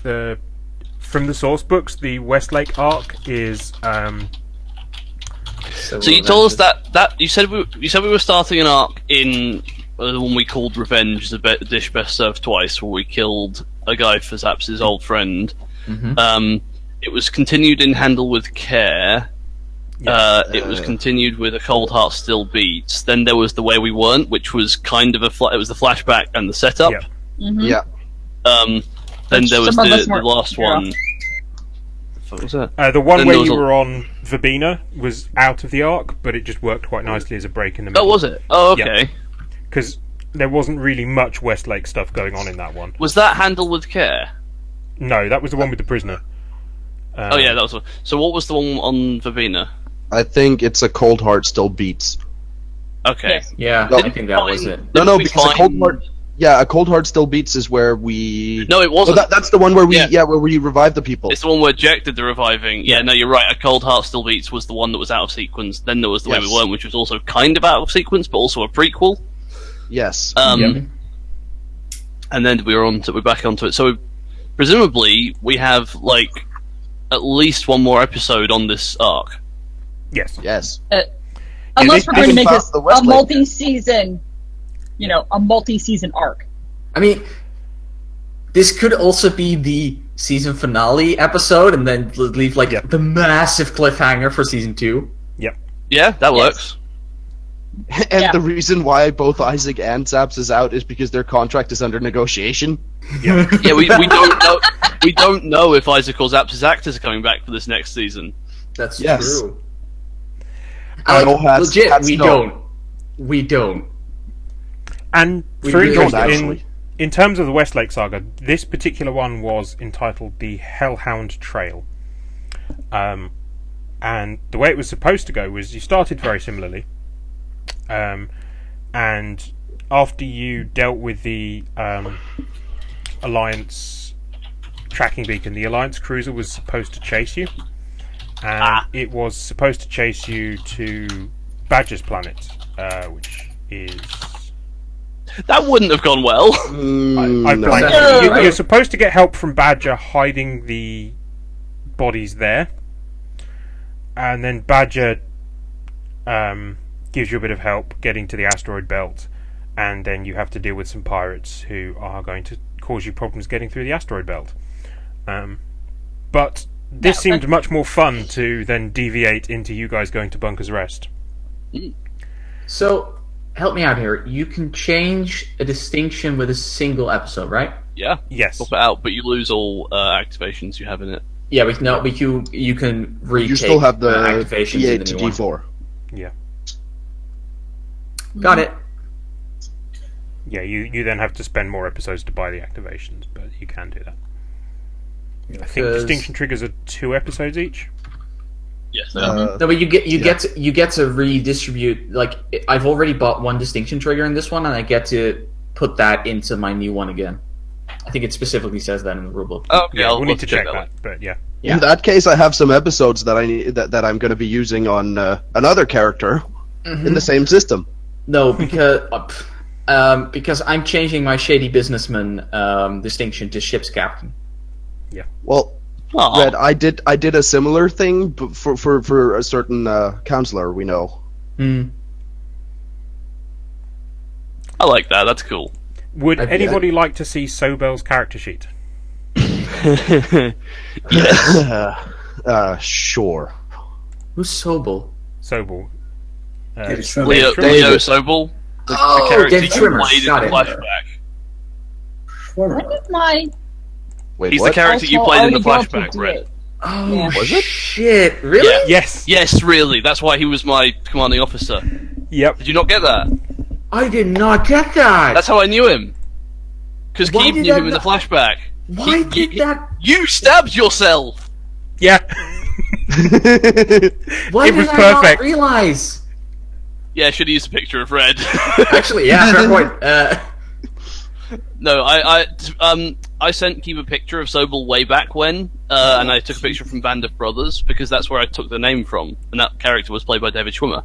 from the source books, the Westlake arc is So you told us that you said we were starting an arc in the one we called Revenge, the dish best served twice, where we killed a guy for Zaps' old friend. Mhm. It was continued in Handle with Care. It was continued with A Cold Heart Still Beats. Then there was The Way We Weren't, which was kind of it was the flashback and the setup. Yeah. Yeah. Then Which there was some of us the weren't- last yeah. one. What was that? the one Then where there was you a- were on Verbena was out of the arc, but it just worked quite nicely as a break in the middle. Oh, was it? Oh, okay. Because there wasn't really much Westlake stuff going on in that one. Was that Handle with Care? No, that was the one with the prisoner. Oh yeah, that was one. So what was the one on Verbena? I think it's A Cold Heart Still Beats. Okay. Yes. Yeah, No. I think that was it. No, Didn't we because A find- Cold Heart. Yeah, A Cold Heart Still Beats is where we. No, it Oh, wasn't. that's the one where we. Yeah. Yeah, where we revive the people. It's the one where Jack did the reviving. Yeah, no, you're right. A Cold Heart Still Beats was the one that was out of sequence. Then there was The Way We Yes. Weren't, which was also kind of out of sequence, but also a prequel. Yes. Yep. And then we're back onto it. So presumably we have like at least one more episode on this arc. Yes. Yes. Unless we're going to make found this the a Westlake multi-season, a multi-season arc. I mean, this could also be the season finale episode, and then leave like Yep. the massive cliffhanger for season 2. Yep. Yeah, that works. And Yeah. the reason why both Isaac and Zaps is out is because their contract is under negotiation. Yeah, we don't know. We don't know if Isaac or Zaps' actors are coming back for this next season. That's Yes. true. No hats, Legit, hats we no. don't. We don't. And We for really interest, don't, in, actually. in terms of the Westlake saga, this particular one was entitled The Hellhound Trail. And the way it was supposed to go was you started very similarly. And after you dealt with the Alliance tracking beacon, the Alliance cruiser was supposed to chase you. And it was supposed to chase you to Badger's planet, which is... That wouldn't have gone well. I No. blanked. No. You're supposed to get help from Badger hiding the bodies there, and then Badger gives you a bit of help getting to the asteroid belt, and then you have to deal with some pirates who are going to cause you problems getting through the asteroid belt. But this seemed much more fun to then deviate into you guys going to Bunker's Rest. So, help me out here. You can change a distinction with a single episode, right? Yeah. Yes. Swap it out, but you lose all activations you have in it. Yeah, but no, but you can retake You still have the activations in D8 the to new one. D4. Yeah. Got it. Yeah, you then have to spend more episodes to buy the activations, but you can do that. I think 'Cause- distinction triggers are 2 episodes each. Yes. No, but you get to redistribute. Like, I've already bought one distinction trigger in this one, and I get to put that into my new one again. I think it specifically says that in the rulebook. Oh, okay, Yeah, I'll we'll need to check that. that, but yeah. Yeah. In that case, I have some episodes that I need that I'm going to be using on another character in the same system. No, because I'm changing my shady businessman distinction to ship's captain. Well, Aw. Red, I did a similar thing for a certain counselor we know. I like that. That's cool. Would I've- anybody like to see Sobel's character sheet? Sure. Who's Sobel? Sobel. David Schwimmer. Leo David. Sobel, the Oh, character David you Schwimmer, played in got the it. flashback. Schwimmer. What is my Wait, He's what? the character you also played in the already go to flashback, D8? Red. Oh, Yeah. Was it? shit! Really? Yeah. Yes. Yes, really. That's why he was my commanding officer. Yep. Did you not get that? I did not get that. That's how I knew him. Because Why Keith did knew that him in the not- flashback. Why did that? You stabbed yourself! Yeah. Why It did was I not perfect. realize? Yeah, I should have used a picture of Red. Actually, yeah, fair point. No, I sent Keith a picture of Sobel way back when, and I took a picture from Band of Brothers, because that's where I took the name from, and that character was played by David Schwimmer.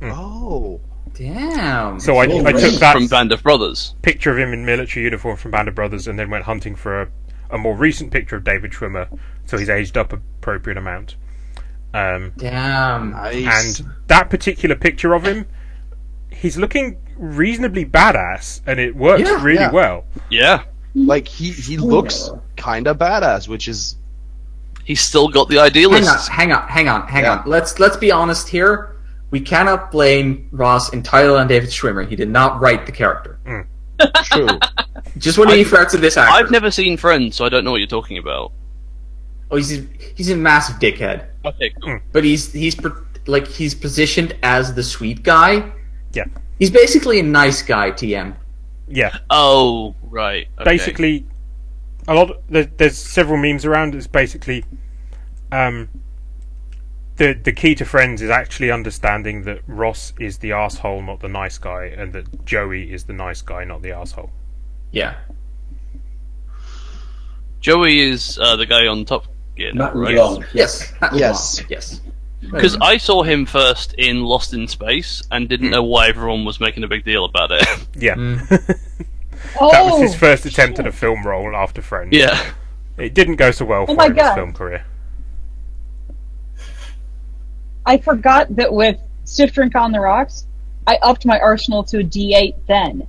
Oh. Damn. So I took that From Band of Brothers. picture of him in military uniform from Band of Brothers and then went hunting for a more recent picture of David Schwimmer, so he's aged up appropriate amount. Damn. Nice. And that particular picture of him, he's looking reasonably badass, and it works Yeah, really yeah. well. Yeah. Like he looks kind of badass, which is He's still got the idealists. Hang on. Yeah. Let's be honest here. We cannot blame Ross entirely on David Schwimmer. He did not write the character. true. Just want to be fair to this actor. I've never seen Friends, so I don't know what you're talking about. Oh, he's a massive dickhead, Okay, cool. but he's positioned as the sweet guy. Yeah. He's basically a nice guy. TM. Yeah. Oh, right. Okay. Basically, there's several memes around. It's basically, the key to Friends is actually understanding that Ross is the asshole, not the nice guy, and that Joey is the nice guy, not the asshole. Yeah. Joey is the guy on Top Gear, now, Matt right? Long. Yes. Yes. Yes. Because I saw him first in Lost in Space and didn't know why everyone was making a big deal about it. Yeah. Oh, That was his first attempt at a film role after Friends. Yeah. It didn't go so well for my him in his God. film career. I forgot that with Stiff Drink on the Rocks, I upped my arsenal to a D8 then.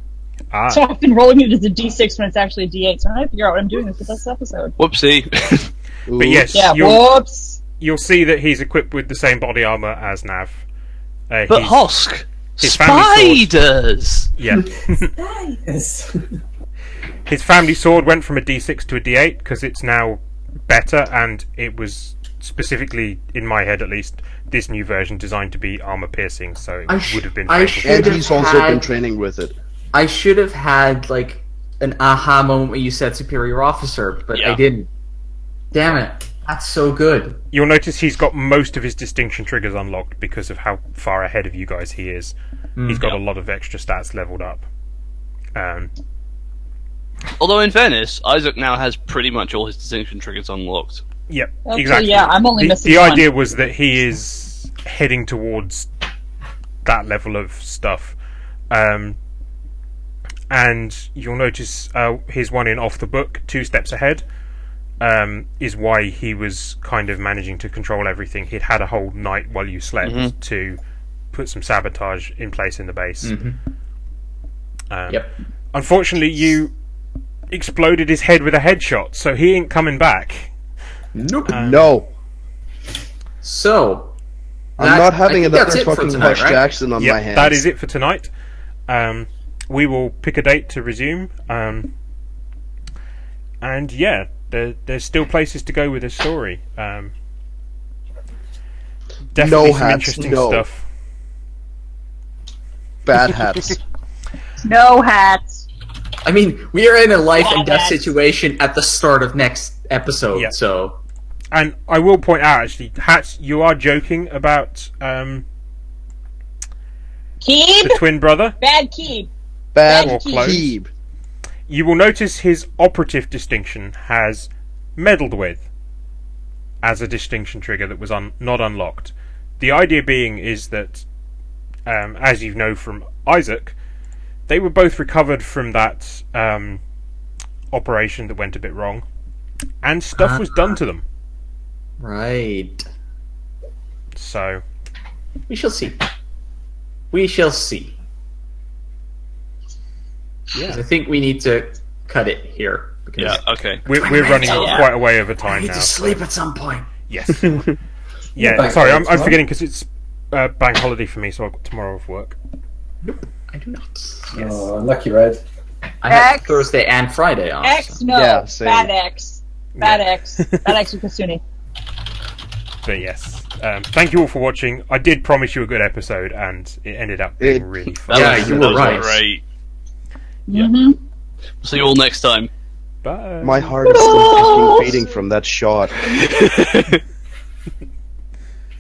Ah, So I've been rolling it as a D6 when it's actually a D8. So I'm trying to figure out what I'm doing with this episode. Whoopsie. but yes, Yeah, whoops. you'll see that he's equipped with the same body armor as Nav. But He's- Hosk! his family Spiders! yeah, Yes. his family sword went from a D6 to a D8 because it's now better, and it was specifically, in my head at least, this new version designed to be armor piercing, so it would have been. I fatal. should And have he's also had- been training with it. I should have had like an aha moment when you said superior officer, but Yeah. I didn't. Damn it! That's so good. You'll notice he's got most of his distinction triggers unlocked because of how far ahead of you guys he is. He's got a lot of extra stats leveled up. Although, in fairness, Isaac now has pretty much all his distinction triggers unlocked. Yep, Okay, exactly. yeah, I'm only missing the one. idea was that he is heading towards that level of stuff. And you'll notice his one in Off the Book, 2 steps ahead, is why he was kind of managing to control everything. He'd had a whole night while you slept to put some sabotage in place in the base, Yep. Unfortunately, you exploded his head with a headshot, so he ain't coming back. Nope. No, So, I'm not having I think that's another it for fucking tonight, Hush right? Jackson on my hands. That is it for tonight. We will pick a date to resume. And yeah, there's still places to go with this story. Definitely No some hats, interesting no. stuff. Bad hats. No hats. I mean, we are in a life and death Yes. situation at the start of next episode, Yeah. so... And I will point out, actually, Hats, you are joking about Keeb? the twin brother. Bad Keeb. Bad Or close. Keeb. You will notice his operative distinction has meddled with as a distinction trigger that was not unlocked. The idea being is that, as you know from Isaac, they were both recovered from that operation that went a bit wrong, and stuff was done to them. Right. So, We shall see. We shall see. yeah, I think we need to cut it here. Because Yeah, okay. we're running Yeah. quite a way over I time need now. to so- sleep at some point. Yes. Yeah, Bank sorry, holiday I'm tomorrow? forgetting because it's bank holiday for me, so I've got tomorrow off work. Nope, I do not. Yes. Oh, lucky Red. I have X. Thursday and Friday off. X, so- no. Yeah, same. Bad X. Bad Yeah. X. Bad X with Kasuni. But yes, thank you all for watching. I did promise you a good episode, and it ended up being It- really fun. Yeah, you were right. Great. Mm-hmm. See you all next time. Bye. My heart is still fucking beating from that shot.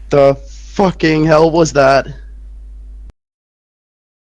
The fucking hell was that?